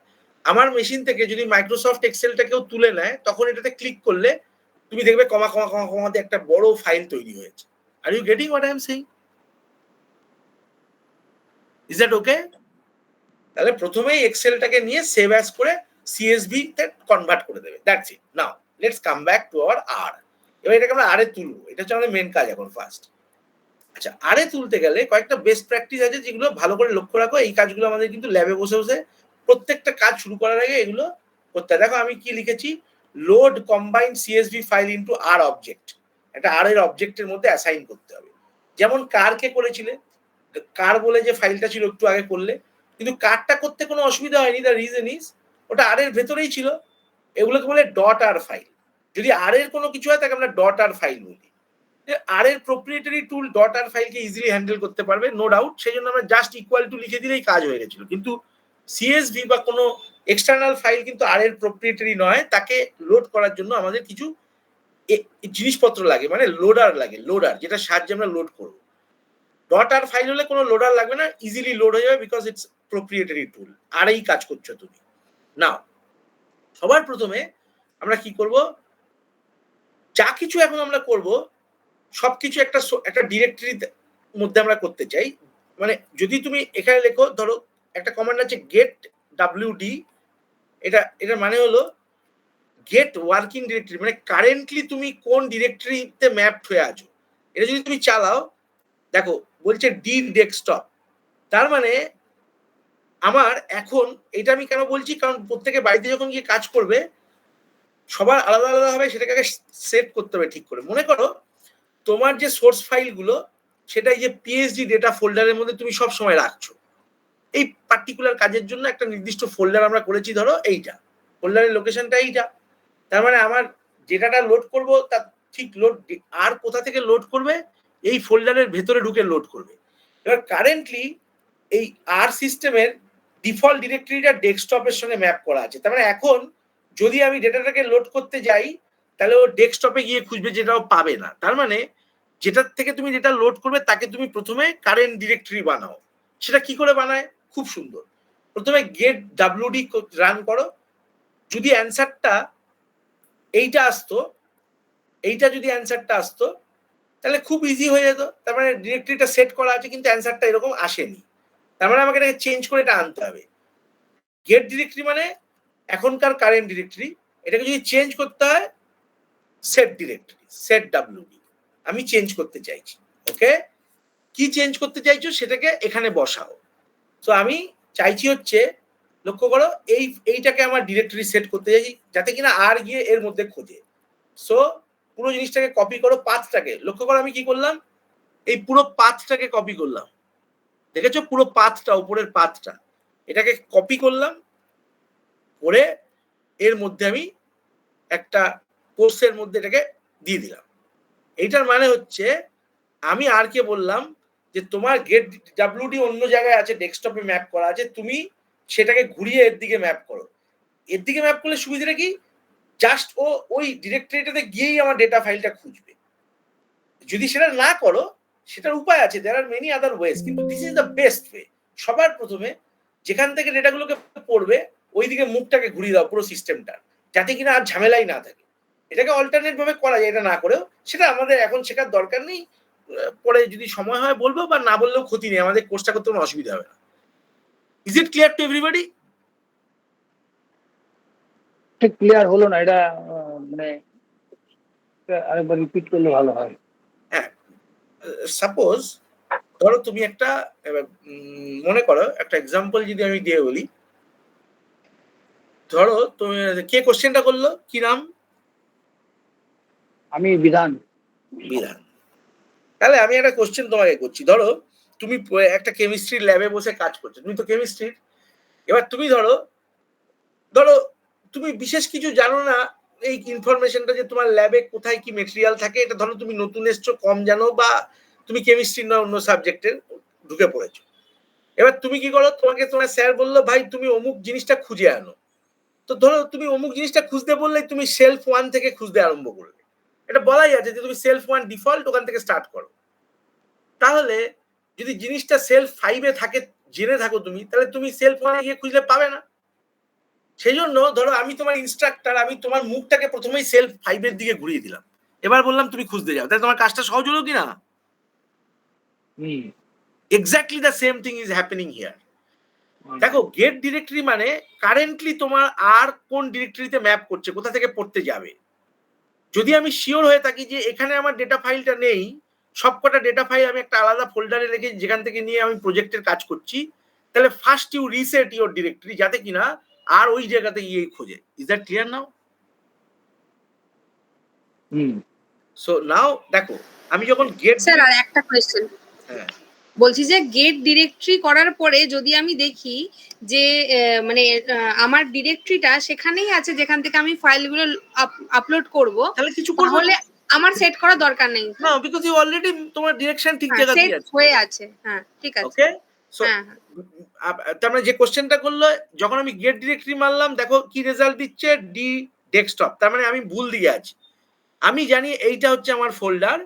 আমার মেশিন থেকে যদি মাইক্রোসফট এক্সেলটা কেউ তুলে নেয় তখন এটাতে ক্লিক করলে তুমি দেখবে কমা কমা কমা কমাতে একটা বড় ফাইল তৈরি হয়েছে। Are you getting what I am saying? Is that okay? তাহলে প্রথমেই এক্সেলটাকে নিয়ে সেভ অ্যাজ করে সিএসভি তে কনভার্ট করে দেবে, that's it. Now let's come back to our R. এবার এটাকে আমরা আরে তুলবো, এটা হচ্ছে আমাদের মেন কাজ এখন ফার্স্ট। আচ্ছা, আরে তুলতে গেলে কয়েকটা বেস্ট প্র্যাকটিস আছে যেগুলো ভালো করে লক্ষ্য রাখো। এই কাজগুলো আমাদের কিন্তু ল্যাবে বসে বসে প্রত্যেকটা কাজ শুরু করার আগে এগুলো করতে হয়। দেখো আমি কি লিখেছি, load combined CSV file into R object. একটা আর এর অবজেক্টের মধ্যে অ্যাসাইন করতে হবে। যেমন কারকে করেছিলে, কার বলে যে ফাইলটা ছিল একটু আগে করলে, কিন্তু কারটা করতে কোনো অসুবিধা হয়নি। দ্য রিজন ইজ ওটা আর এর ভেতরেই ছিল। এগুলোকে বলে ডট আর ফাইল। যদি আর এর কোনো কিছু হয় তাকে আমরা ডট আর ফাইল বলি। আর এর প্রপ্রিয়েটারি টুল ডট আর ফাইলকে ইজিলি হ্যান্ডেল করতে পারবে, নো ডাউট। সেই জন্য আমরা জাস্ট ইকুয়াল টু লিখে দিলেই কাজ হয়ে গেছিল। কিন্তু সিএসভি বা কোনো এক্সটার্নাল ফাইল কিন্তু আর এর প্রপ্রিয়েটারি নয়, তাকে লোড করার জন্য আমাদের কিছু জিনিসপত্র লাগে, মানে লোডার লাগে, লোডার যেটা সাহায্যে আমরা লোড করবো। ডট আর ফাইল হলে কোনো লোডার লাগবে না, ইজিলি লোড হয়ে যাবে, বিকজ ইটস প্রপ্রিয়েটারি টুল। আর এই কাজ করছো তুমি। নাও সবার প্রথমে আমরা কি করব, যা কিছু এখন আমরা করব সবকিছু একটা ডিরেক্টরির মধ্যে আমরা করতে চাই। মানে যদি তুমি এখানে লেখো, ধরো একটা কমান্ড আছে গেট ডাব্লিউডি, এটার মানে হলো গেট ওয়ার্কিং ডিরেক্টরি, মানে কারেন্টলি তুমি কোন ডিরেক্টরিতে ম্যাপড হয়ে আছো। এটা যদি তুমি চালাও, দেখো বলছে ডি ডেস্কটপ, তার মানে আমার এখন, এটা আমি কেন বলছি, কারণ প্রত্যেকে বাড়িতে যখন গিয়ে কাজ করবে সবার আলাদা আলাদা হবে, সেটাকে সেট করতে হবে ঠিক করে। মনে করো তোমার যে সোর্স ফাইলগুলো সেটা এই যে পিএইচডি ডেটা ফোল্ডারের মধ্যে তুমি সব সময় রাখছো। এই পার্টিকুলার কাজের জন্য একটা নির্দিষ্ট ফোল্ডার আমরা করেছি, ধরো এইটা ফোল্ডারের লোকেশনটা এইটা। তার মানে আমার ডেটাটা লোড করব, তার ঠিক লোড আর কোথা থেকে লোড করবে, এই ফোল্ডারের ভেতরে ঢুকে লোড করবে। এবার কারেন্টলি এই আর সিস্টেমের ডিফল্ট ডিরেক্টরিটা ডেস্কটপের সঙ্গে ম্যাপ করা আছে। তার মানে এখন যদি আমি ডেটাটাকে লোড করতে যাই তাহলে ও ডেস্কটপে গিয়ে খুঁজবে, যেটাও পাবে না। তার মানে যেটার থেকে তুমি যেটা লোড করবে তাকে তুমি প্রথমে কারেন্ট ডিরেক্টরি বানাও। সেটা কি করে বানায়, খুব সুন্দর। প্রথমে গেট ডাব্লিউডি রান করো, যদি অ্যান্সারটা এইটা আসতো, এইটা যদি অ্যান্সারটা আসতো তাহলে খুব ইজি হয়ে যেত। তার মানে ডিরেক্টরিটা সেট করা আছে কিন্তু অ্যান্সারটা এরকম আসেনি, তার মানে আমাকে এটাকে চেঞ্জ করে এটা আনতে হবে। গেট ডিরেক্টরি মানে এখনকার কারেন্ট ডিরেক্টরি, এটাকে যদি চেঞ্জ করতে হয় সেট ডিরেক্টরি, সেট ডাব্লিউডি আমি চেঞ্জ করতে চাইছি। ওকে, কি চেঞ্জ করতে চাইছো সেটাকে এখানে বসাও। তো আমি চাইছি হচ্ছে, লক্ষ্য করো এইটাকে আমার ডিরেক্টরি সেট করতে চাইছি যাতে কিনা আর গিয়ে এর মধ্যে খোঁজে। সো পুরো জিনিসটাকে কপি করো, পাথটাকে লক্ষ্য করো আমি কি করলাম, এই পুরো পাথটাকে কপি করলাম। দেখেছো পুরো পাথটা, উপরের পাথটা, এটাকে কপি করলাম করে এর মধ্যে আমি একটা কোর্সের মধ্যে এটাকে দিয়ে দিলাম। এইটার মানে হচ্ছে আমি আর কে বললাম যে তোমার গেট ডাব্লিউডি অন্য জায়গায় আছে, ডেস্কটপে ম্যাপ করা আছে, তুমি সেটাকে ঘুরিয়ে এর দিকে ম্যাপ করো। এর দিকে ম্যাপ করলে সুবিধাটা কি, জাস্ট ও ওই ডিরেক্টরিটাতে গিয়েই আমার ডেটা ফাইলটা খুঁজবে। যদি সেটা না করো সেটার উপায় আছে, দেয়ার আর মেনি আদার ওয়েজ, কিন্তু this is the best way. সবার প্রথমে যেখান থেকে ডেটাগুলোকে পড়বে ওইদিকে মুখটাকে ঘুরিয়ে দাও পুরো সিস্টেমটা, যাতে কিনা আর ঝামেলাই না থাকে। এটাকে অল্টারনেট ভাবে করা যায়, এটা না করেও। সেটা আমাদের এখন শেখার দরকার নেই, পরে যদি সময় হয় বলবো, বা না বললেও ক্ষতি নেই, আমাদের কোর্সটা করতে কোনো অসুবিধা হবে না। Is it clear to everybody? ঠিক ক্লিয়ার হলো না, এটা মানে আরেকবার রিপিট করলে ভালো হয়। হ্যাঁ, সাপোজ ধরো তুমি একটা, মনে করো একটা এক্সাম্পল যদি আমি দিয়ে বলি, ধরো তুমি, কে কোশ্চেনটা করলো, কি নাম? আমি বিধান। বিধান। তাহলে আমি একটা কোশ্চেন তোমাকে করছি, ধরো তুমি একটা কেমিস্ট্রির ল্যাবে বসে কাজ করছো, তুমি তো কেমিস্ট্রির, এবার তুমি ধরো তুমি বিশেষ কিছু জানো না, এই ইনফরমেশনটা যে তোমার ল্যাবে কোথায় কি মেটেরিয়াল থাকে এটা ধরো তুমি নতুন এসছো, কম জানো, বা তুমি কেমিস্ট্রি নয় অন্য সাবজেক্টের ঢুকে পড়েছো। এবার তুমি কি করো, তোমাকে তোমার স্যার বললো ভাই তুমি অমুক জিনিসটা খুঁজে আনো, তো ধরো তুমি অমুক জিনিসটা খুঁজতে বললে তুমি সেলফ 1 থেকে খুঁজতে আরম্ভ করলে, এটা বলাই আছে যে তুমি সেলফ 1 ডিফল্ট ওখান থেকে স্টার্ট করো। তাহলে যদি জিনিসটা সেলফ 5 এ থাকে, জেনে থাকো তুমি, তাহলে তুমি সেলফ 1 এ গিয়ে খুঁজলে পাবে না। সেই জন্য ধরো আমি তোমার ইনস্ট্রাক্টর, আমি তোমার মুখটাকে প্রথমেই সেলফ 5 এর দিকে ঘুরিয়ে দিলাম, এবার বললাম তুমি খুঁজতে যাও, তাহলে তোমার কাজটা সহজ হলো কিনা? Exactly the same thing is happening here. দেখো গেট ডিরেক্টরি মানে কারেন্টলি তোমার আর কোন ডিরেক্টরিতে ম্যাপ করছে, কোথা থেকে পড়তে যাবে। যদি আমি শিওর হয়ে থাকি যে এখানে আমার ডেটা ফাইলটা নেই, সবকটা ডেটা ফাইল আমি একটা আলাদা ফোল্ডারে রেখে যেখান থেকে নিয়ে আমি প্রজেক্টের কাজ করছি, তাহলে first you reset your directory, যাতে কিনা আর ওই জায়গাতে গিয়ে খোঁজে। Is that clear now? So now দেখো আমি যখন গেট, স্যার আর একটা কোয়েশ্চেন, হ্যাঁ বলছি যে গেট ডিরেক্টরি করার পরে যদি আমি দেখি যে মানে আমার ডিরেক্টরিটা সেখানেই আছে যেখান থেকে আমি ফাইলগুলো আপলোড করব, তাহলে কিছু করবো তাহলে আমার সেট করার দরকার নেই না, বিকজ ইউ অলরেডি তোমার ডিরেকশন ঠিক জায়গাতেই সেট আছে। হয়ে আছে, হ্যাঁ ঠিক আছে। ওকে, সো হ্যাঁ তার মানে যে কোশ্চেনটা করলো, যখন আমি গেট ডিরেক্টরি মারলাম, দেখো কি রেজাল্ট দিচ্ছে, ডি ডেস্কটপ, তার মানে আমি ভুল দিয়ে আছি। আমি জানি এইটা হচ্ছে আমার ফোল্ডার,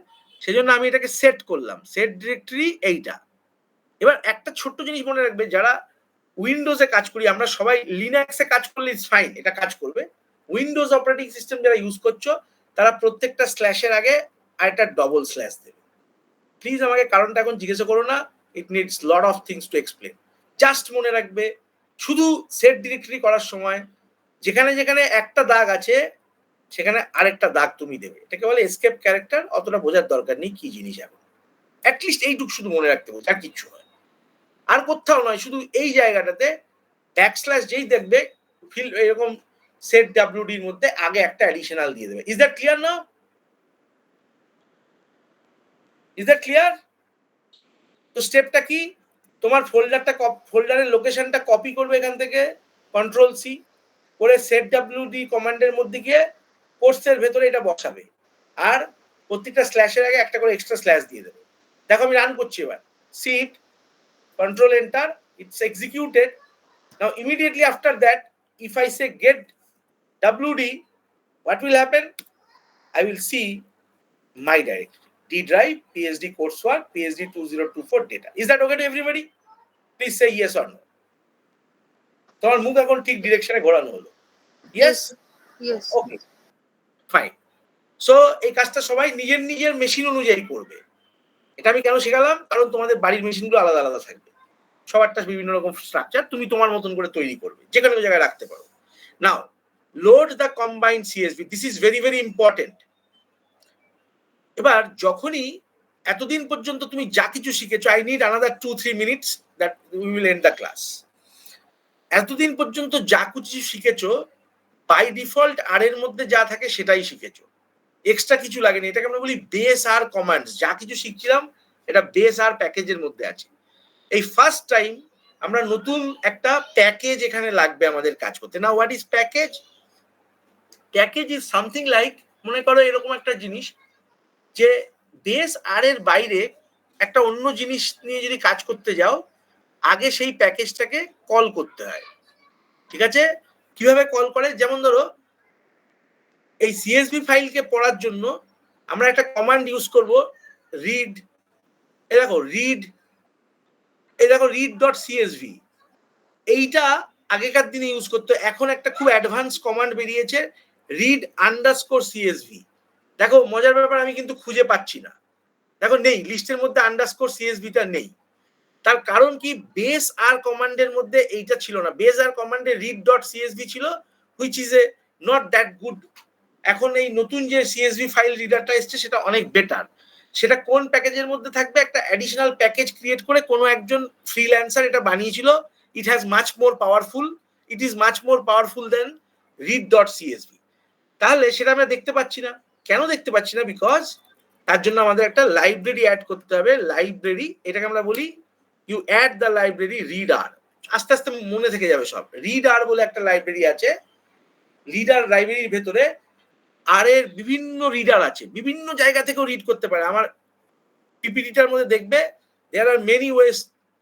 সেজন্য আমি এটাকে সেট করলাম, সেট ডিরেক্টরি এইটা। এবার একটা ছোট্ট জিনিস মনে রাখবে, যারা উইন্ডোজে কাজ করি আমরা সবাই, লিনাক্সে কাজ করলে ইটস ফাইন, এটা কাজ করবে। উইন্ডোজ অপারেটিং সিস্টেম যারা ইউজ করছো তারা প্রত্যেকটা স্ল্যাশের আগে আর একটা ডবল স্ল্যাশ দেবে। প্লিজ আমাকে কারণটা এখন জিজ্ঞাসা করো না, it needs lot of things to explain. Just মনে রাখবে শুধু সেট ডিরেক্টরি করার সময় যেখানে যেখানে একটা দাগ আছে সেখানে আরেকটা দাগ তুমি দেবে, এটাকে বলে এসকেপ ক্যারেক্টার। অতটা বোঝার দরকার নেই কি জিনিস, এখন অ্যাটলিস্ট এইটুকু শুধু মনে রাখতে বলছে, আর কিচ্ছু নয়, আর কোথাও নয়, শুধু এই জায়গাটাতে ব্যাকস্ল্যাশ যেই দেখবে ফিল এরকম সেট ডাব্লিউডির মধ্যে আগে একটা অ্যাডিশনাল দিয়ে দেবে। Is that clear now? Is that clear? তো স্টেপটা কি, তোমার ফোল্ডারের লোকেশনটা কপি করবে এখান থেকে, কন্ট্রোল সি করে সেট ডাব্লিউডি কমান্ডের মধ্যে গিয়ে কোর্সের ভেতরে এটা বসাবে, আর প্রত্যেকটা স্ল্যাশের আগে একটা করে এক্সট্রা স্ল্যাশ দিয়ে দেবে। দেখো আমি রান করছি এবার, seat control enter, it's executed. Now immediately after that, if I say get wd, what will happen? I will see my directory, D drive, PSD coursework, PSD 2024 data. Is that okay to everybody? Please say yes or no. তোমার মুখ এখন ঠিক ডিরেকশনে ঘোরানো হলো, yes? Yes okay fine. So এই কাজটা সবাই নিজের নিজের মেশিন অনুযায়ী করবে। এটা আমি কেন শেখালাম, কারণ তোমাদের বাড়ির মেশিনগুলো আলাদা আলাদা থাকবে, সবারটা বিভিন্ন রকম স্ট্রাকচার, তুমি তোমার মতন করে তৈরি করবে, যে কোনো জায়গায় রাখতে পারো। Now load the combined CSV, this is very very important. এবার যখনই এতদিন পর্যন্ত তুমি যা কিছু শিখেছো, I need another 2-3 minutes that we will end the class. এতদিন পর্যন্ত যা কিছু শিখেছো বাই ডিফল্ট আর এর মধ্যে যা থাকে সেটাই শিখেছো, এক্সট্রা কিছু লাগেনি। এটাকে আমরা বলি বেস আর কমান্ডস। যা কিছু শিখছিলাম এটা বেস আর প্যাকেজের মধ্যে আছে। এই ফার্স্ট টাইম আমরা নতুন একটা প্যাকেজ এখানে লাগবে আমাদের কাজ করতে। না, what is package? Package is something like, মনে করো এরকম একটা জিনিস যে বেস আর এর বাইরে একটা অন্য জিনিস নিয়ে যদি কাজ করতে যাও, আগে সেই প্যাকেজটাকে কল করতে হয়। ঠিক আছে? কিভাবে কল করে, যেমন ধরো এই সিএসভি ফাইলকে পড়ার জন্য আমরা একটা কমান্ড ইউজ করব, রিড। এই দেখো read.csv, এইটা আগেকার দিনে ইউজ করতো, এখন একটা খুব অ্যাডভান্স কমান্ড বেরিয়েছে read_csv। দেখো মজার ব্যাপার, আমি কিন্তু খুঁজে পাচ্ছি না, দেখো নেই লিস্টের মধ্যে _csvটা নেই। তার কারণ কি, বেস আর কমান্ডের মধ্যে এইটা ছিল না। বেস আর কমান্ডে read.csv ছিল, which is a not that good. এখন এই নতুন যে সিএসভি ফাইল রিডারটা এসছে সেটা অনেক বেটার। সেটা কোন প্যাকেজের মধ্যে থাকবে, একটা অ্যাডিশনাল প্যাকেজ ক্রিয়েট করে কোনো একজন ফ্রিল্যান্সার এটা বানিয়েছিল। It has much more powerful, it is much more powerful than read.csv। তাহলে সেটা আমরা দেখতে পাচ্ছি না। কেন দেখতে পাচ্ছি না? বিকজ তার জন্য আমাদের একটা লাইব্রেরি অ্যাড করতে হবে। লাইব্রেরি, এটাকে আমরা বলি you add the library reader. আস্তে আস্তে মনে থেকে যাবে সব। রিডার বলে একটা লাইব্রেরি আছে। রিডার লাইব্রেরির ভেতরে আর এর বিভিন্ন রিডার আছে, বিভিন্ন জায়গা থেকেও রিড করতে পারে। আমার পিপিটিটার মধ্যে দেখবে দেয়ার আর মেনি ওয়েজ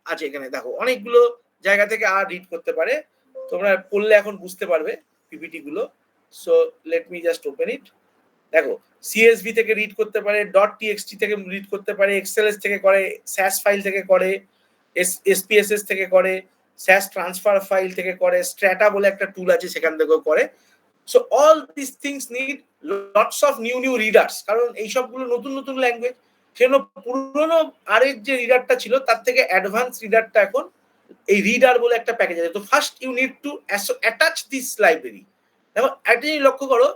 আছে। এখানে দেখো অনেকগুলো জায়গা থেকে আর রিড করতে পারে। তোমরা পড়লে এখন বুঝতে পারবে পিপিটি গুলো। So let me just open it. দেখো সিএসভি থেকে রিড করতে পারে, .txt থেকে রিড করতে পারে, এক্সএলএস থেকে করে, স্যাস ফাইল থেকে করে, এসপিএসএস থেকে করে, স্যাস ট্রান্সফার ফাইল থেকে করে, স্ট্র্যাটা বলে একটা টুল আছে সেখান থেকেও করে। So all this things need lots of new readers, কারণ এই সবগুলো নতুন নতুন ল্যাঙ্গুয়েজ। সেজন্য পুরনো আরেক যে রিডারটা ছিল তার থেকে অ্যাডভান্স রিডারটা এখন এই রিডার বলে একটা প্যাকেজ আছে। তো first you need to attach this library. দেখো একটা জিনিস লক্ষ্য করো,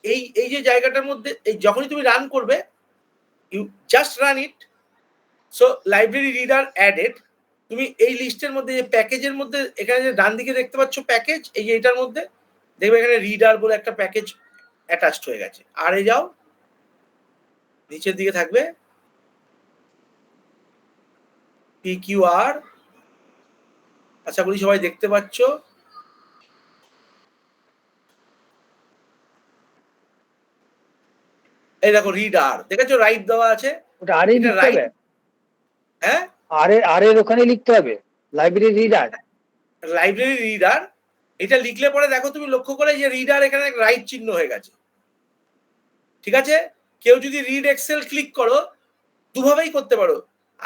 এই যে জায়গাটার মধ্যে এই যখনই তুমি রান করবে, you just run it. So library reader added. তুমি এই লিস্টের মধ্যে যে প্যাকেজের মধ্যে এখানে যে ডান দিকে দেখতে পাচ্ছ প্যাকেজ, এই যে এটার মধ্যে দেখবে এখানে রিডার বলে একটা প্যাকেজ অ্যাটাচড হয়ে গেছে। আর এ যাও, নিচের দিকে থাকবে PQR। আশা করি সবাই দেখতে পাচ্ছ। এই দেখো রিডার, দেখেছো রাইট দেওয়া আছে। ওটা আরে এটা লিখতে রাইট, হবে, হ্যাঁ আরে ওখানে লিখতে হবে লাইব্রেরি রিডার। Library reader. এটা লিখলে পরে দেখো তুমি লক্ষ্য করে যে রিডার এখানে রাইট চিহ্ন হয়ে গেছে। ঠিক আছে, কেউ যদি রিড এক্সেল ক্লিক করো, দুভাবেই করতে পারো।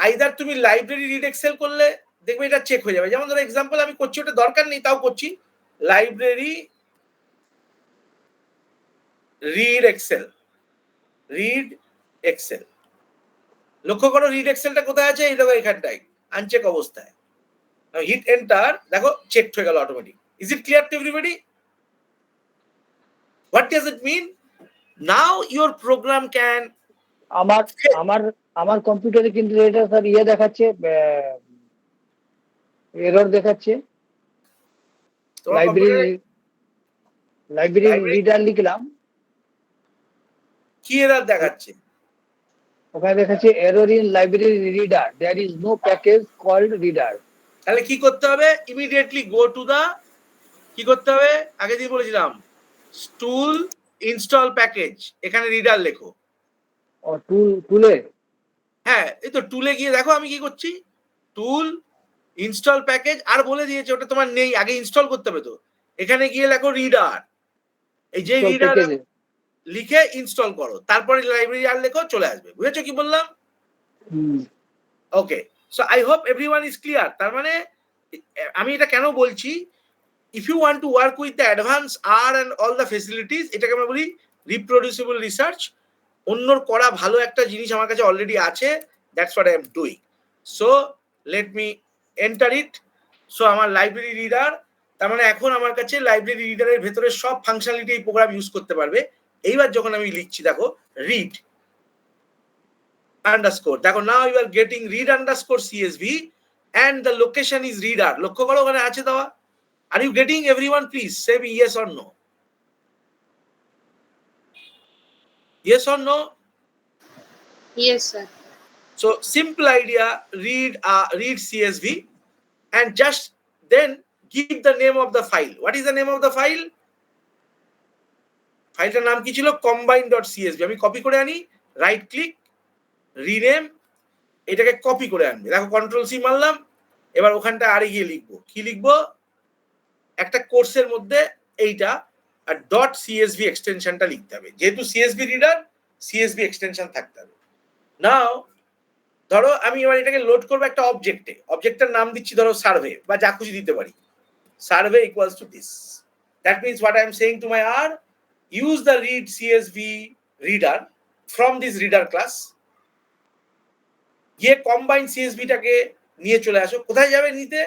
আইদার তুমি লাইব্রেরি রিড এক্সেল করলে দেখবে এটা চেক হয়ে যাবে। যেমন ধরো এক্সাম্পল আমি করছি, ওটা দরকার নেই তাও করছি, library read excel. Read excel, লক্ষ্য করো রিড এক্সেলটা কোথায় আছে, এই দেখো এখানটায় আনচেক অবস্থায়। হিট এন্টার, দেখো চেক হয়ে গেল automatic. Is it clear to everybody? What does it mean? Now your program can. আমার কম্পিউটারে কিন্তু এটা স্যার ইয়ে দেখাচ্ছে, এরর দেখাচ্ছে। লাইব্রেরি রিডার লিখলাম, কি এরর দেখাচ্ছে? ওখানে দেখাচ্ছে error in library reader, there is no package called reader. তাহলে কি করতে হবে? ইমিডিয়েটলি গো টু দা, কি করতে হবে আগে দিয়ে বলেছিলাম, টুল ইনস্টল প্যাকেজ, এখানে রিডার লেখো। ও টুলে, হ্যাঁ এই তো টুলে গিয়ে দেখো আমি কি করছি, টুল ইনস্টল প্যাকেজ। আর বলে দিয়েছে ওটা তোমার নেই, আগে ইনস্টল করতে হবে। তো এখানে গিয়ে লেখো রিডার, এই যে রিডার লিখে ইনস্টল করো, তারপরে লাইব্রেরি আর লেখো, চলে আসবে। বুঝেছো কি বললাম? Okay, so I hope everyone is clear. তার মানে আমি এটা কেন বলছি, if you want to work with the advanced R and all the facilities, এটাকে আমরা বলি reproducible research। অন্যর করা ভালো একটা জিনিস আমার কাছে অলরেডি আছে, that's what I am doing. So let me enter it. So আমার লাইব্রেরি রিডার, তার মানে এখন আমার কাছে লাইব্রেরি রিডারের ভেতরে সব ফাংশনালিটি এই প্রোগ্রাম ইউজ করতে পারবে। এইবার যখন আমি লিখছি দেখো read underscore, দেখো now you are getting read underscore CSV and the location is reader। লক্ষ্য করো ওখানে আছে দেওয়া। Are you getting everyone? Please say me yes or no. Yes or no? Yes, sir. So simple idea, read CSV and just then give the name of the file. What is the name of the file? ফাইলটার নাম কি ছিল? combine.csv। আমি copy করে আনি, right click, rename, এটাকে copy করে আনবে। দেখো কন্ট্রোল সি মারলাম, এবার ওখানটা আরে গিয়ে লিখবো, কি লিখবো, একটা কোর্সের মধ্যে এইটা আর .csv এক্সটেনশনটা লিখতে হবে। যেহেতু CSV রিডার, CSV এক্সটেনশন থাকতে হবে। নাও ধরো আমি এবার এটাকে লোড করবো একটা অবজেক্টে, অবজেক্টের নাম দিচ্ছি ধরো সার্ভে বা যা খুশি দিতে পারি। Survey equals to this. That means what I am saying to my R, use the read CSV reader from this reader class. গিয়ে কম্বাইন CSVটাকে নিয়ে চলে আসো। কোথায় যাবে নিতে?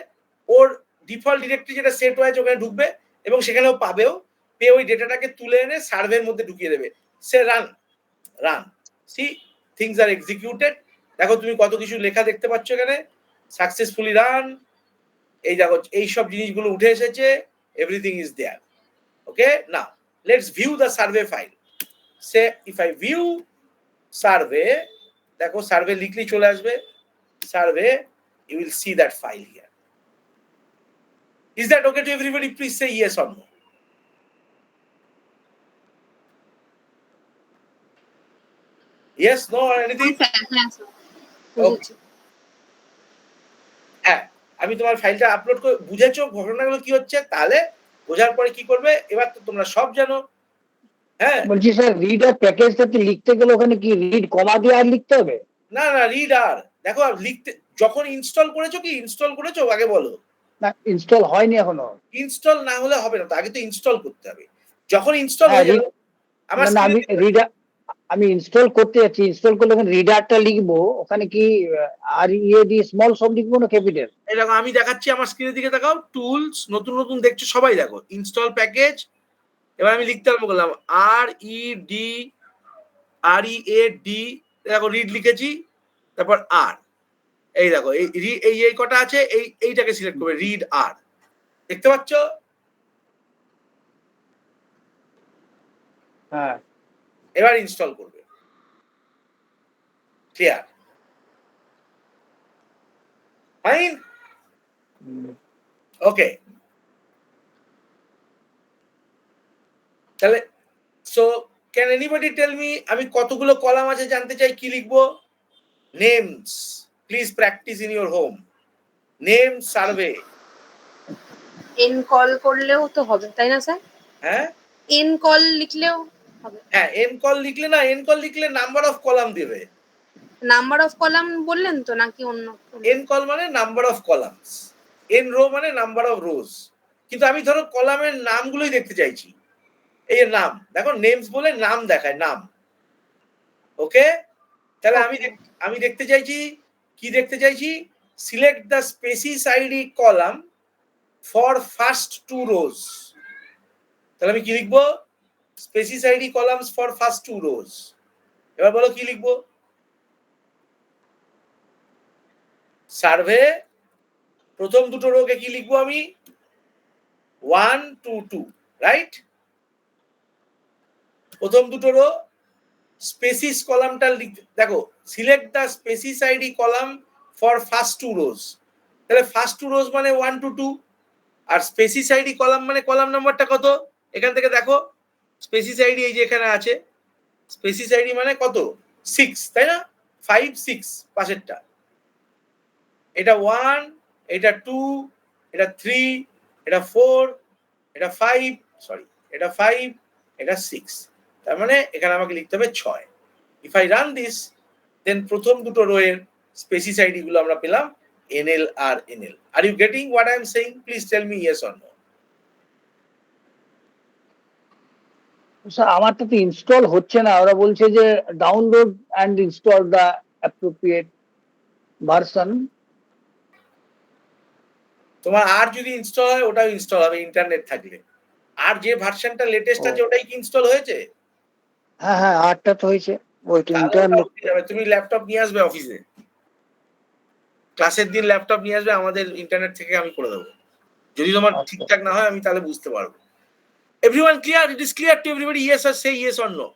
ওর ডিফল্ট ডিরেক্টরি যেটা সেট হয়েছে ওখানে ঢুকবে এবং সেখানেও পাবেও, পেয়ে ওই ডেটাটাকে তুলে এনে সার্ভের মধ্যে ঢুকিয়ে দেবে। সে run see things are executed. দেখো তুমি কত কিছু লেখা দেখতে পাচ্ছ এখানে, সাকসেসফুলি রান। এই দেখো এই সব জিনিসগুলো উঠে এসেছে, everything is there. Okay, now let's view the survey file. Say if I view survey, দেখো সার্ভে লিখলেই চলে আসবে survey, you will see that file here. Is that okay to everybody? Please say yes or no. Yes, no, or anything? বুঝেছি। হ্যাঁ, আমি তোমার ফাইলটা upload করে বুঝেছো ঘটনাগুলো কি হচ্ছে, তাহলে বোঝার পরে কি করবে, এবার তো তোমরা সব জানো। হ্যাঁ, বলছি স্যার রিড আর প্যাকেজটাতে লিখতে গেলে ওখানে কি রিড কমা দিয়ে আর লিখতে হবে? না না, রিড আর দেখো লিখতে, যখন ইনস্টল করেছো, কি ইনস্টল করেছো আগে বলো। না, ইনস্টল হয়নি এখনো। ইনস্টল না হলে হবে না, তো আগে তো ইনস্টল করতে হবে। যখন ইনস্টল হয়ে যাবে, আমার না, আমি ইনস্টল করতে যাচ্ছি, ইনস্টল করলে ওখানে রিডারটা লিখবো, ওখানে কি আর ডি স্মল সব লিখবো না ক্যাপিটাল? এই দেখো আমি দেখাচ্ছি, আমার স্ক্রিনের দিকে তাকাও, টুলস, নতুন নতুন দেখছো সবাই, দেখো ইনস্টল প্যাকেজ। এবার আমি লিখতে আরম্ভ করলাম READ, দেখো রিড লিখেছি, তারপর আর, এই দেখো এই কটা আছে, এইটাকে সিলেক্ট করবে, রিড আর, দেখতে পাচ্ছ? হ্যাঁ, এবার ইনস্টল করবে, ক্লিয়ার? Fine, okay. তাহলে so can anybody tell me, আমি কতগুলো কলাম আছে জানতে চাই, কি লিখবো? Names, please practice in your home. Name survey. Ncol করলেও তো হবে, তাই না স্যার? হ্যাঁ এন কল লিখলেও হবে। হ্যাঁ, এন কল লিখলে না, এন কল লিখলে নাম্বার অফ কলাম দেবে। নাম্বার অফ কলাম বললেন তো নাকি অন্য? এন কল মানে number of columns, N rho মানে নাম্বার অফ রোজ। কিন্তু আমি ধরো কলামের নামগুলোই দেখতে চাইছি, এই যে নাম, দেখো নেমস বলে নাম দেখায়, নাম। ওকে, তাহলে আমি দেখতে চাইছি, কি দেখতে চাইছি? Select the species ID column for first 2 rows। তাহলে আমি কি লিখবো? Species ID columns for first 2 rows। এবার বলো কি লিখবো? সার্ভে, প্রথম দুটো রোকে কি লিখবো আমি? 1 2 2, রাইট? প্রথম দুটো রো, স্পেসিস কলামটা দেখো, select the species ID column for first 2 rows। তাহলে ফার্স্ট 2 rows মানে 1 to 2, আর স্পেসিস আইডি কলাম মানে কলাম নাম্বারটা কত, এখান থেকে দেখো স্পেসিস আইডি এই যে এখানে আছে, স্পেসিস আইডি মানে কত? 6, তাই না? 5 6 পাশেরটা, এটা 1, এটা 2, এটা 3, এটা 4, এটা 5, সরি এটা 5, এটা 6, তার মানে এখানে আমাকে লিখতে হবে 6। ইফ আই রান দিস, দেন প্রথম দুটো রো এর স্পেসিস আইডি গুলো আমরা পেলাম NL আর NL। Are you getting what I am saying? Please tell me yes or no. Sir আমারটা তো ইনস্টল হচ্ছে না, ওরা বলছে যে download and install the appropriate version. তোমার আর যদি ইনস্টল হয়, ওটাও ইনস্টল হবে ইন্টারনেট থাকলে। আর যে ভার্সনটা লেটেস্ট আছে ওটাই কি ইনস্টল হয়েছে? হ্যাঁ হ্যাঁ, আরটা তো হয়েছে, ওইটা ইন্টারনেট। তুমি ল্যাপটপ নিয়ে আসবে অফিসে, ক্লাসের দিন ল্যাপটপ নিয়ে আসবে, আমাদের ইন্টারনেট থেকে আমি করে দেবো। যদি তোমার ঠিকঠাক না হয় আমি তাহলে বুঝতে পারবো। Everyone clear? It is clear to everybody? Yes or say yes or no.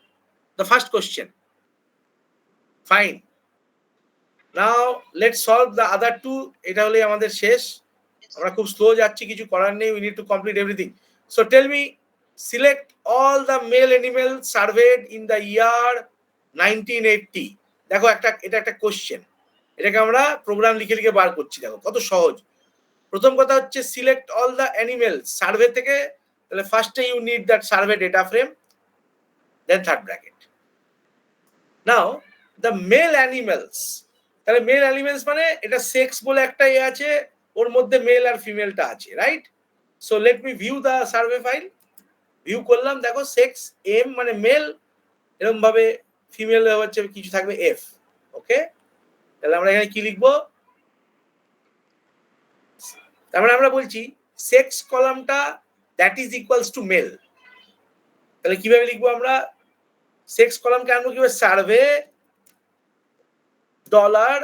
The first question. Fine. Now let's solve the other two. এটা হলে আমাদের শেষ। আমরা খুব স্লো যাচ্ছি, কিছু করার নেই, we need to complete everything. So tell me, select all the male animals surveyed in the year 1980. দেখো এটা একটা কোশ্চেন, এটাকে আমরা প্রোগ্রাম লিখে লিখে বার করছি, দেখো কত সহজ। প্রথম কথা হচ্ছে select all the animals survey থেকে, তাহলে ফার্স্টে you need that survey data frame, then third bracket. Now the male animals, তাহলে মেল অ্যানিমেলস মানে এটা সেক্স বলে একটা আছে, ওর মধ্যে মেল আর ফিমেলটা আছে, right? So let me view the survey file. View করলাম, দেখো সেক্স এম মানে মেল, এরকম ভাবে ফিমেল হচ্ছে কিছু থাকবে এফ। ওকে, তাহলে আমরা এখানে কি লিখবো? তার মানে আমরা বলছি সেক্স কলামটা that is equals to male. তাহলে কিভাবে লিখবো আমরা? সেক্স কলামকে আনবো কিভাবে? Survey dollar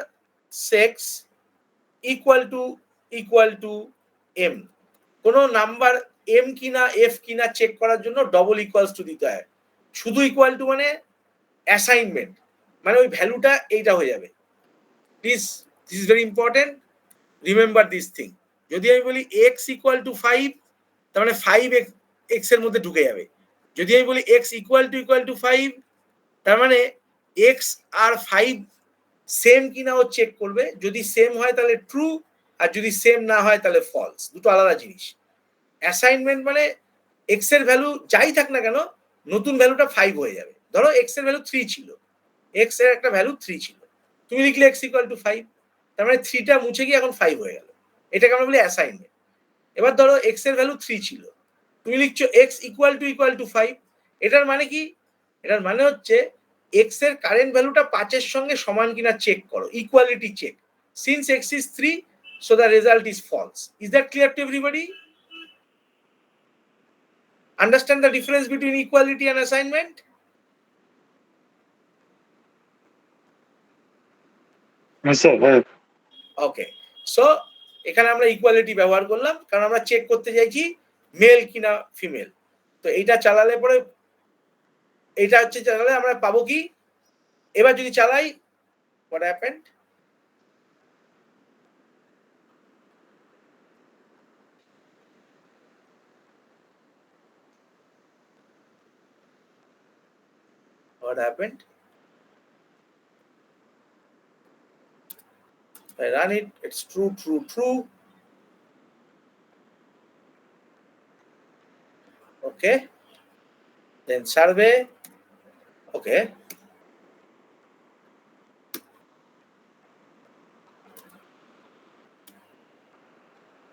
sex equal to M. কোনো নাম্বার এম কিনা এফ কিনা চেক করার জন্য ডবল ইকুয়ালস টু দিতে হয়। শুধু ইকুয়াল টু মানে অ্যাসাইনমেন্ট, মানে ওই ভ্যালুটা এইটা হয়ে যাবে। Please, this is very important, remember this thing. যদি আমি বলি x ইকুয়াল টু 5, তার মানে 5x এর মধ্যে ঢুকে যাবে। যদি আমি বলি x ইকুয়াল টু 5, তার মানে x আর 5 সেম কিনা ও চেক করবে। যদি সেম হয় তাহলে ট্রু, আর যদি সেম না হয় তাহলে ফলস। দুটো আলাদা জিনিস। অ্যাসাইনমেন্ট মানে x এর ভ্যালু যাই থাক না কেন, নতুন ভ্যালুটা 5 হয়ে যাবে। ধরো x এর ভ্যালু 3 ছিল, x এর একটা ভ্যালু 3 ছিল, তুমি লিখলে x ইকুয়াল টু 5, তার মানে 3টা মুছে গিয়ে এখন 5 হয়ে গেল। এটাকে আমরা বলি অ্যাসাইনমেন্ট। এবার ধরো x এর ভ্যালু 3 ছিল, তুমি লিখছো x ইকুয়াল টু 5, এটার মানে কি? এটার মানে হচ্ছে x এর কারেন্ট ভ্যালুটা 5 এর সঙ্গে সমান কিনা চেক করো, equality check. Since x is 3, so the result is false. Is that clear to everybody? Understand the difference between equality and assignment? Yes, sir. Yes. Okay, so এখানে আমরা ইকুয়ালিটি ব্যবহার করলাম কারণ আমরা চেক করতে চাইছি মেল কিনা ফিমেল। তো এইটা চালালে পরে, এটা হচ্ছে চালালে আমরা পাবো কি? এবার যদি চালাই, what happened? What happened? I run it, it's true. Okay, then survey. Okay,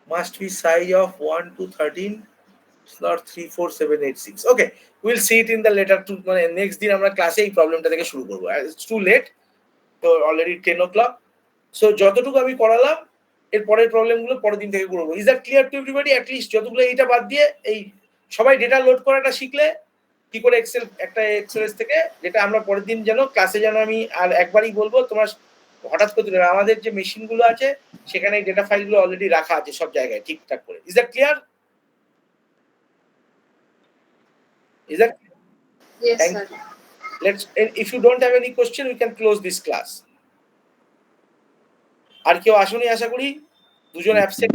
must be size of 1 to 13, slot 3 4 7 8 6. Okay, we'll see it in the later to মানে নেক্সট দিন আমরা ক্লাসে এই প্রবলেমটা থেকে শুরু করব। It's too late, তো অলরেডি 10 o'clock. সো যতটুকু আমি করালাম এর পরের প্রবলেমগুলো পরের দিন থেকে করবো। Is that clear to everybody? At least যতগুলো এইটা বাদ দিয়ে এই সবাই ডেটা লোড করাটা শিখলে কি করে এক্সেল, একটা এক্সেলএস থেকে, যেটা আমরা পরের দিন যেন ক্লাসে যেন আমি আর একবারই বলবো, তোমার হঠাৎ করতে পারবে। আমাদের যে মেশিনগুলো আছে সেখানে ডেটা ফাইলগুলো অলরেডি রাখা আছে সব জায়গায় ঠিকঠাক করে। Is that clear? Is that? Yes, Thank sir. you. Let's, if you don't have any question, we can close this class. আর কেউ আসুনি আশা করি, দুজন অ্যাবসেন্ট।